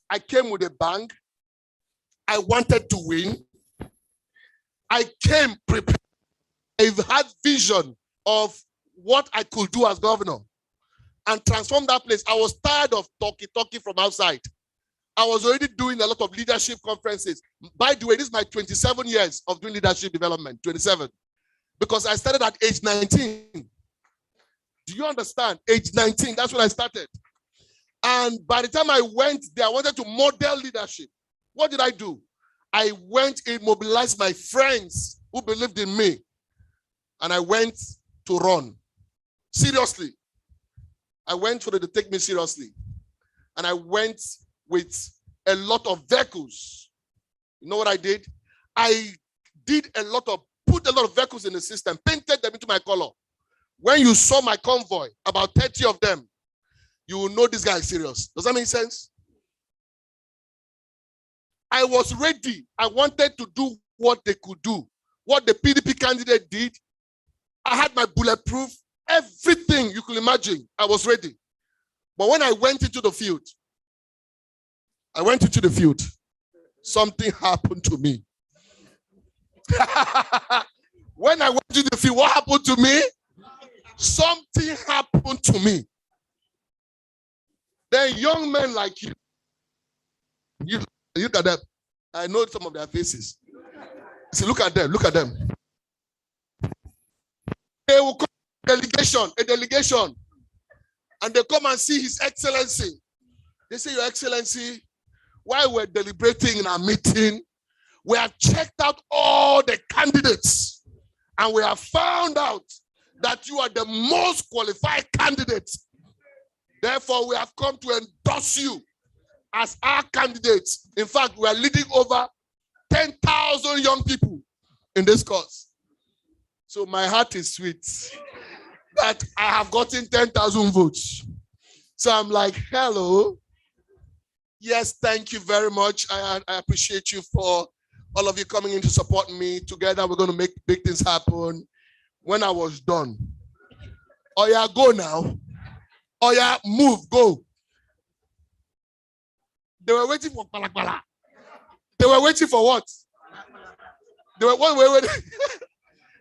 I came with a bang. I wanted to win. I came prepared. I've had vision of what I could do as governor and transform that place. I was tired of talking from outside. I was already doing a lot of leadership conferences. By the way, this is my 27 years of doing leadership development, 27. Because I started at age 19. Do you understand? Age 19, that's when I started. And by the time I went there, I wanted to model leadership. What did I do? I went and mobilized my friends who believed in me. And I went to run. Seriously. I went for them to take me seriously. And I went with a lot of vehicles. You know what I did? I did put a lot of vehicles in the system, painted them into my color. When you saw my convoy, about 30 of them, you will know this guy is serious. Does that make sense? I was ready. I wanted to do what they could do. What the PDP candidate did. I had my bulletproof, everything you could imagine. I was ready. But when I went into the field, something happened to me. When I went to the field, what happened to me? Something happened to me. Then young men like you look at them. I know some of their faces. See, look at them. They will come a delegation, and they come and see His Excellency. They say, Your Excellency, while we're deliberating in our meeting, we have checked out all the candidates, and we have found out that you are the most qualified candidate. Therefore, we have come to endorse you as our candidates. In fact, we are leading over 10,000 young people in this cause. So my heart is sweet that I have gotten 10,000 votes. So I'm like, hello. Yes, thank you very much. I appreciate you for all of you coming in to support me. Together, we're going to make big things happen. When I was done, oh yeah, go now. Oh yeah, move, go. They were waiting for Palakpala. They were waiting for what? They were waiting.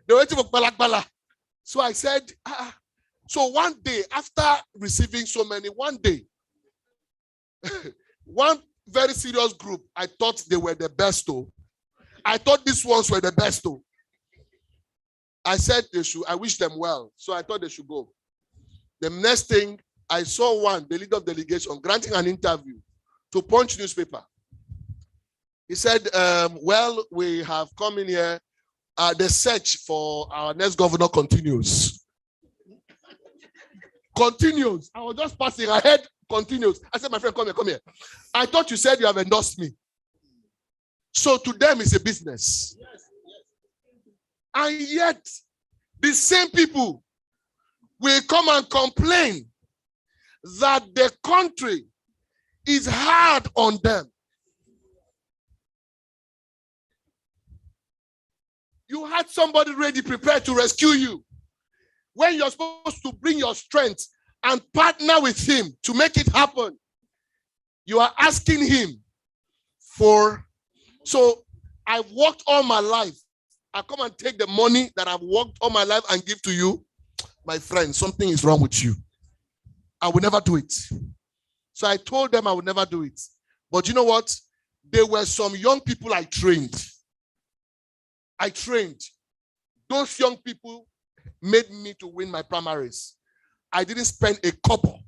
They were waiting for Palakpala. So I said, so one day, after receiving so many, one day, one very serious group, I thought they were the best though. I thought these ones were the best though. I said I wish them well. So I thought they should go. The next thing, I saw one, the leader of delegation, granting an interview to Punch newspaper. He said, well, we have come in here. The search for our next governor continues. Continues. I was just passing. I heard continues. I said, my friend, come here, come here. I thought you said you have endorsed me. So to them, it's a business. And yet, the same people will come and complain that the country is hard on them. You had somebody ready, prepared to rescue you. When you're supposed to bring your strength and partner with him to make it happen, you are asking him for. So I've worked all my life. I come and take the money that I've worked all my life and give to you. My friend, something is wrong with you. I will never do it. So I told them I would never do it. But you know what? There were some young people I trained. Those young people made me to win my primaries. I didn't spend a couple.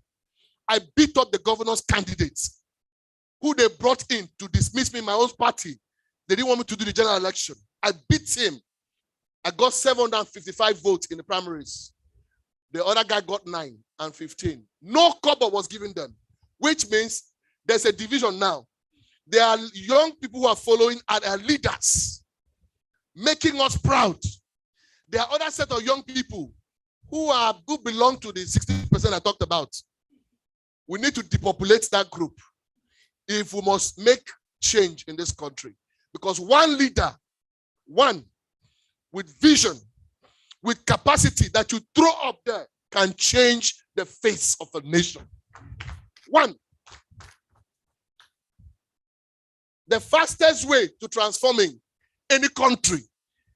I beat up the governor's candidates who they brought in to dismiss me in my own party. They didn't want me to do the general election. I beat him. I got 755 votes in the primaries. The other guy got 9 and 15. No cover was given them, which means there's a division now. There are young people who are following and are leaders, making us proud. There are other set of young people who belong to the 60% I talked about. We need to depopulate that group if we must make change in this country. Because one leader, one with vision, with capacity that you throw up there can change the face of a nation. One. The fastest way to transforming any country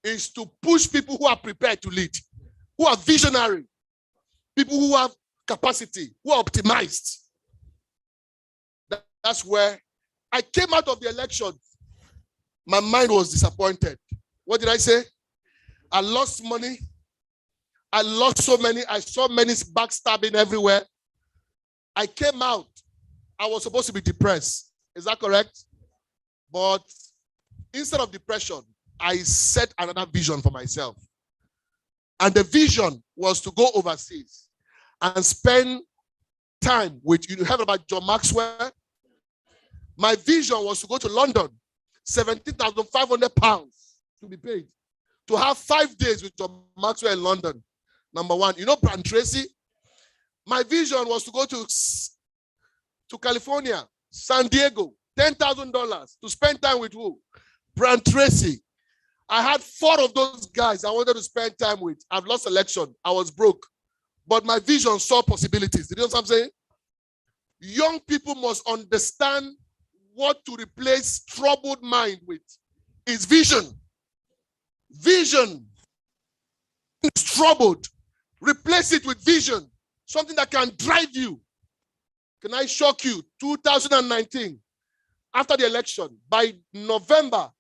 is to push people who are prepared to lead, who are visionary, people who have capacity, who are optimized. That's where I came out of the election. My mind was disappointed. What did I say? I lost money. I lost so many. I saw many backstabbing everywhere. I came out. I was supposed to be depressed. Is that correct? But instead of depression, I set another vision for myself. And the vision was to go overseas and spend time with, you heard about John Maxwell? My vision was to go to London, 17,500 pounds to be paid, to have 5 days with John Maxwell in London. Number one, you know Brand Tracy? My vision was to go to California, San Diego, $10,000 to spend time with who? Brand Tracy. I had 4 of those guys I wanted to spend time with. I've lost election. I was broke. But my vision saw possibilities. You know what I'm saying? Young people must understand what to replace troubled mind with. Is vision. Vision is troubled. Replace it with vision. Something that can drive you. Can I shock you? 2019, after the election, by November,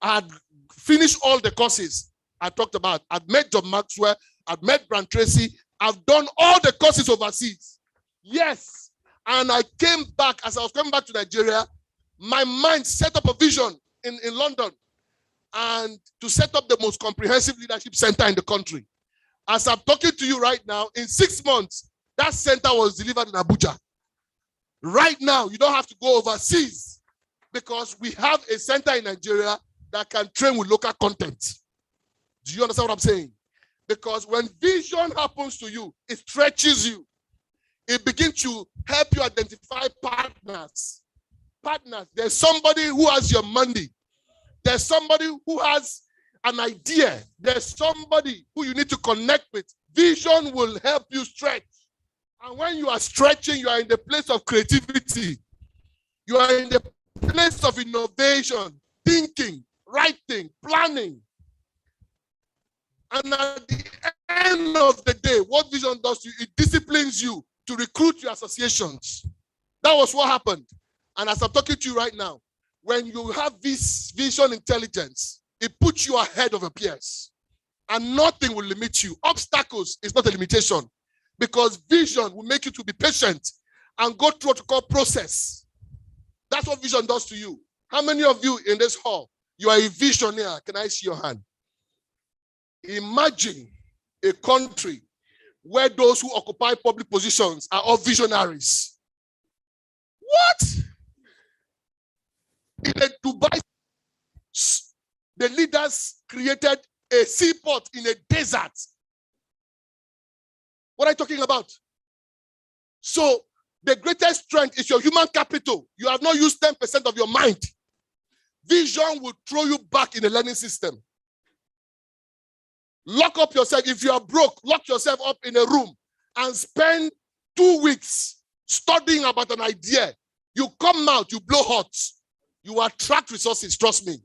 I had finished all the courses I talked about. I'd met John Maxwell. I'd met Brand Tracy. I've done all the courses overseas. Yes. And I came back, as I was coming back to Nigeria, my mind set up a vision in London and to set up the most comprehensive leadership center in the country. As I'm talking to you right now, in 6 months, that center was delivered in Abuja. Right now, you don't have to go overseas because we have a center in Nigeria that can train with local content. Do you understand what I'm saying? Because when vision happens to you, it stretches you. It begins to help you identify partners. Partners. There's somebody who has your money. There's somebody who has an idea. There's somebody who you need to connect with. Vision will help you stretch. And when you are stretching, you are in the place of creativity. You are in the place of innovation, thinking, writing, planning. And at the end of the day, what vision does to you, it disciplines you to recruit your associations. That was what happened. And as I'm talking to you right now, when you have this vision intelligence, it puts you ahead of your peers. And nothing will limit you. Obstacles is not a limitation. Because vision will make you to be patient and go through what you call process. That's what vision does to you. How many of you in this hall, you are a visionary? Can I see your hand? Imagine a country where those who occupy public positions are all visionaries. What? In the Dubai, the leaders created a seaport in a desert. What are you talking about? So the greatest strength is your human capital. You have not used 10% of your mind. Vision will throw you back in the learning system. Lock up yourself. If you are broke, lock yourself up in a room and spend 2 weeks studying about an idea. You come out, you blow hot. You attract resources, trust me.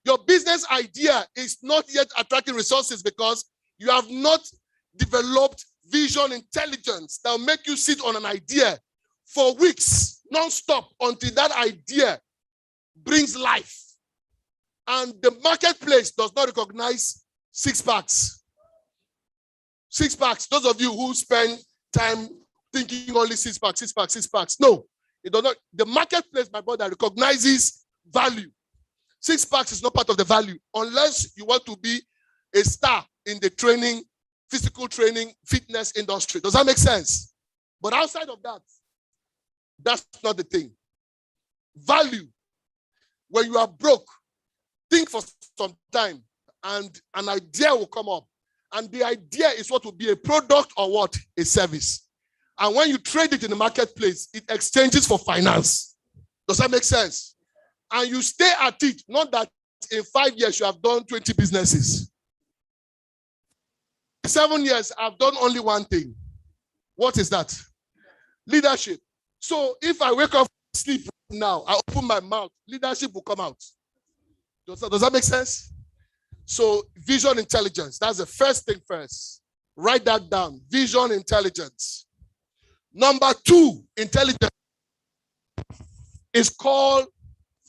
Your business idea is not yet attracting resources because you have not developed vision intelligence that will make you sit on an idea for weeks, non-stop, until that idea brings life. And the marketplace does not recognize 6 packs. 6 packs. Those of you who spend time thinking only 6 packs, 6 packs, 6 packs. No, it does not. The marketplace, my brother, recognizes value. 6 packs is not part of the value unless you want to be a star in the training, physical training, fitness industry. Does that make sense? But outside of that, that's not the thing. Value. When you are broke, think for some time and an idea will come up. And the idea is what will be a product or what? A service. And when you trade it in the marketplace, it exchanges for finance. Does that make sense? And you stay at it, not that in 5 years you have done 20 businesses. 7 years, I've done only one thing. What is that? Leadership. So if I wake up, sleep now, I open my mouth, leadership will come out. Does that make sense? So vision intelligence, that's the first thing first. Write that down. Vision intelligence. Number 2, intelligence is called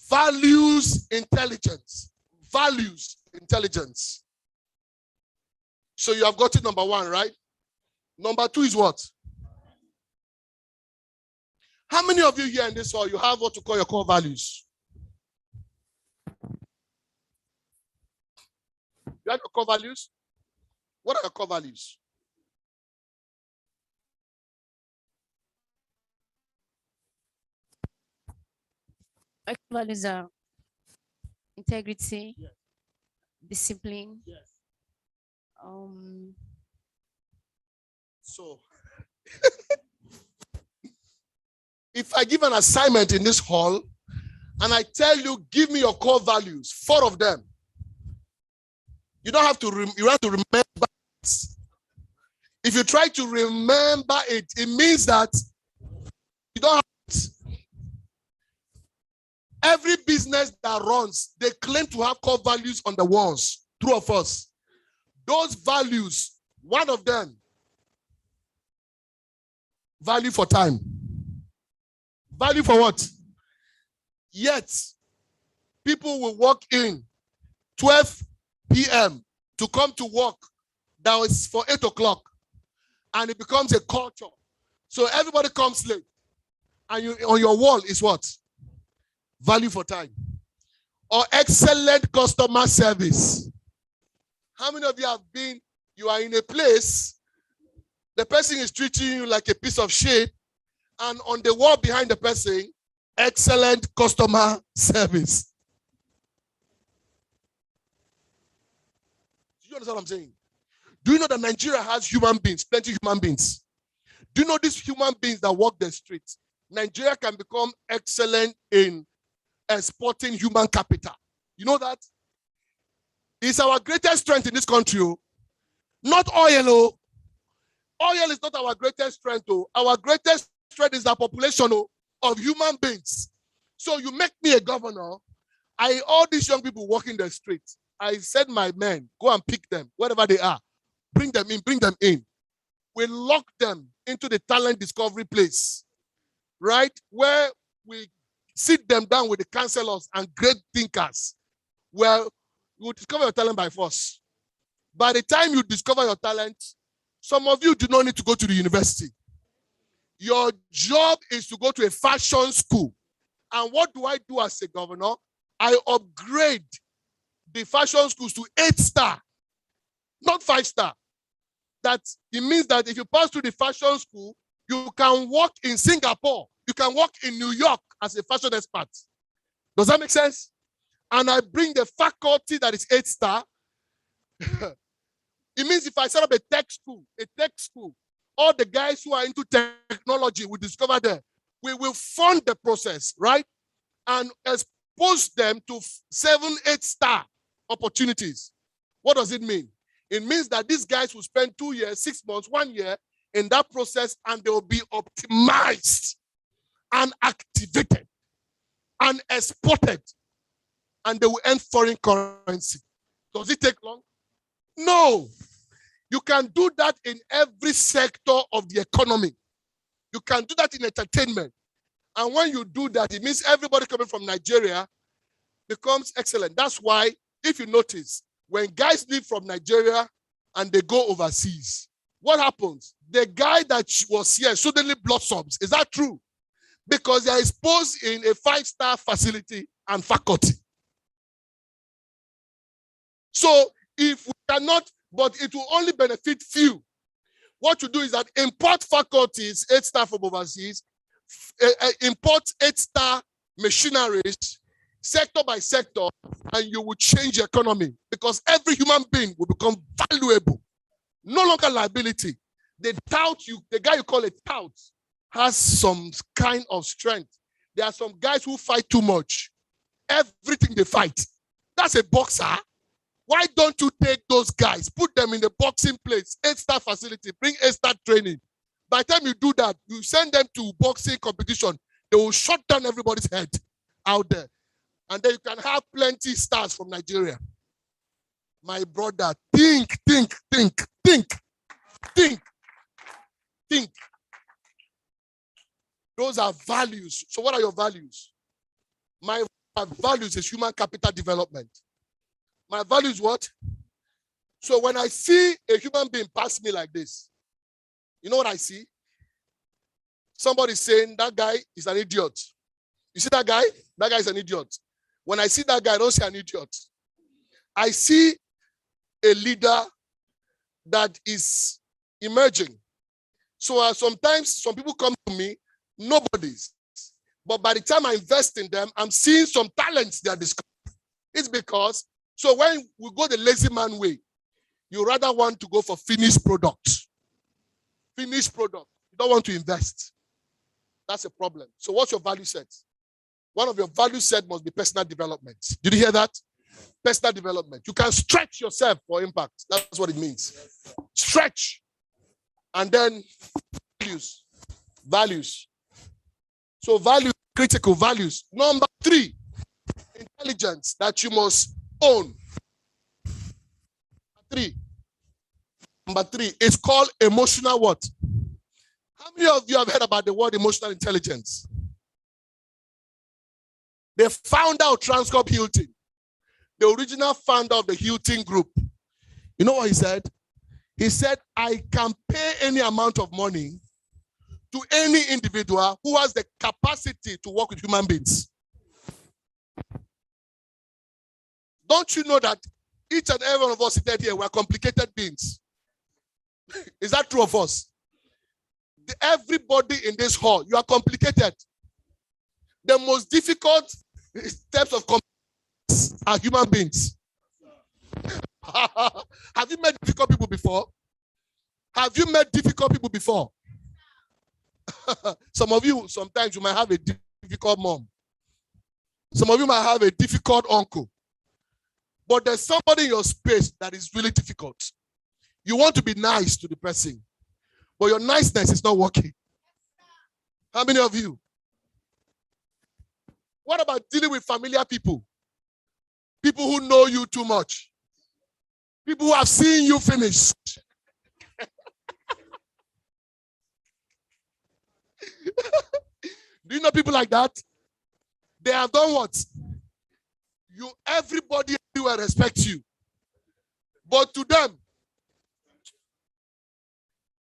values intelligence. Values intelligence. So you have got it, number 1, right? Number 2 is what? How many of you here in this hall, you have what you call your core values? You have your core values? What are your core values? My values are integrity, discipline. So, if I give an assignment in this hall and I tell you, give me your core values, 4 of them, you don't have to, you have to remember it. If you try to remember it, it means that you don't have it. Every business that runs, they claim to have core values on the walls. True or false? Those values, one of them, value for time. Value for what? Yet, people will walk in 12 p.m. to come to work that was for 8 o'clock. And it becomes a culture. So everybody comes late. And you, on your wall is what? Value for time. Or excellent customer service. How many of you have been, you are in a place, the person is treating you like a piece of shit, and on the wall behind the person, excellent customer service. Do you understand what I'm saying? Do you know that Nigeria has human beings, plenty of human beings? Do you know these human beings that walk the streets? Nigeria can become excellent in exporting human capital. You know that? It's our greatest strength in this country. Not oil. Oil is not our greatest strength. Our greatest strength is the population of human beings. So you make me a governor. All these young people walking the street. I said, my men, go and pick them, wherever they are. Bring them in, bring them in. We lock them into the talent discovery place, right? Where we sit them down with the counselors and great thinkers. Well, you will discover your talent by force. By the time you discover your talent, some of you do not need to go to the university. Your job is to go to a fashion school. And what do I do as a governor? I upgrade the fashion schools to 8-star, not 5-star. that if you pass through the fashion school, you can work in Singapore, you can work in New York as a fashion expert. Does that make sense? And I bring the faculty that is 8-star. It means if I set up a tech school, all the guys who are into technology will discover there. We will fund the process, right? And expose them to 7, 8-star opportunities. What does it mean? It means that these guys will spend 2 years, 6 months, 1 year in that process, and they will be optimized and activated and exported, and they will earn foreign currency. Does it take long? No. You can do that in every sector of the economy. You can do that in entertainment. And when you do that, it means everybody coming from Nigeria becomes excellent. That's why, if you notice, when guys leave from Nigeria and they go overseas, what happens? The guy that was here suddenly blossoms. Is that true? Because they are exposed in a 5-star facility and faculty. So if we cannot, but it will only benefit few. What you do is that import faculties, 8-star from overseas, import 8-star machineries, sector by sector, and you will change the economy, because every human being will become valuable, no longer liability. The guy you call a tout, has some kind of strength. There are some guys who fight too much. Everything they fight. That's a boxer. Why don't you take those guys, put them in the boxing place, 8-star facility, bring 8-star training. By the time you do that, you send them to boxing competition, they will shut down everybody's head out there. And then you can have plenty stars from Nigeria. My brother, think. Those are values. So what are your values? My values is human capital development. My value is what? So when I see a human being pass me like this, you know what I see? Somebody saying that guy is an idiot. You see that guy? That guy is an idiot. When I see that guy, I don't see an idiot. I see a leader that is emerging. So sometimes some people come to me, nobody's. But by the time I invest in them, I'm seeing some talents they are discovering. It's because, so when we go the lazy man way, you rather want to go for finished product. Finished product. You don't want to invest. That's a problem. So what's your value set? One of your value set must be personal development. Did you hear that? Personal development. You can stretch yourself for impact. That's what it means. Stretch. And then values. Values. So value, critical values. Number 3, intelligence that you must own. Number 3 is called emotional what? How many of you have heard about the word emotional intelligence? The founder of Transcorp Hilton, the original founder of the Hilton Group, you know what he said? He said, I can pay any amount of money to any individual who has the capacity to work with human beings. Don't you know that each and every one of us seated here, we are complicated beings? Is that true of us? Everybody in this hall, you are complicated. The most difficult steps of complex are human beings. Have you met difficult people before? Have you met difficult people before? Some of you, sometimes you might have a difficult mom. Some of you might have a difficult uncle. But there's somebody in your space that is really difficult. You want to be nice to the person, but your niceness is not working. How many of you? What about dealing with familiar people? People who know you too much. People who have seen you finish. Do you know people like that? They have done what? Everybody will respect you. But to them,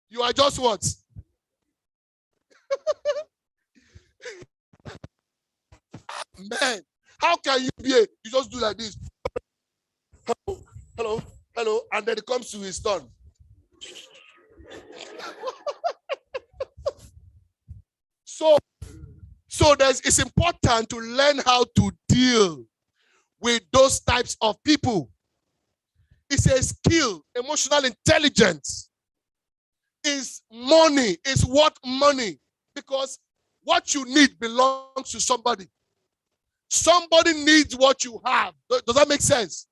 you are just what? Man, how can you be you just do like this? Hello, and then it comes to his turn. So it's important to learn how to deal with those types of people. It's a skill. Emotional intelligence is money. It's worth money because what you need belongs to somebody. Somebody needs what you have. Does that make sense?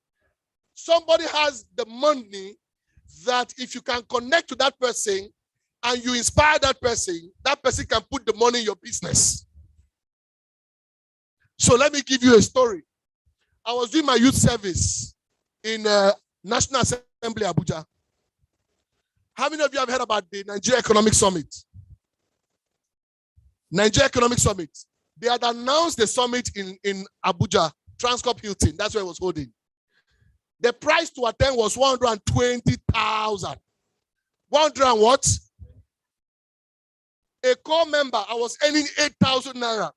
Somebody has the money that if you can connect to that person and you inspire that person can put the money in your business. So let me give you a story. I was doing my youth service in National Assembly, Abuja. How many of you have heard about the Nigeria Economic Summit? Nigeria Economic Summit. They had announced the summit in Abuja, Transcorp Hilton. That's where it was holding. The price to attend was 120,000. 100 and what? A core member, I was earning 8,000 naira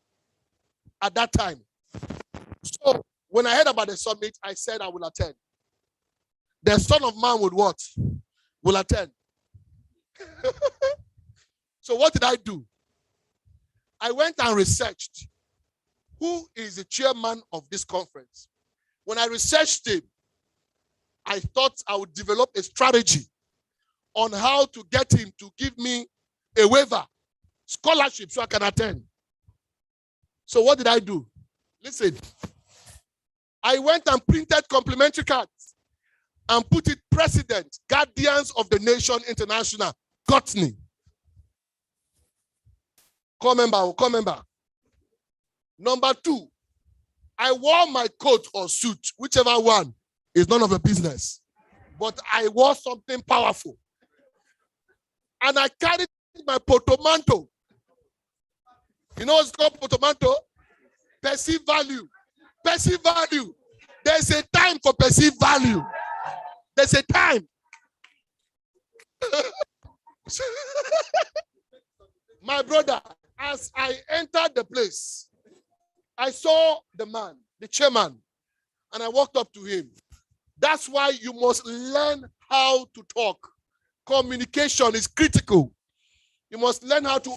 at that time. So when I heard about the summit, I said I will attend. The Son of Man would what? Will attend. So what did I do? I went and researched who is the chairman of this conference. When I researched him, I thought I would develop a strategy on how to get him to give me a waiver, scholarship, so I can attend. So what did I do? Listen, I went and printed complimentary cards and put it President, Guardians of the Nation International, Gotney. Come member. Number 2, I wore my coat or suit, whichever one is none of the business. But I wore something powerful. And I carried my portmanteau. You know what's called portmanteau? Perceived value. Perceived value. There's a time for perceived value. There's a time. My brother, as I entered the place, I saw the man, the chairman, and I walked up to him. That's why you must learn how to talk. Communication is critical. You must learn how to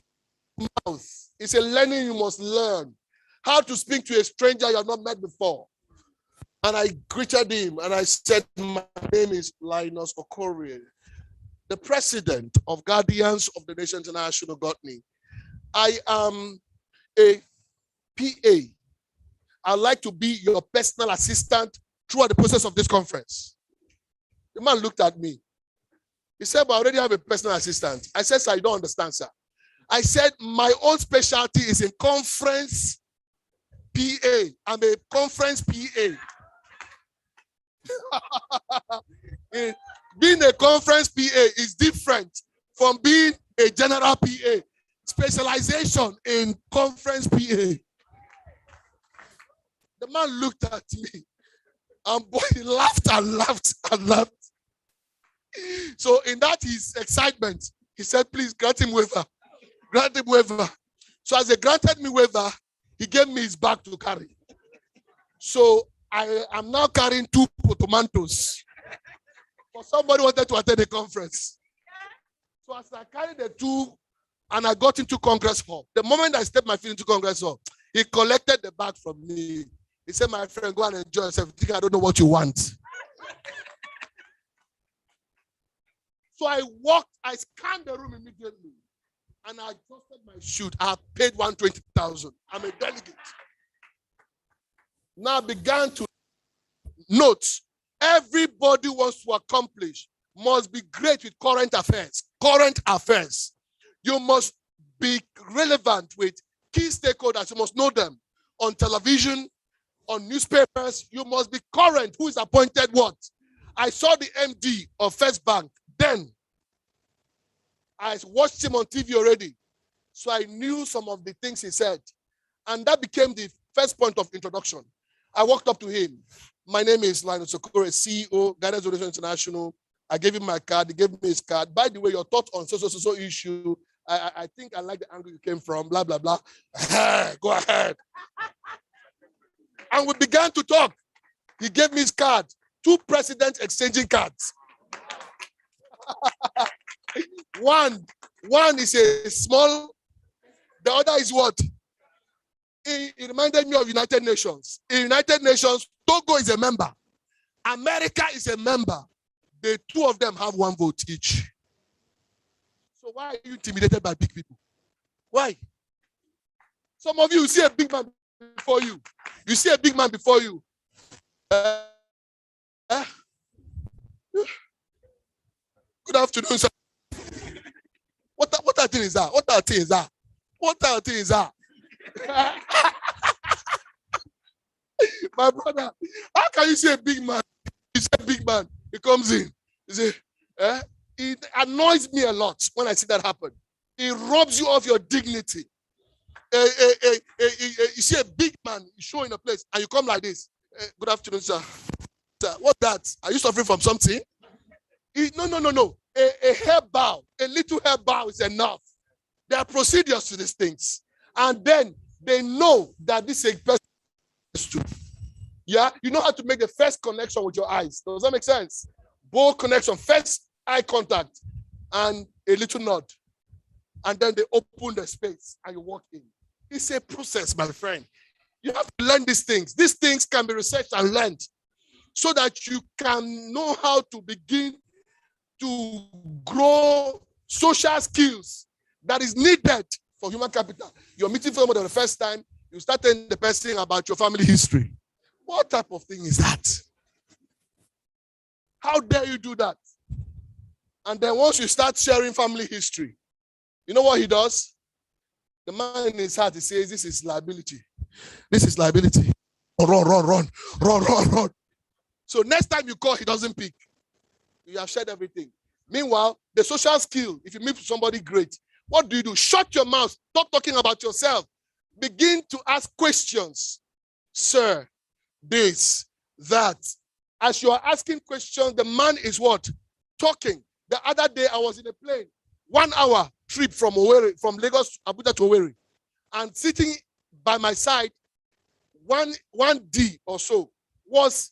mouth. It's a learning you must learn. How to speak to a stranger you have not met before. And I greeted him and I said, my name is Linus Okorie, the president of Guardians of the Nation International Gotney. I am a PA. I'd like to be your personal assistant throughout the process of this conference. The man looked at me. He said, but I already have a personal assistant. I said, sir, you don't understand, sir. I said, my own specialty is in conference PA. I'm a conference PA. Being a conference PA is different from being a general PA. Specialization in conference PA. The man looked at me and boy, he laughed and laughed and laughed. So in that his excitement, he said, please grant him waiver. Grant him waiver. So as they granted me waiver, he gave me his bag to carry. So I am now carrying 2 tomatoes. For somebody wanted to attend the conference. So as I carried the 2 and I got into Congress Hall, the moment I stepped my feet into Congress Hall, he collected the bag from me. He said, my friend, go and enjoy yourself. I think I don't know what you want. So I walked, I scanned the room immediately. And I adjusted my shoot. I paid 120,000. I'm a delegate. Now I began to note, everybody wants to accomplish must be great with current affairs. Current affairs. You must be relevant with key stakeholders. You must know them on television, on newspapers. You must be current. Who is appointed what? I saw the MD of First Bank. Then I watched him on TV already. So I knew some of the things he said. And that became the first point of introduction. I walked up to him. My name is Linus Okorie, CEO, Guardians of the Nation International. I gave him my card. He gave me his card. By the way, your thoughts on so issue, I think I like the angle you came from, blah, blah, blah. Go ahead. And we began to talk. He gave me his card. 2 presidents exchanging cards. One is a small The other is what? It reminded me of United Nations. In United Nations, Togo is a member. America is a member. The two of them have 1 vote each. So why are you intimidated by big people? Why? Some of you see a big man before you. You see a big man before you. Good afternoon, sir. What thing is that? What thing is that? What thing is that? My brother, how can you see a big man? You see a big man, he comes in. You say, it annoys me a lot when I see that happen. It robs you of your dignity. You see a big man showing a place, and you come like this. Good afternoon, sir. Sir, what's that? Are you suffering from something? No. A hair bow, a little hair bow is enough. There are procedures to these things. And then they know that this is a person. Yeah, you know how to make the first connection with your eyes. Does that make sense? Bold connection, first eye contact, and a little nod. And then they open the space and you walk in. It's a process, my friend. You have to learn these things. These things can be researched and learned so that you can know how to begin to grow social skills that is needed for human capital. You're meeting someone for the first time, you start telling the person about your family history. What type of thing is that? How dare you do that? And then once you start sharing family history, you know what he does? The man in his heart, he says, this is liability. This is liability. Run. So next time you call, he doesn't pick. You have shared everything. Meanwhile, the social skill, if you meet somebody great, what do? Shut your mouth. Stop talking about yourself. Begin to ask questions. Sir, this, that. As you are asking questions, the man is what? Talking. The other day, I was in a plane. 1 hour trip from Owerri, from Lagos, Abuja to Owerri. And sitting by my side, 1D or so, was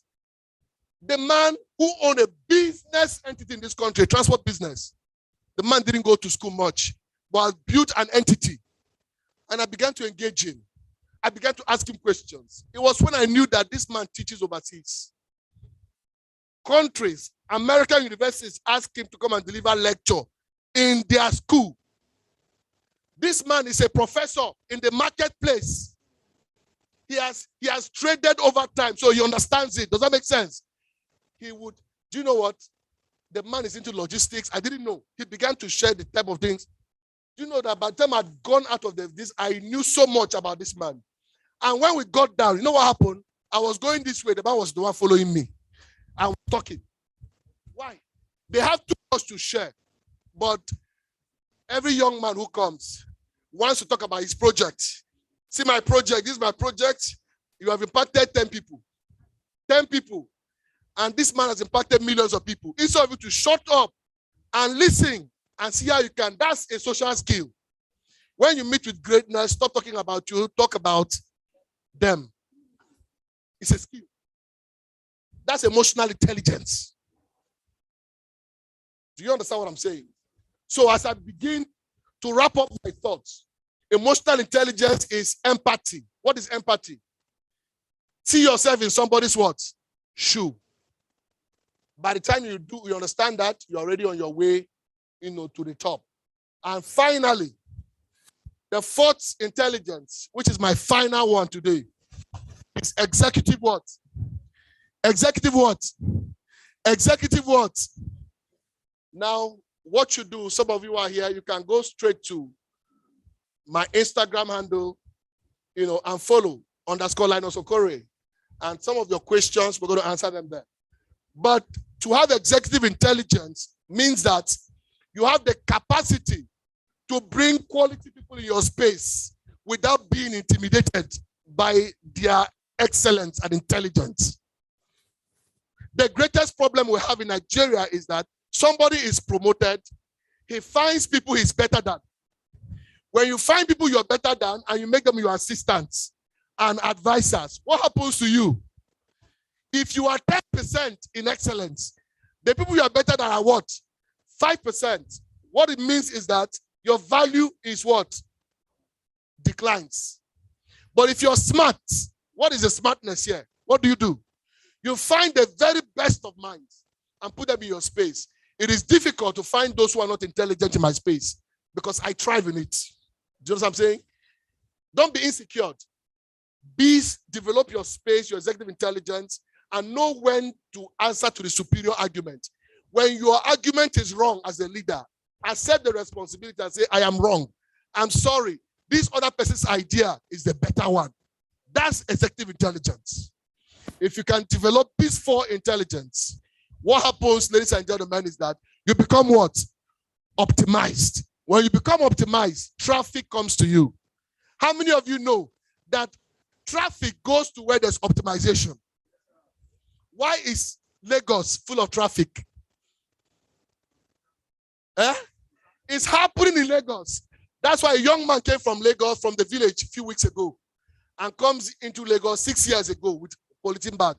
the man who owned a business entity in this country, a transport business. The man didn't go to school much, but built an entity. And I began to engage him. I began to ask him questions. It was when I knew that this man teaches overseas. Countries, American universities ask him to come and deliver lecture in their school. This man is a professor in the marketplace. He has traded over time, so he understands it. Does that make sense? He would, do you know what? The man is into logistics. I didn't know. He began to share the type of things. Do you know that by the time I'd gone out of this, I knew so much about this man. And when we got down, you know what happened? I was going this way. The man was the one following me. I was talking. Why? They have too much to share. But every young man who comes wants to talk about his project. See my project. This is my project. You have impacted 10 people. 10 people. And this man has impacted millions of people. Instead of you to shut up and listen and see how you can. That's a social skill. When you meet with greatness, stop talking about you, talk about them. It's a skill. That's emotional intelligence. Do you understand what I'm saying? So as I begin to wrap up my thoughts, emotional intelligence is empathy. What is empathy? See yourself in somebody's what? Shoe. By the time you understand that, you're already on your way, to the top. And finally, the fourth intelligence, which is my final one today, is executive what? Executive what? Executive what? Now, what you do, some of you are here, you can go straight to my Instagram handle, and follow _Linus Okore. And some of your questions, we're going to answer them there. But to have executive intelligence means that you have the capacity to bring quality people in your space without being intimidated by their excellence and intelligence. The greatest problem we have in Nigeria is that somebody is promoted, he finds people he's better than. When you find people you're better than and you make them your assistants and advisors, what happens to you? If you are 10% in excellence, the people you are better than are what? 5%. What it means is that your value is what? declines. But if you're smart, what is the smartness here? What do? You find the very best of minds and put them in your space. It is difficult to find those who are not intelligent in my space because I thrive in it. Do you know what I'm saying? Don't be insecure. Develop your space, your executive intelligence, and know when to answer to the superior argument. When your argument is wrong as a leader, accept the responsibility and say, I am wrong. I'm sorry. This other person's idea is the better one. That's executive intelligence. If you can develop these four intelligence, what happens, ladies and gentlemen, is that you become what? Optimized. When you become optimized, traffic comes to you. How many of you know that traffic goes to where there's optimization? Why is Lagos full of traffic? It's happening in Lagos. That's why a young man came from Lagos, from the village a few weeks ago, and comes into Lagos 6 years ago with a polythene bag.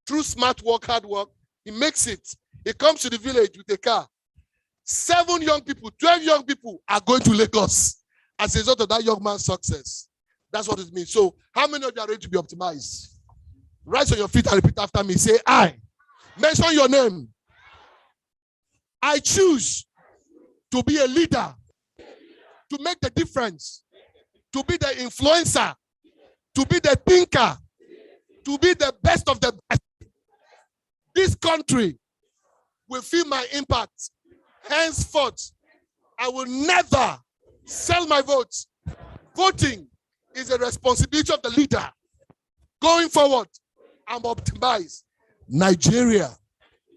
Through smart work, hard work, he makes it. He comes to the village with a car. 7 young people, 12 young people are going to Lagos as a result of that young man's success. That's what it means. So how many of you are ready to be optimized? Rise on your feet and repeat after me. Say, I. Mention your name. I choose to be a leader, to make the difference, to be the influencer, to be the thinker, to be the best of the best. This country will feel my impact. Henceforth, I will never sell my votes. Voting is a responsibility of the leader. Going forward, I'm optimized. Nigeria,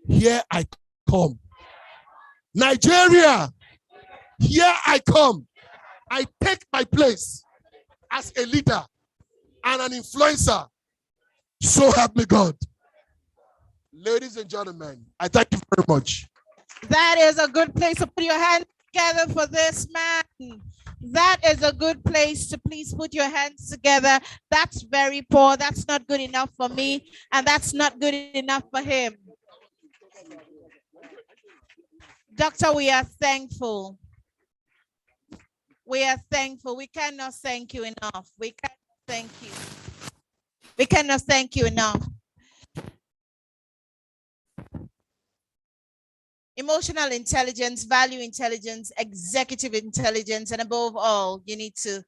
here I come. Nigeria, here I come. I take my place as a leader and an influencer. So help me God. Ladies and gentlemen, I thank you very much. That is a good place to put your hands together for this man. That is a good place to please put your hands together. That's very poor. That's not good enough for me. And that's not good enough for him. Doctor, we are thankful. We are thankful. We cannot thank you enough. We cannot thank you. We cannot thank you enough. Emotional intelligence, value intelligence, executive intelligence, and above all, you need to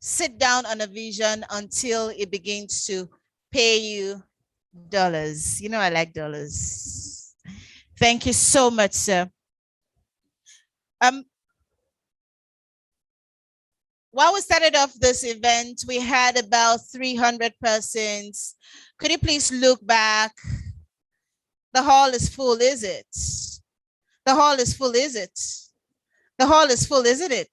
sit down on a vision until it begins to pay you dollars. You know, I like dollars. Thank you so much, sir. While we started off this event, we had about 300 persons. Could you please look back? The hall is full, is it? The hall is full, is it? The hall is full, isn't it?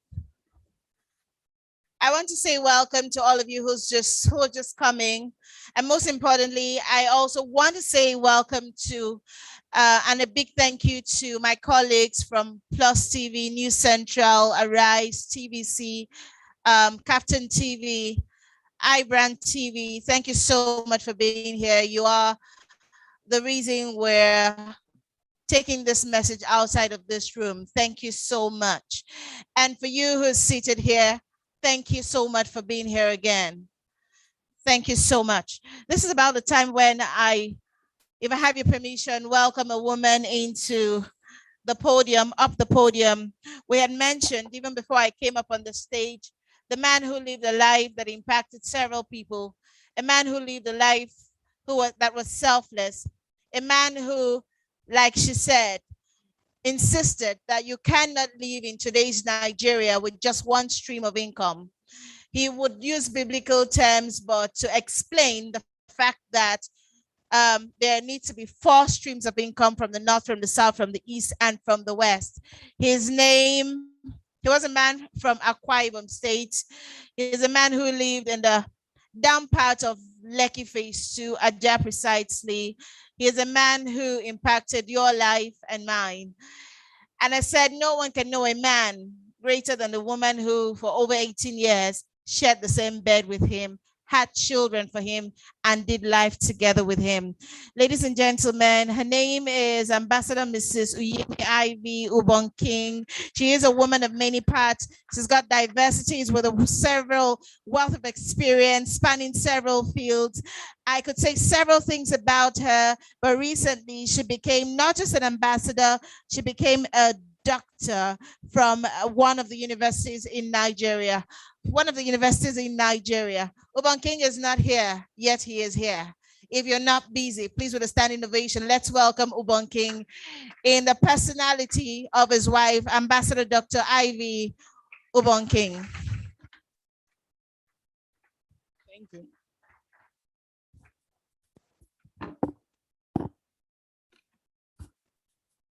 I want to say welcome to all of you who are just coming. And most importantly, I also want to say welcome to and a big thank you to my colleagues from Plus TV, News Central, Arise, TVC, Captain TV, iBrand TV. Thank you so much for being here. You are the reason we're taking this message outside of this room. Thank you so much. And for you who's seated here, thank you so much for being here again. Thank you so much. This is about the time when if I have your permission, welcome a woman into the podium, up the podium. We had mentioned, even before I came up on the stage, the man who lived a life that impacted several people, a man who lived a life that was selfless, a man who, like she said, insisted that you cannot live in today's Nigeria with just one stream of income. He would use biblical terms, but to explain the fact that there needs to be 4 streams of income from the north, from the south, from the east, and from the west. His name, he was a man from Akwa Ibom State. He's a man who lived in the down part of Lekki Phase 2, Ajah precisely. He is a man who impacted your life and mine. And I said, no one can know a man greater than the woman who, for over 18 years, shared the same bed with him, had children for him, and did life together with him. Ladies and gentlemen, her name is Ambassador Mrs. Uyemi Ivy Ubon King. She is a woman of many parts. She's got diversities with several wealth of experience spanning several fields. I could say several things about her, but recently she became not just an ambassador, she became a doctor from one of the universities in Nigeria. Ubon King is not here, yet he is here. If you're not busy, please with a standing ovation, let's welcome Ubon King in the personality of his wife, Ambassador Dr. Ivy Ubon King. Thank you.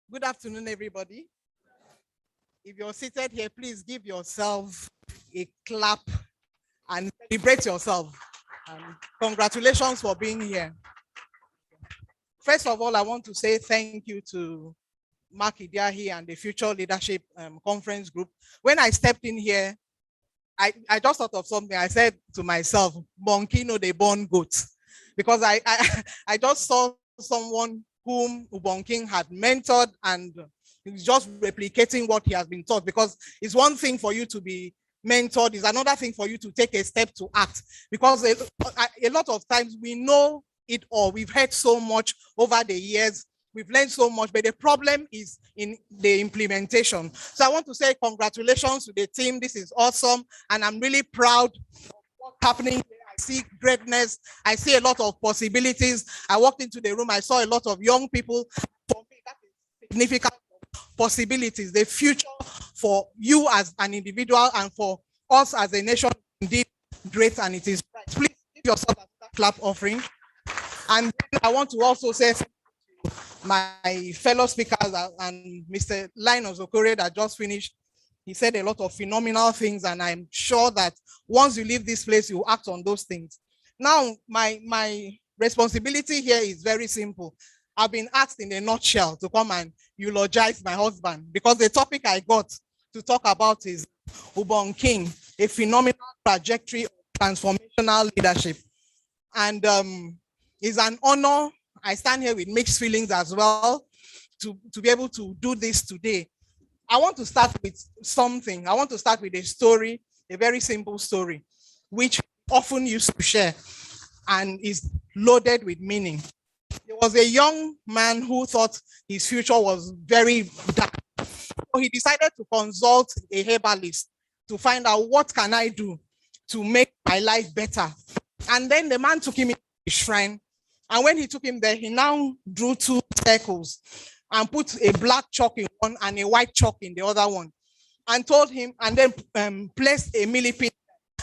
Good afternoon, everybody. If you're seated here, please give yourself a clap and celebrate yourself. Congratulations for being here. First of all, I want to say thank you to Mark Idiahi and the Future Leadership Conference Group. When I stepped in here, I just thought of something. I said to myself, monkey no they born goats. Because I just saw someone whom Ubon King had mentored, and he's just replicating what he has been taught. Because it's one thing for you to be mentored, it's another thing for you to take a step to act. Because a lot of times we know it all. We've heard so much over the years. We've learned so much, but the problem is in the implementation. So I want to say congratulations to the team. This is awesome. And I'm really proud of what's happening here. I see greatness. I see a lot of possibilities. I walked into the room. I saw a lot of young people. For me, that is significant possibilities. The future for you as an individual and for us as a nation, indeed great, and it is bright. Please give yourself a clap offering. And then I want to also say my fellow speakers and Mr. Linus Okore that just finished. He said a lot of phenomenal things, and I'm sure that once you leave this place, you act on those things. Now, my responsibility here is very simple. I've been asked in a nutshell to come and eulogize my husband, because the topic I got to talk about is Ubon King, a phenomenal trajectory of transformational leadership. And it's an honor. I stand here with mixed feelings as well to be able to do this today. I want to start with something. I want to start with a story, a very simple story, which often used to share and is loaded with meaning. There was a young man who thought his future was very dark. So he decided to consult a herbalist to find out what can I do to make my life better. And then the man took him into a shrine. And when he took him there, he now drew two circles and put a black chalk in one and a white chalk in the other one, and told him, and then placed a millipede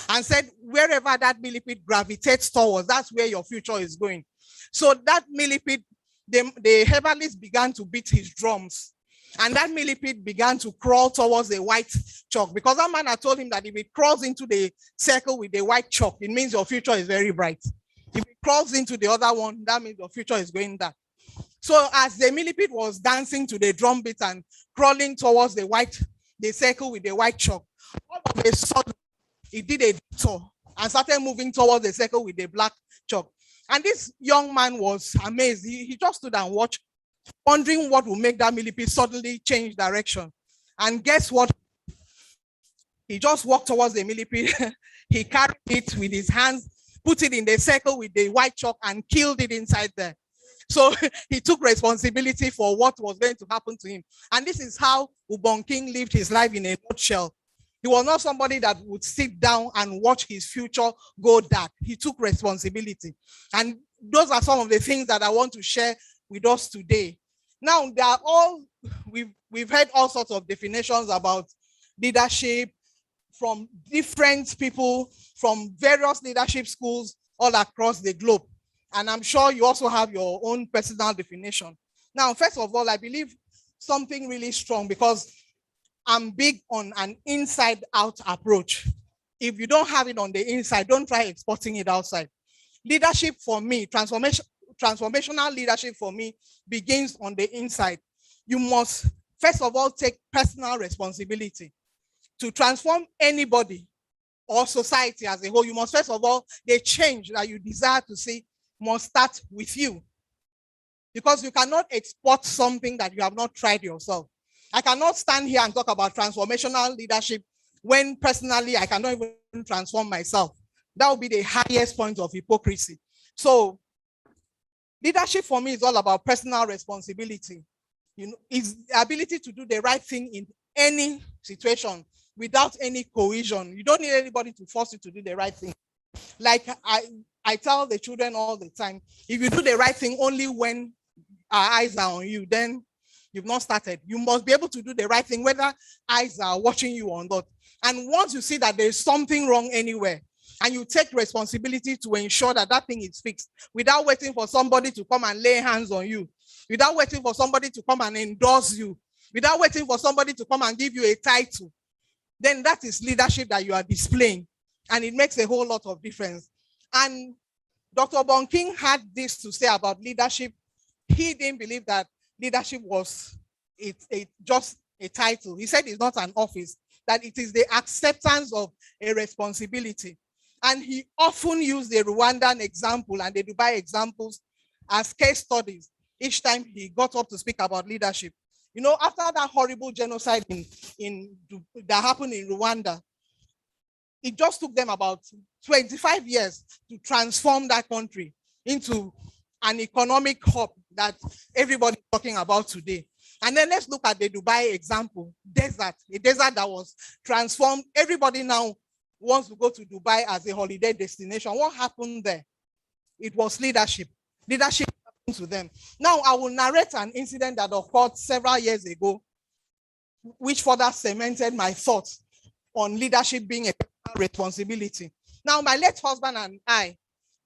and said, wherever that millipede gravitates towards, that's where your future is going. So that millipede, the herbalist began to beat his drums, and that millipede began to crawl towards the white chalk, because that man had told him that if it crawls into the circle with the white chalk, it means your future is very bright. If it crawls into the other one, that means your future is going dark. So as the millipede was dancing to the drum beat and crawling towards the circle with the white chalk, all of a sudden, it did a detour and started moving towards the circle with the black chalk. And this young man was amazed. He just stood and watched, wondering what would make that millipede suddenly change direction. And guess what? He just walked towards the millipede. He carried it with his hands, put it in the circle with the white chalk, and killed it inside there. So he took responsibility for what was going to happen to him. And this is how Ubon King lived his life in a nutshell. He was not somebody that would sit down and watch his future go dark. He took responsibility. And those are some of the things that I want to share with us today. Now, they are all, we've heard all sorts of definitions about leadership from different people, from various leadership schools all across the globe. And I'm sure you also have your own personal definition. Now, first of all, I believe something really strong, because I'm big on an inside-out approach. If you don't have it on the inside, don't try exporting it outside. Leadership for me, transformational leadership for me begins on the inside. You must, first of all, take personal responsibility. To transform anybody, or society as a whole, you must first of all, the change that you desire to see must start with you. Because you cannot export something that you have not tried yourself. I cannot stand here and talk about transformational leadership when personally I cannot even transform myself. That would be the highest point of hypocrisy. So leadership for me is all about personal responsibility. You know, it's the ability to do the right thing in any situation without any coercion. You don't need anybody to force you to do the right thing. Like I tell the children all the time, if you do the right thing only when our eyes are on you, then you've not started. You must be able to do the right thing whether eyes are watching you or not. And once you see that there's something wrong anywhere, and you take responsibility to ensure that that thing is fixed without waiting for somebody to come and lay hands on you, without waiting for somebody to come and endorse you, without waiting for somebody to come and give you a title, then that is leadership that you are displaying. And it makes a whole lot of difference. And Dr. Bonking had this to say about leadership. He didn't believe that leadership was just a title. He said it's not an office, that it is the acceptance of a responsibility. And he often used the Rwandan example and the Dubai examples as case studies each time he got up to speak about leadership. You know, after that horrible genocide that happened in Rwanda, it just took them about 25 years to transform that country into an economic hub that everybody's talking about today. And then let's look at the Dubai example, a desert that was transformed. Everybody now wants to go to Dubai as a holiday destination. What happened there? It was leadership. Leadership happened to them. Now I will narrate an incident that occurred several years ago, which further cemented my thoughts on leadership being a responsibility. Now, my late husband and I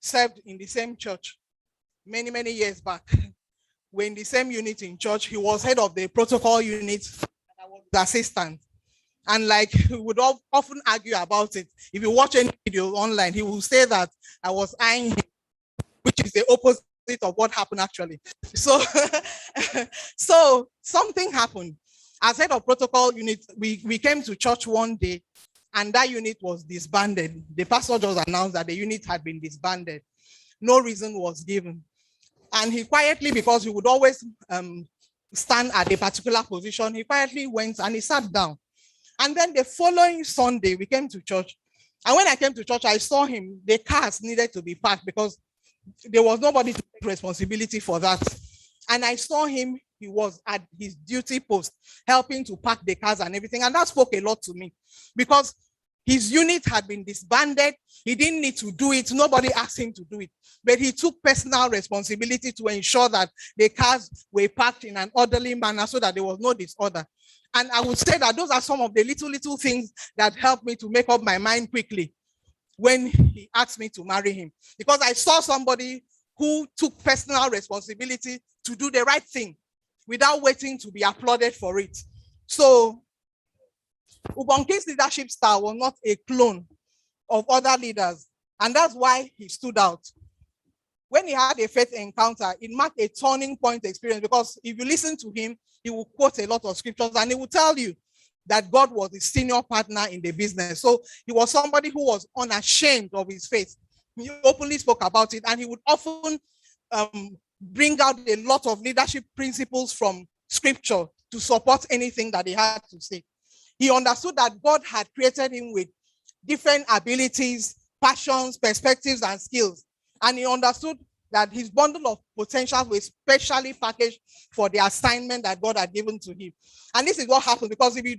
served in the same church many, many years back. We're in the same unit in church. He was head of the protocol unit, and I was the assistant. And like, we would often argue about it. If you watch any video online, he will say that I was eyeing him, which is the opposite of what happened actually. So, so something happened. As head of protocol unit, we came to church one day, and that unit was disbanded. The pastor just announced that the unit had been disbanded. No reason was given. And he quietly, because he would always stand at a particular position, he quietly went and he sat down. And then the following Sunday, we came to church. And when I came to church, I saw him, the cars needed to be parked because there was nobody to take responsibility for that. And I saw him, he was at his duty post, helping to pack the cars and everything. And that spoke a lot to me because his unit had been disbanded. He didn't need to do it. Nobody asked him to do it. But he took personal responsibility to ensure that the cars were parked in an orderly manner so that there was no disorder. And I would say that those are some of the little things that helped me to make up my mind quickly when he asked me to marry him. Because I saw somebody who took personal responsibility to do the right thing without waiting to be applauded for it. So Ubonke's leadership style was not a clone of other leaders. And that's why he stood out. When he had a faith encounter, it marked a turning point experience, because if you listen to him, he will quote a lot of scriptures and he will tell you that God was his senior partner in the business. So he was somebody who was unashamed of his faith. He openly spoke about it, and he would often bring out a lot of leadership principles from scripture to support anything that he had to say. He understood that God had created him with different abilities, passions, perspectives, and skills. And he understood that his bundle of potentials was specially packaged for the assignment that God had given to him. And this is what happens, because if you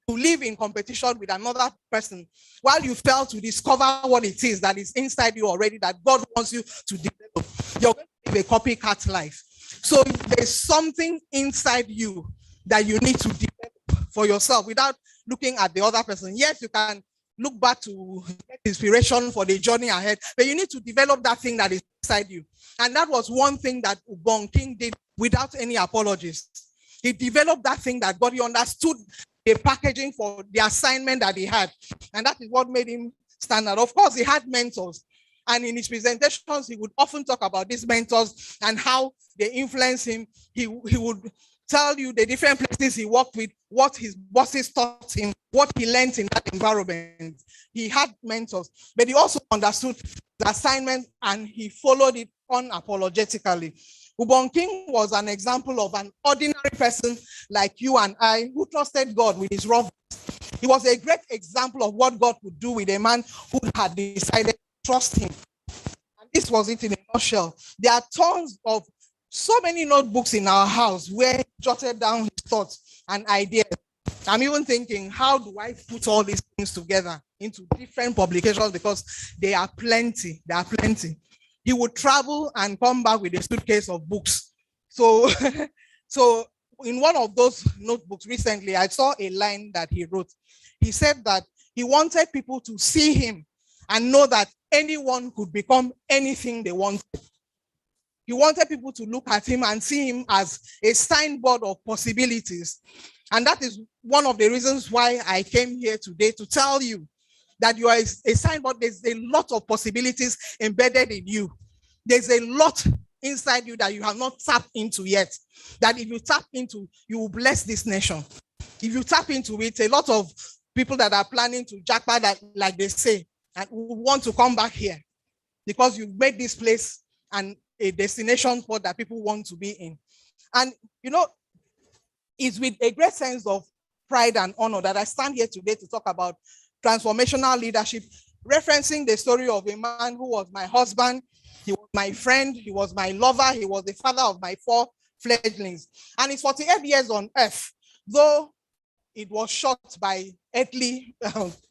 live in competition with another person, while you fail to discover what it is that is inside you already, that God wants you to develop, you're going to live a copycat life. So there's something inside you that you need to develop for yourself without looking at the other person. Yes, you can look back to get inspiration for the journey ahead, but you need to develop that thing that is inside you. And that was one thing that Ubonking did without any apologies. He developed that thing that God, he understood the packaging for the assignment that he had. And that is what made him stand out. Of course, he had mentors. And in his presentations, he would often talk about these mentors and how they influence him. He would tell you the different places he worked with, what his bosses taught him, what he learned in that environment. He had mentors, but he also understood the assignment and he followed it unapologetically. Ubonking was an example of an ordinary person like you and I who trusted God with his rough. He was a great example of what God could do with a man who had decided to trust him. And this was it in a nutshell. There are tons of so many notebooks in our house where he jotted down his thoughts and ideas. I'm even thinking, how do I put all these things together into different publications? Because there are plenty. There are plenty. He would travel and come back with a suitcase of books. So, so in one of those notebooks recently, I saw a line that he wrote. He said that he wanted people to see him and know that anyone could become anything they wanted. He wanted people to look at him and see him as a signboard of possibilities. And that is one of the reasons why I came here today, to tell you that you are a signboard. There's a lot of possibilities embedded in you. There's a lot inside you that you have not tapped into yet, that if you tap into, you will bless this nation. If you tap into it, a lot of people that are planning to jackpot, that, like they say, and want to come back here because you've made this place and a destination spot that people want to be in. And you know, it's with a great sense of pride and honor that I stand here today to talk about transformational leadership, referencing the story of a man who was my husband, he was my friend, he was my lover, he was the father of my 4 fledglings. And his 48 years on earth, though it was short by earthly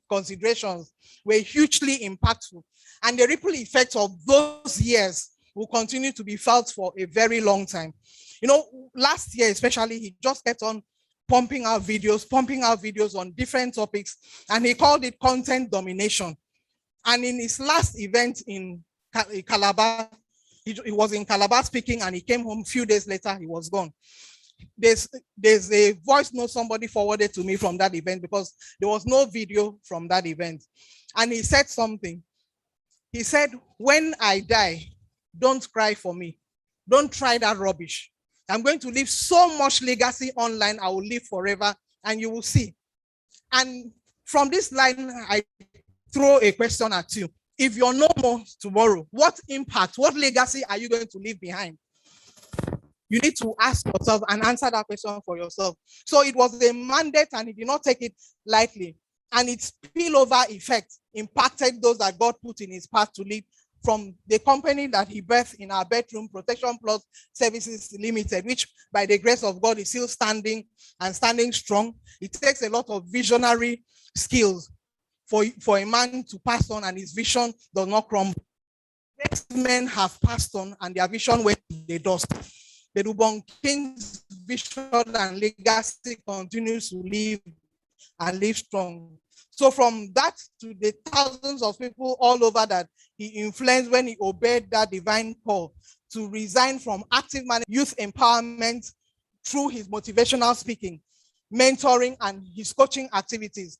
considerations, were hugely impactful. And the ripple effects of those years will continue to be felt for a very long time. You know, last year especially, he just kept on pumping out videos on different topics, and he called it content domination. And in his last event in Calabar, he was in Calabar speaking, and he came home a few days later, he was gone. There's a voice note somebody forwarded to me from that event, because there was no video from that event. And he said something. He said, when I die, don't cry for me. Don't try that rubbish. I'm going to leave so much legacy online, I will live forever, and you will see. And from this line, I throw a question at you. If you're no more tomorrow, what impact, what legacy are you going to leave behind? You need to ask yourself and answer that question for yourself. So it was a mandate, and he did not take it lightly. And its spillover effect impacted those that God put in his path to lead, from the company that he birthed in our bedroom, Protection Plus Services Limited, which by the grace of God is still standing and standing strong. It takes a lot of visionary skills for a man to pass on, and his vision does not crumble. Next men have passed on and their vision went to the dust. The Rubon King's vision and legacy continues to live and live strong. So from that to the thousands of people all over that he influenced when he obeyed that divine call to resign from active youth empowerment through his motivational speaking, mentoring, and his coaching activities.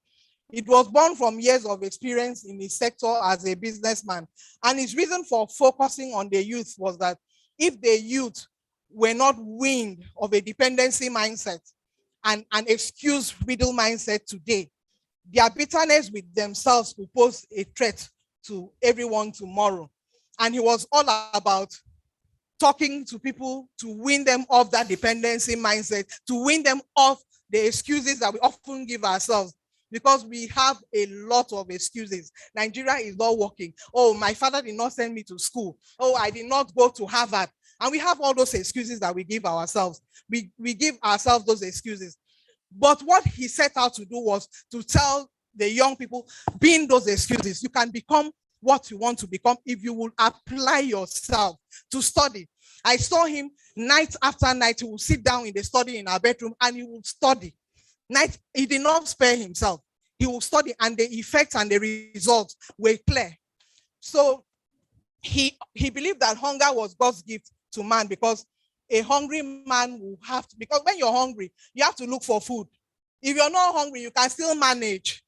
It was born from years of experience in his sector as a businessman. And his reason for focusing on the youth was that if the youth were not weaned of a dependency mindset and an excuse-riddle mindset today, their bitterness with themselves will pose a threat to everyone tomorrow. And he was all about talking to people to win them off that dependency mindset, to win them off the excuses that we often give ourselves, because we have a lot of excuses. Nigeria is not working. Oh, my father did not send me to school. Oh, I did not go to Harvard. And we have all those excuses that we give ourselves. We give ourselves those excuses. But what he set out to do was to tell the young people, being those excuses, you can become what you want to become if you will apply yourself to study. I saw him night after night. He will sit down in the study in our bedroom and he will study. He did not spare himself. He will study, and the effects and the results were clear. So he believed that hunger was God's gift to man, because a hungry man will have to, because when you're hungry, you have to look for food. If you're not hungry, you can still manage.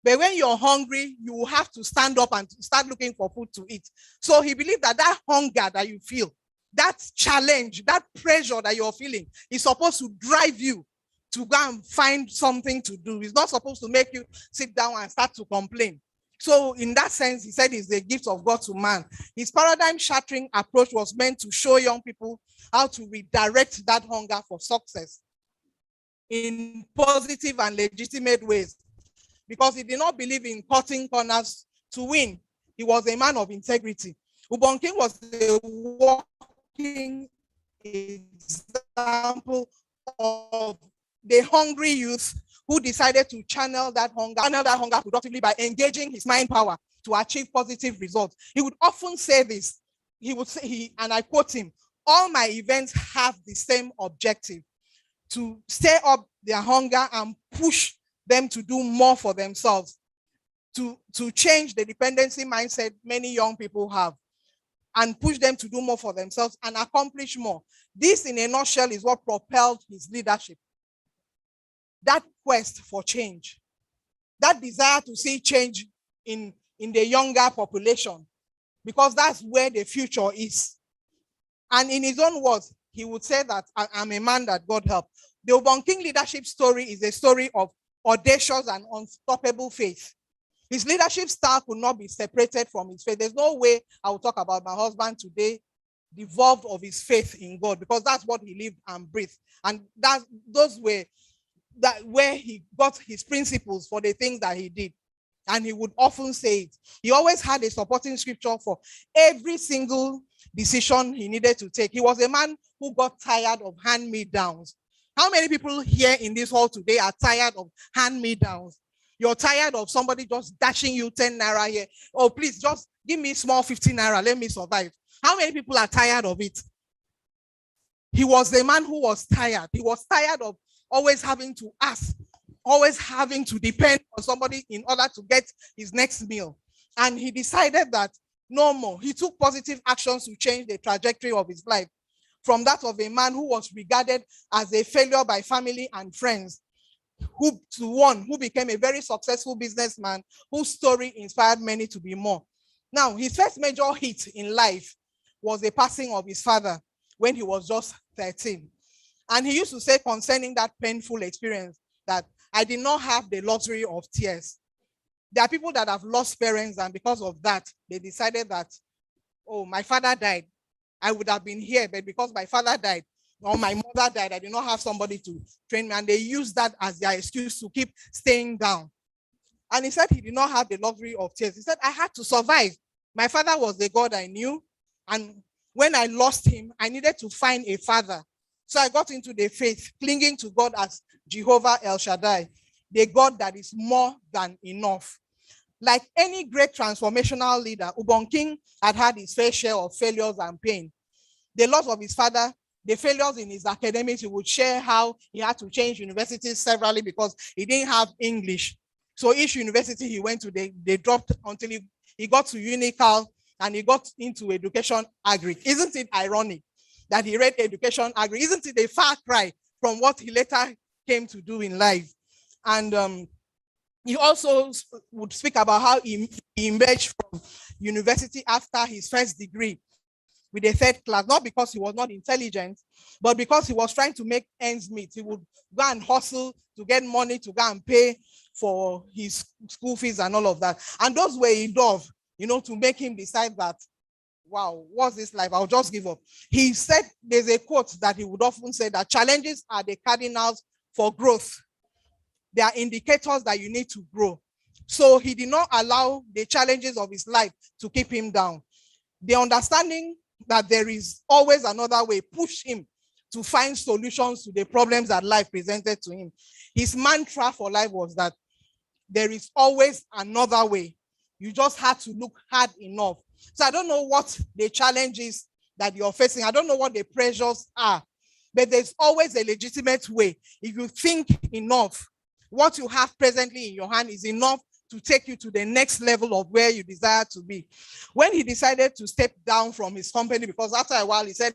But when you're hungry, you will have to stand up and start looking for food to eat. So he believed that that hunger that you feel, that challenge, that pressure that you're feeling is supposed to drive you to go and find something to do. It's not supposed to make you sit down and start to complain. So in that sense, he said it's the gift of God to man. His paradigm-shattering approach was meant to show young people how to redirect that hunger for success in positive and legitimate ways, because he did not believe in cutting corners to win. He was a man of integrity. Ubonking was a walking example of the hungry youth who decided to channel that hunger productively by engaging his mind power to achieve positive results. He would often say this. He would say, and I quote him, "All my events have the same objective, to stir up their hunger and push them to do more for themselves, to change the dependency mindset many young people have, and push them to do more for themselves and accomplish more." This, in a nutshell, is what propelled his leadership. That quest for change, that desire to see change in the younger population, because that's where the future is. And in his own words, he would say that, "I'm a man that God helped." The Ubonking leadership story is a story of audacious and unstoppable faith. His leadership style could not be separated from his faith. There's no way I will talk about my husband today devolved of his faith in God, because that's what he lived and breathed. And those were where he got his principles for the things that he did. And he would often say it. He always had a supporting scripture for every single decision he needed to take. He was a man who got tired of hand-me-downs. How many people here in this hall today are tired of hand-me-downs? You're tired of somebody just dashing you 10 naira here. "Oh, please just give me small 15 naira, let me survive." How many people are tired of it? He was the man who was tired. He was tired of always having to ask, always having to depend on somebody in order to get his next meal. And he decided that no more. He took positive actions to change the trajectory of his life, from that of a man who was regarded as a failure by family and friends, to one who became a very successful businessman whose story inspired many to be more. Now, his first major hit in life was the passing of his father when he was just 13. And he used to say concerning that painful experience that, "I did not have the luxury of tears." There are people that have lost parents, and because of that, they decided that, "Oh, my father died. I would have been here, but because my father died, or my mother died, I did not have somebody to train me." And they use that as their excuse to keep staying down. And he said he did not have the luxury of tears. He said, "I had to survive. My father was the God I knew. And when I lost him, I needed to find a father. So I got into the faith, clinging to God as Jehovah El Shaddai, the God that is more than enough." Like any great transformational leader, Ubonking had his fair share of failures and pain. The loss of his father, the failures in his academics. He would share how he had to change universities severally because he didn't have English. So each university he went to, they dropped until he got to Unical and he got into education agri. Isn't it ironic that he read education agri? Isn't it a far cry from what he later came to do in life? And he also would speak about how he emerged from university after his first degree with a third class, not because he was not intelligent, but because he was trying to make ends meet. He would go and hustle to get money to go and pay for his school fees and all of that. And those were enough, to make him decide that, wow, what's this life? I'll just give up. He said, there's a quote that he would often say, that challenges are the cardinals for growth. They are indicators that you need to grow. So he did not allow the challenges of his life to keep him down. The understanding that there is always another way pushed him to find solutions to the problems that life presented to him. His mantra for life was that there is always another way. You just have to look hard enough. So I don't know what the challenge is that you're facing. I don't know what the pressures are, but there's always a legitimate way. If you think enough, what you have presently in your hand is enough to take you to the next level of where you desire to be. When he decided to step down from his company, because after a while he said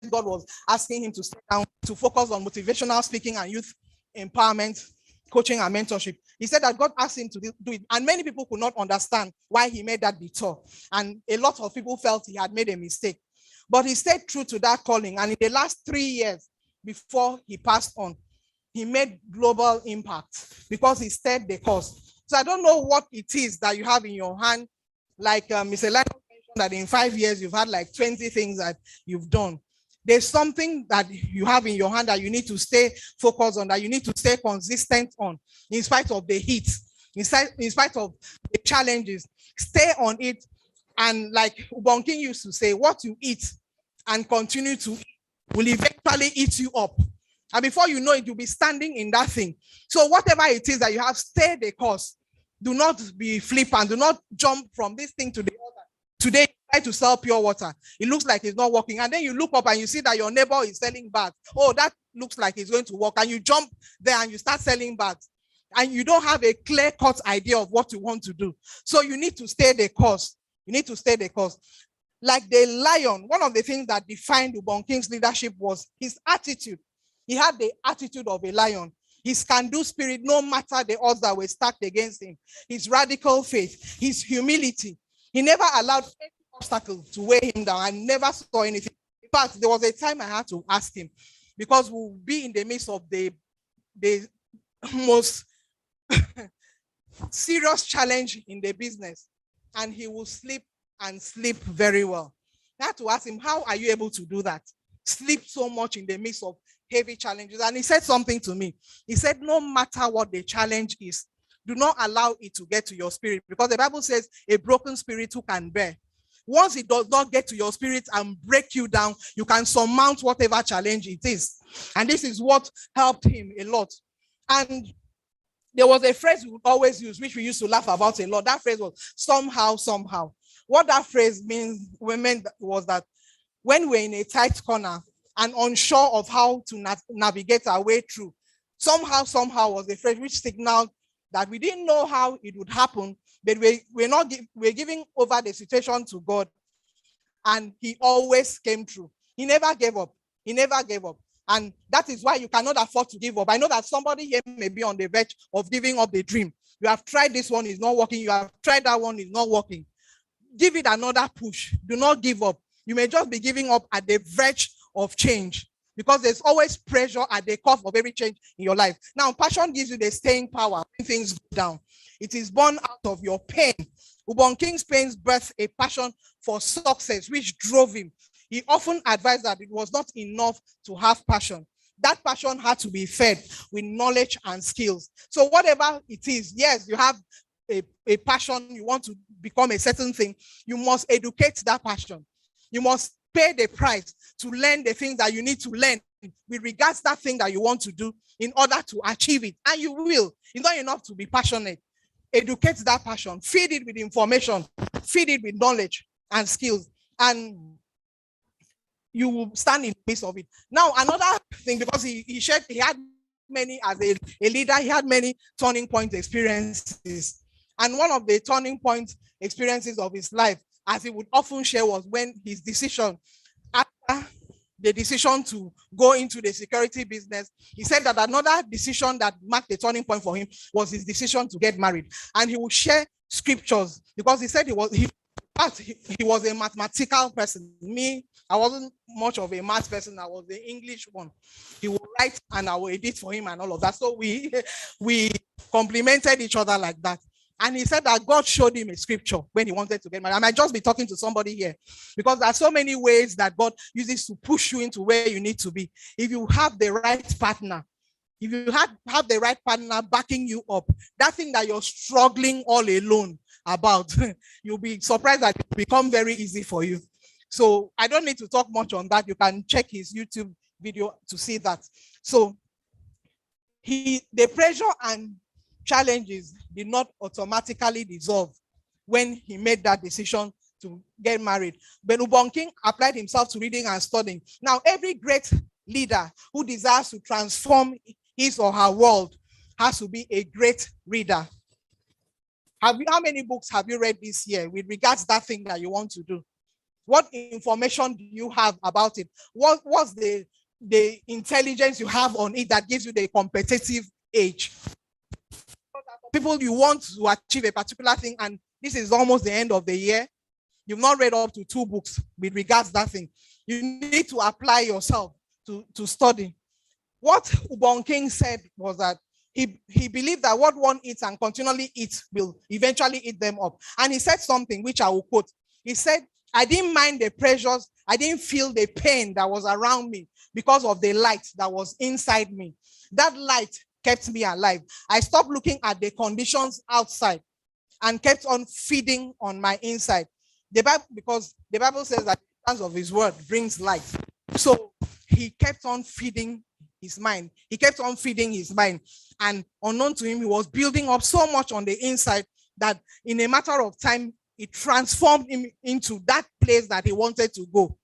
God was asking him to step down to focus on motivational speaking and youth empowerment, coaching and mentorship. He said that God asked him to do it, and many people could not understand why he made that detour. And a lot of people felt he had made a mistake. But he stayed true to that calling. And in the last 3 years before he passed on, he made global impact because he stayed the course. So I don't know what it is that you have in your hand. Like Mr. Lionel mentioned that in 5 years, you've had like 20 things that you've done. There's something that you have in your hand that you need to stay focused on, that you need to stay consistent on, in spite of the heat, in spite of the challenges. Stay on it. And like Ubonking used to say, what you eat and continue to eat will eventually eat you up. And before you know it, you'll be standing in that thing. So whatever it is that you have, stay the course. Do not be flippant. Do not jump from this thing to the other. Today, you try to sell pure water. It looks like it's not working. And then you look up and you see that your neighbor is selling bags. Oh, that looks like it's going to work. And you jump there and you start selling bags. And you don't have a clear-cut idea of what you want to do. So you need to stay the course. You need to stay the course. Like the lion, one of the things that defined Ubonking's leadership was his attitude. He had the attitude of a lion. His can-do spirit, no matter the odds that were stacked against him. His radical faith, his humility. He never allowed any obstacle to weigh him down. I never saw anything. In fact, there was a time I had to ask him, because we'll be in the midst of the most serious challenge in the business, and he will sleep and sleep very well. I had to ask him, how are you able to do that? Sleep so much in the midst of heavy challenges. And he said something to me. He said, no matter what the challenge is, do not allow it to get to your spirit, because the Bible says a broken spirit who can bear. Once it does not get to your spirit and break you down, you can surmount whatever challenge it is. And this is what helped him a lot. And there was a phrase we would always use, which we used to laugh about a lot. That phrase was somehow, somehow. What that phrase meant was that when we're in a tight corner and unsure of how to navigate our way through, somehow, somehow was the phrase which signaled that we didn't know how it would happen, but we're giving over the situation to God, and he always came through. He never gave up. He never gave up. And that is why you cannot afford to give up. I know that somebody here may be on the verge of giving up the dream. You have tried this one, it's not working. You have tried that one, it's not working. Give it another push. Do not give up. You may just be giving up at the verge of change, because there's always pressure at the cost of every change in your life. Now, passion gives you the staying power when things go down. It is born out of your pain. Ubonking's pains birthed a passion for success, which drove him. He often advised that it was not enough to have passion. That passion had to be fed with knowledge and skills. So whatever it is, yes, you have a passion, you want to become a certain thing, you must educate that passion. You must pay the price to learn the things that you need to learn with regards to that thing that you want to do in order to achieve it. And you will. It's not enough to be passionate. Educate that passion, feed it with information, feed it with knowledge and skills, and you will stand in the midst of it. Now, another thing, because he had many, as a leader, he had many turning point experiences. And one of the turning point experiences of his life, as he would often share, was when his decision, after the decision to go into the security business, he said that another decision that marked the turning point for him was his decision to get married. And he would share scriptures, because he said he was a mathematical person. Me, I wasn't much of a math person. I was the English one. He would write and I would edit for him and all of that. So we complemented each other like that. And he said that God showed him a scripture when he wanted to get married. I might just be talking to somebody here, because there are so many ways that God uses to push you into where you need to be. If you have the right partner, if you have the right partner backing you up, that thing that you're struggling all alone about, you'll be surprised that it will become very easy for you. So I don't need to talk much on that. You can check his YouTube video to see that. So the pressure and challenges did not automatically dissolve when he made that decision to get married. But Ubonking applied himself to reading and studying. Now, every great leader who desires to transform his or her world has to be a great reader. How many books have you read this year with regards to that thing that you want to do? What information do you have about it? What's the intelligence you have on it that gives you the competitive edge? People, you want to achieve a particular thing, and this is almost the end of the year. You've not read up to 2 books with regards to that thing. You need to apply yourself to study. What Ubon King said was that he believed that what one eats and continually eats will eventually eat them up. And he said something which I will quote. He said, I didn't mind the pressures. I didn't feel the pain that was around me because of the light that was inside me. That light kept me alive. I stopped looking at the conditions outside and kept on feeding on my inside. The Bible, because the Bible says that the entrance of his word brings light. So he kept on feeding his mind. He kept on feeding his mind. And unknown to him, he was building up so much on the inside that in a matter of time, it transformed him into that place that he wanted to go.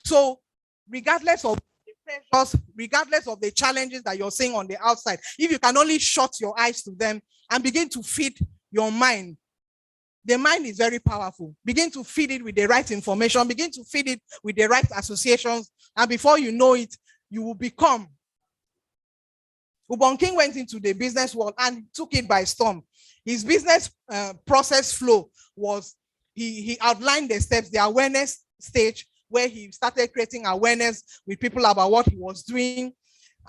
So regardless of the pressures, regardless of the challenges that you're seeing on the outside, if you can only shut your eyes to them and begin to feed your mind, the mind is very powerful. Begin to feed it with the right information, begin to feed it with the right associations, and before you know it, you will become. Ubon King went into the business world and took it by storm. His business process flow was, he outlined the steps, the awareness stage, where he started creating awareness with people about what he was doing.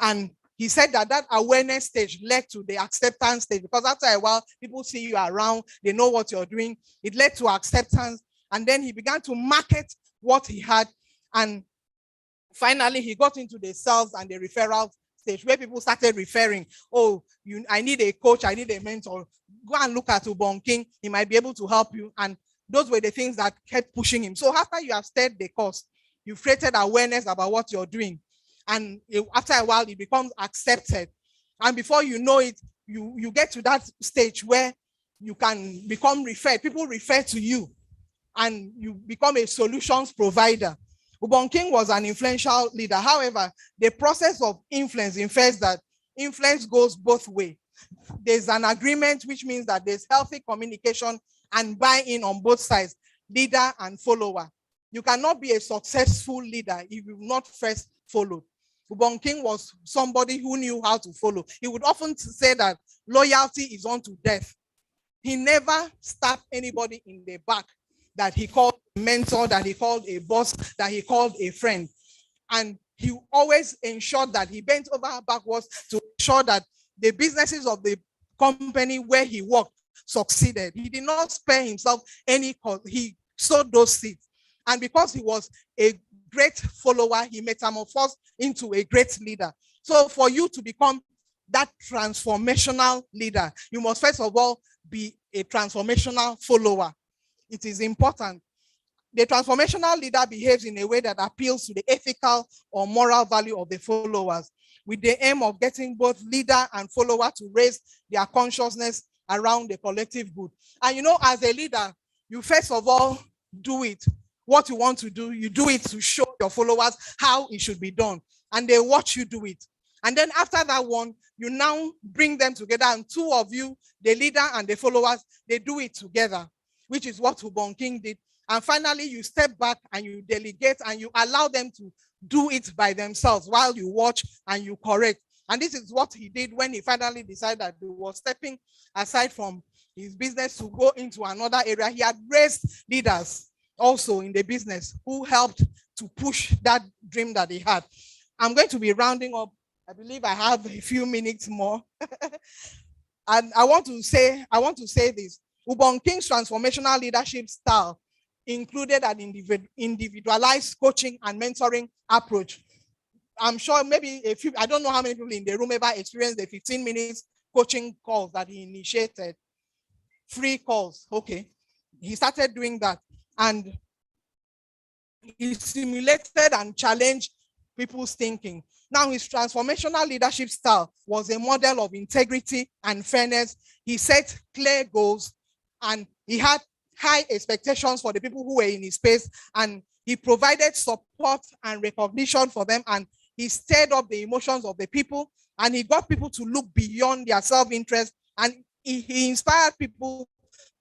And he said that that awareness stage led to the acceptance stage, because after a while, people see you around, they know what you're doing. It led to acceptance. And then he began to market what he had. And finally, he got into the sales and the referral stage, where people started referring, oh, I need a coach, I need a mentor. Go and look at Ubon King, he might be able to help you. And those were the things that kept pushing him. So after you have stirred the course, you've created awareness about what you're doing. And after a while, it becomes accepted. And before you know it, you get to that stage where you can become referred. People refer to you and you become a solutions provider. Ubon King was an influential leader. However, the process of influence infers that influence goes both ways. There's an agreement, which means that there's healthy communication and buy-in on both sides, leader and follower. You cannot be a successful leader if you've not first followed. Ubon King was somebody who knew how to follow. He would often say that loyalty is unto death. He never stabbed anybody in the back that he called a mentor, that he called a boss, that he called a friend. And he always ensured that he bent over backwards to ensure that the businesses of the company where he worked succeeded. He did not spare himself any cause. He sowed those seeds. And because he was a great follower, he metamorphosed into a great leader. So for you to become that transformational leader, you must first of all be a transformational follower. It is important. The transformational leader behaves in a way that appeals to the ethical or moral value of the followers, with the aim of getting both leader and follower to raise their consciousness around the collective good. And you know, as a leader, you first of all do it. What you want to do, you do it to show your followers how it should be done. And they watch you do it. And then after that one, you now bring them together, and two of you, the leader and the followers, they do it together, which is what Ubon King did. And finally, you step back and you delegate and you allow them to do it by themselves while you watch and you correct. And this is what he did when he finally decided that he was stepping aside from his business to go into another area. He had raised leaders also in the business who helped to push that dream that he had. I'm going to be rounding up. I believe I have a few minutes more. And I want to say this. Ubon King's transformational leadership style included an individualized coaching and mentoring approach. I'm sure maybe a few, I don't know how many people in the room ever experienced the 15 minutes coaching calls that he initiated. Free calls, okay. He started doing that, and he simulated and challenged people's thinking. Now, his transformational leadership style was a model of integrity and fairness. He set clear goals, and he had high expectations for the people who were in his space, and he provided support and recognition for them, and he stirred up the emotions of the people, and he got people to look beyond their self-interest, and he inspired people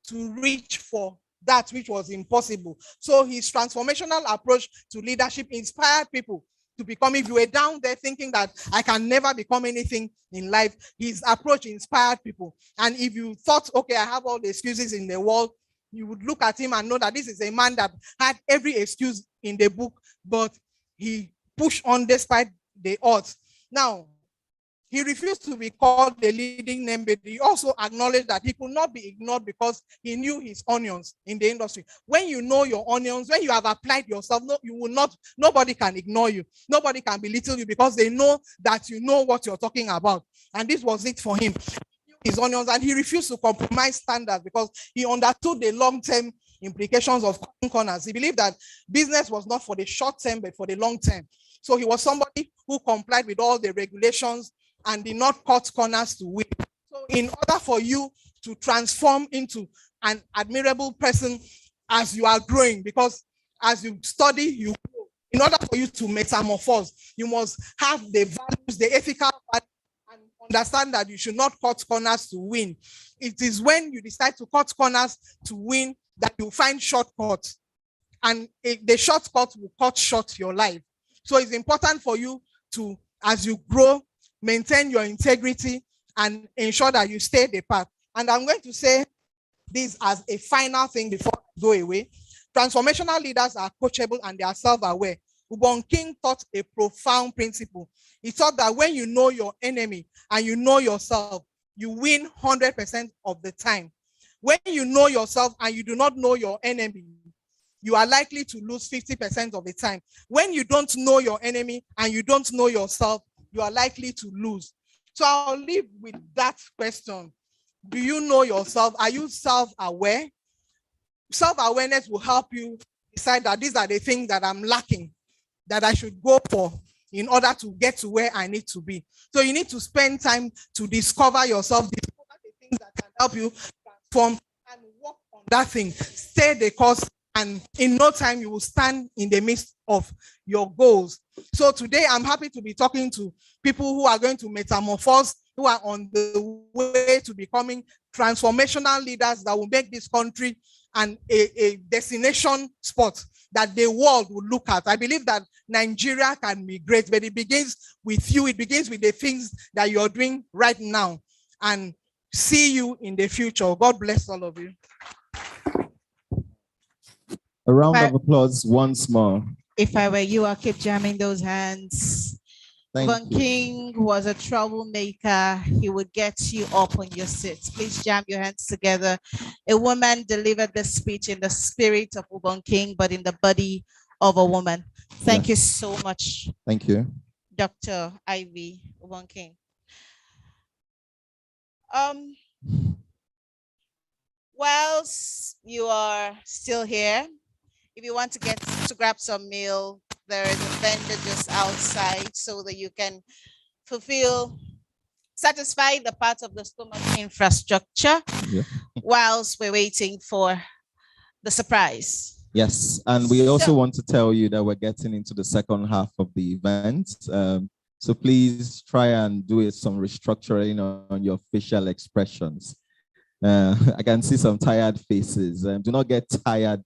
to reach for that which was impossible. So his transformational approach to leadership inspired people to become. If you were down there thinking that I can never become anything in life, his approach inspired people. And if you thought, okay, I have all the excuses in the world, you would look at him and know that this is a man that had every excuse in the book, but he pushed on despite the odds. Now, he refused to be called the leading name, but he also acknowledged that he could not be ignored because he knew his onions in the industry. When you know your onions, when you have applied yourself, nobody can ignore you. Nobody can belittle you because they know that you know what you're talking about. And this was it for him. His onions, and he refused to compromise standards because he understood the long-term implications of cutting corners. He believed that business was not for the short term, but for the long term. So he was somebody who complied with all the regulations and did not cut corners to win. So in order for you to transform into an admirable person as you are growing, because as you study, you grow. In order for you to metamorphose, you must have the values, the ethical values, and understand that you should not cut corners to win. It is when you decide to cut corners to win that you find shortcuts. And the shortcut will cut short your life. So it's important for you to, as you grow, maintain your integrity and ensure that you stay the path. And I'm going to say this as a final thing before I go away. Transformational leaders are coachable and they are self-aware. Ubon King taught a profound principle. He taught that when you know your enemy and you know yourself, you win 100% of the time. When you know yourself and you do not know your enemy, you are likely to lose 50% of the time. When you don't know your enemy and you don't know yourself, you are likely to lose. So I'll leave with that question. Do you know yourself? Are you self-aware? Self-awareness will help you decide that these are the things that I'm lacking, that I should go for in order to get to where I need to be. So you need to spend time to discover yourself, discover the things that can help you transform and work on that thing. Stay the course, and in no time you will stand in the midst of your goals. So today I'm happy to be talking to people who are going to metamorphose, who are on the way to becoming transformational leaders that will make this country a destination spot that the world will look at. I believe that Nigeria can be great, but it begins with you. It begins with the things that you're doing right now. And see you in the future. God bless all of you. A round of applause once more. If I were you, I'll keep jamming those hands. Von King was a troublemaker. He would get you up on your seats. Please jam your hands together. A woman delivered the speech in the spirit of Ubon King, but in the body of a woman. Thank you so much. Thank you. Dr. Ivy Ubon King. Whilst you are still here, if you want to grab some meal, there is a vendor just outside so that you can satisfy the part of the stomach infrastructure whilst we're waiting for the surprise. Yes, and we also want to tell you that we're getting into the second half of the event. So please try and do some restructuring on your facial expressions. I can see some tired faces. Do not get tired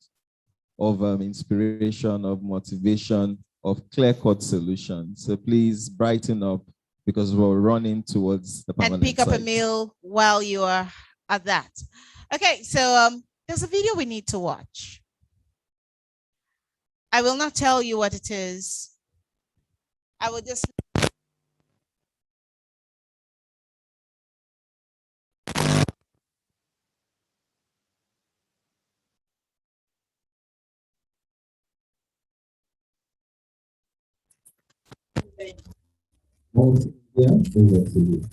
of inspiration, of motivation, of clear-cut solutions. So please brighten up because we're running towards the permanent and pick up site. a meal while you are at that. Okay, so there's a video we need to watch. I will not tell you what it is. I will just over to you.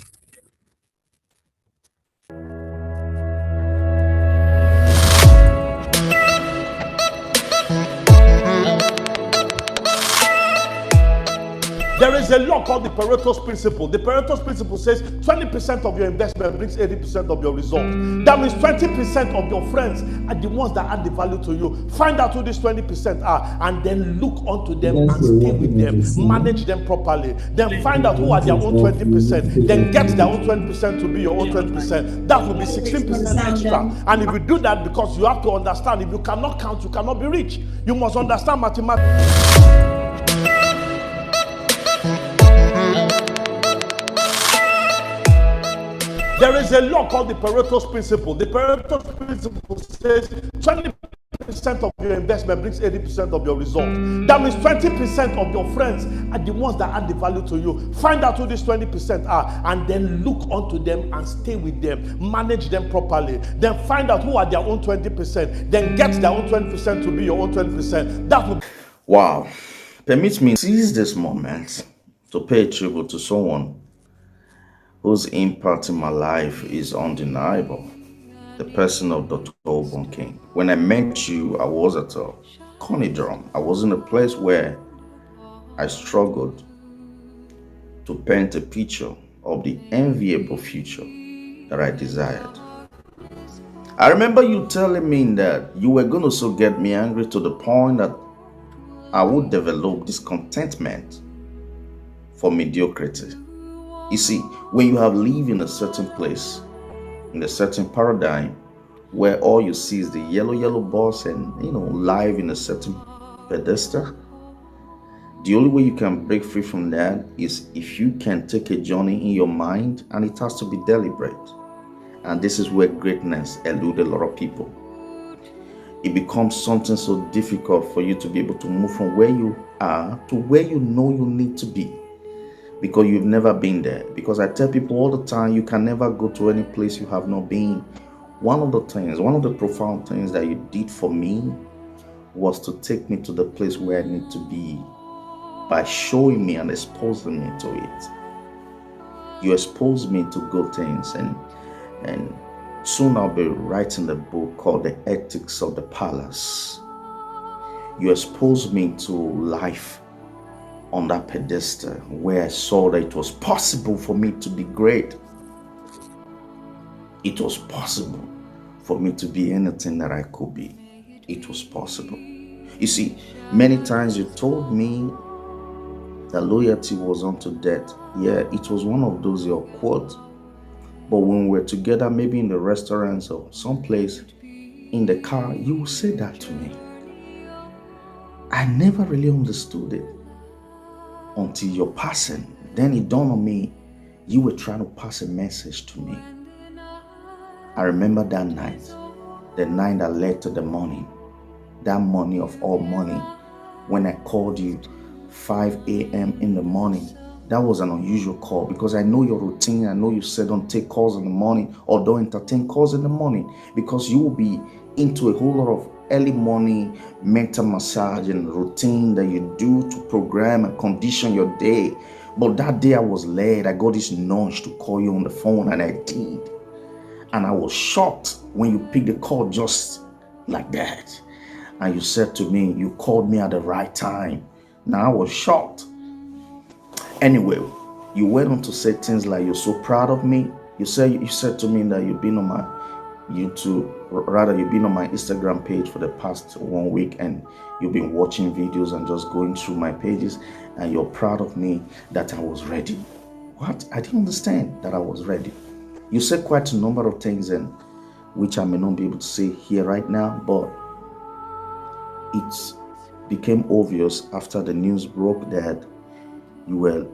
There is a law called the Pareto's principle. The Pareto's principle says 20% of your investment brings 80% of your results. That means 20% of your friends are the ones that add the value to you. Find out who these 20% are and then look onto them and stay with them. Manage them properly. Then find out who are their own 20%. Then get their own 20% to be your own 20%. That will be 16% extra. And if you do that, because you have to understand, if you cannot count, you cannot be rich. You must understand mathematics. There is a law called the Pareto's principle. The Pareto's principle says 20% of your investment brings 80% of your result. That means 20% of your friends are the ones that add the value to you. Find out who these 20% are and then look onto them and stay with them. Manage them properly. Then find out who are their own 20%. Then get their own 20% to be your own 20%. That would. Wow. Permit me to seize this moment to pay tribute to someone whose impact in my life is undeniable. The person of Dr. King. When I met you, I was at a conundrum. I was in a place where I struggled to paint a picture of the enviable future that I desired. I remember you telling me that you were going to so get me angry to the point that I would develop discontentment for mediocrity. You see, when you have lived in a certain place, in a certain paradigm, where all you see is the yellow bus and, live in a certain pedestal, the only way you can break free from that is if you can take a journey in your mind, and it has to be deliberate. And this is where greatness eludes a lot of people. It becomes something so difficult for you to be able to move from where you are to where you know you need to be, because you've never been there. Because I tell people all the time, you can never go to any place you have not been. One of the profound things that you did for me was to take me to the place where I need to be by showing me and exposing me to it. You exposed me to good things, and soon I'll be writing a book called The Ethics of the Palace. You exposed me to life on that pedestal where I saw that it was possible for me to be great. It was possible for me to be anything that I could be. It was possible. You see, many times you told me that loyalty was unto death. Yeah, it was one of those your quotes. But when we're together, maybe in the restaurants or someplace in the car, you will say that to me. I never really understood it until your passing. Then it dawned on me, you were trying to pass a message to me. I remember that night, the night that led to the morning, that morning of all morning, when I called you 5 a.m. in the morning. That was an unusual call because I know your routine. I know you said don't take calls in the morning or don't entertain calls in the morning because you will be into a whole lot of early morning mental massage and routine that you do to program and condition your day. But that day I was late. I got this nudge to call you on the phone, and I did. And I was shocked when you picked the call just like that. And you said to me, you called me at the right time. Now I was shocked. Anyway, you went on to say things like you're so proud of me. You said to me that you've been on my you've been on my Instagram page for the past 1 week, and you've been watching videos and just going through my pages, and you're proud of me that I was ready. What? I didn't understand that I was ready. You said quite a number of things, and which I may not be able to say here right now, but it became obvious after the news broke that you were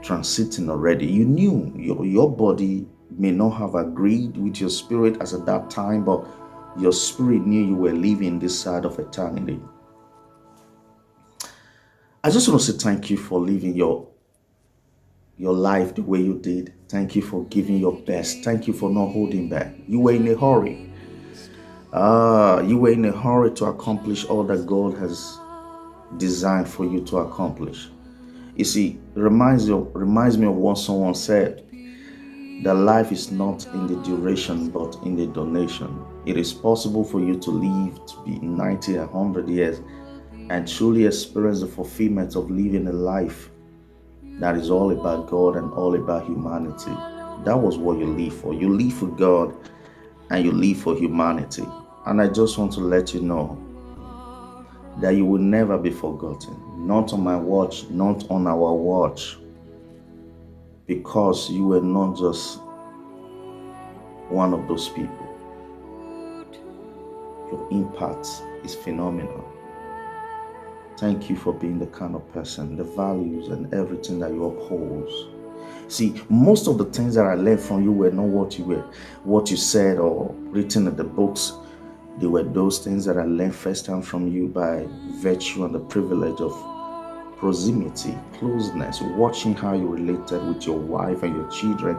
transiting already. You knew your body may not have agreed with your spirit as at that time, but your spirit knew you were living this side of eternity. I just want to say thank you for living your life the way you did. Thank you for giving your best. Thank you for not holding back. You were in a hurry. You were in a hurry to accomplish all that God has designed for you to accomplish. You see, it reminds me of what someone said, that life is not in the duration, but in the donation. It is possible for you to live to be 90, 100 years and truly experience the fulfillment of living a life that is all about God and all about humanity. That was what you live for. You live for God and you live for humanity. And I just want to let you know that you will never be forgotten. Not on my watch, not on our watch. Because you were not just one of those people. Your impact is phenomenal. Thank you for being the kind of person, the values and everything that you uphold. See, most of the things that I learned from you were not what you said or written in the books. They were those things that I learned firsthand from you by virtue and the privilege of proximity, closeness, watching how you related with your wife and your children.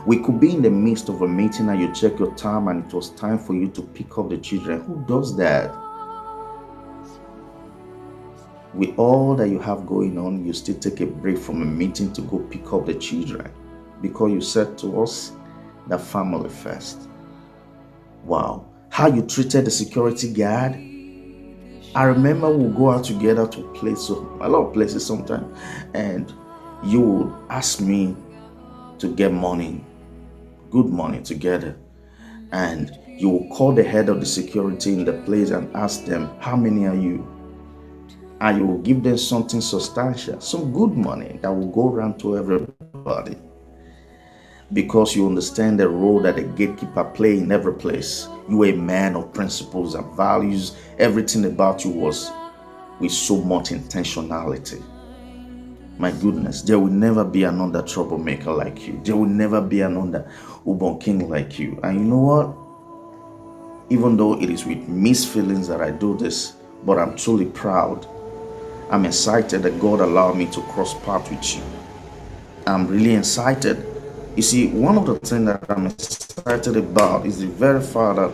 We could be in the midst of a meeting and you check your time and it was time for you to pick up the children. Who does that? With all that you have going on, you still take a break from a meeting to go pick up the children because you said to us that family first. Wow. How you treated the security guard. I remember we'll go out together to a lot of places sometimes, and you would ask me to get money, good money together. And you will call the head of the security in the place and ask them, how many are you? And you will give them something substantial, some good money that will go around to everybody. Because you understand the role that a gatekeeper play in every place. You are a man of principles and values. Everything about you was with so much intentionality. My goodness, there will never be another troublemaker like you. There will never be another Ubon King like you. And you know what? Even though it is with mixed feelings that I do this, but I'm truly proud. I'm excited that God allowed me to cross paths with you. I'm really excited. You see, one of the things that I'm excited about is the very fact that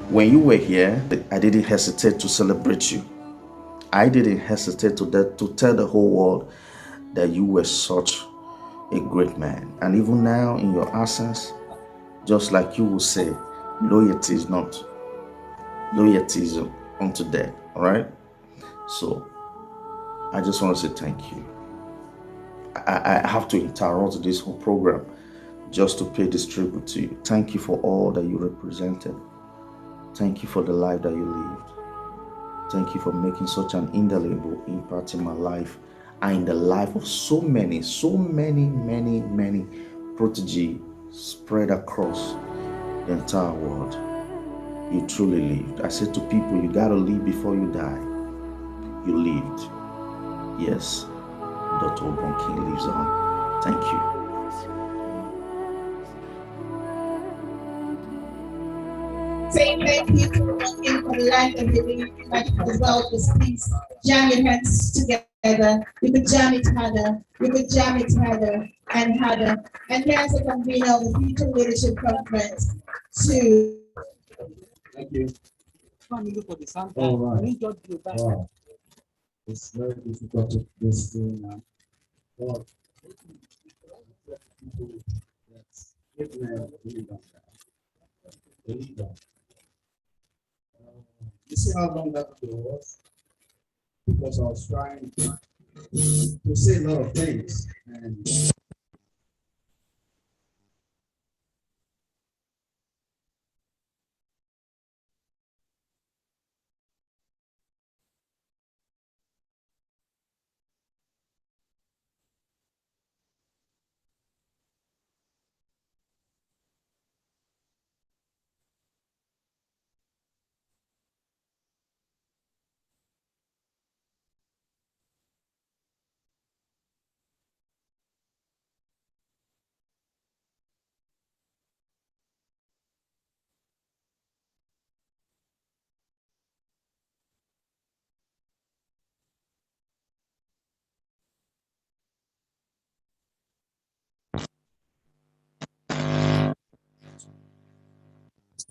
when you were here, I didn't hesitate to celebrate you. I didn't hesitate to tell the whole world that you were such a great man. And even now, in your absence, just like you will say, loyalty is unto death. All right? So I just want to say thank you. I have to interrupt this whole program just to pay this tribute to you. Thank you for all that you represented. Thank you for the life that you lived. Thank you for making such an indelible impact in my life and in the life of so many protege spread across the entire world. You truly lived. I said to people, you gotta live before you die. You lived. Yes, Dr. Obonkin lives on. Thank you. Say thank you for working for the life of the living as well. Just please jam your hands together. You could jam it harder. You could jam it harder and harder. And here's the convener of the Future Leadership Conference to. Thank you. All right. Wow. It's very difficult to this thing now. But yes, it may be done. You see how long that was? Because I was trying to say a lot of things. And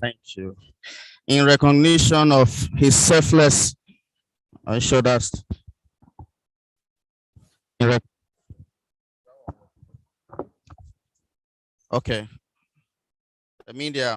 Thank you. In recognition of his selfless, I show that. Okay. The media.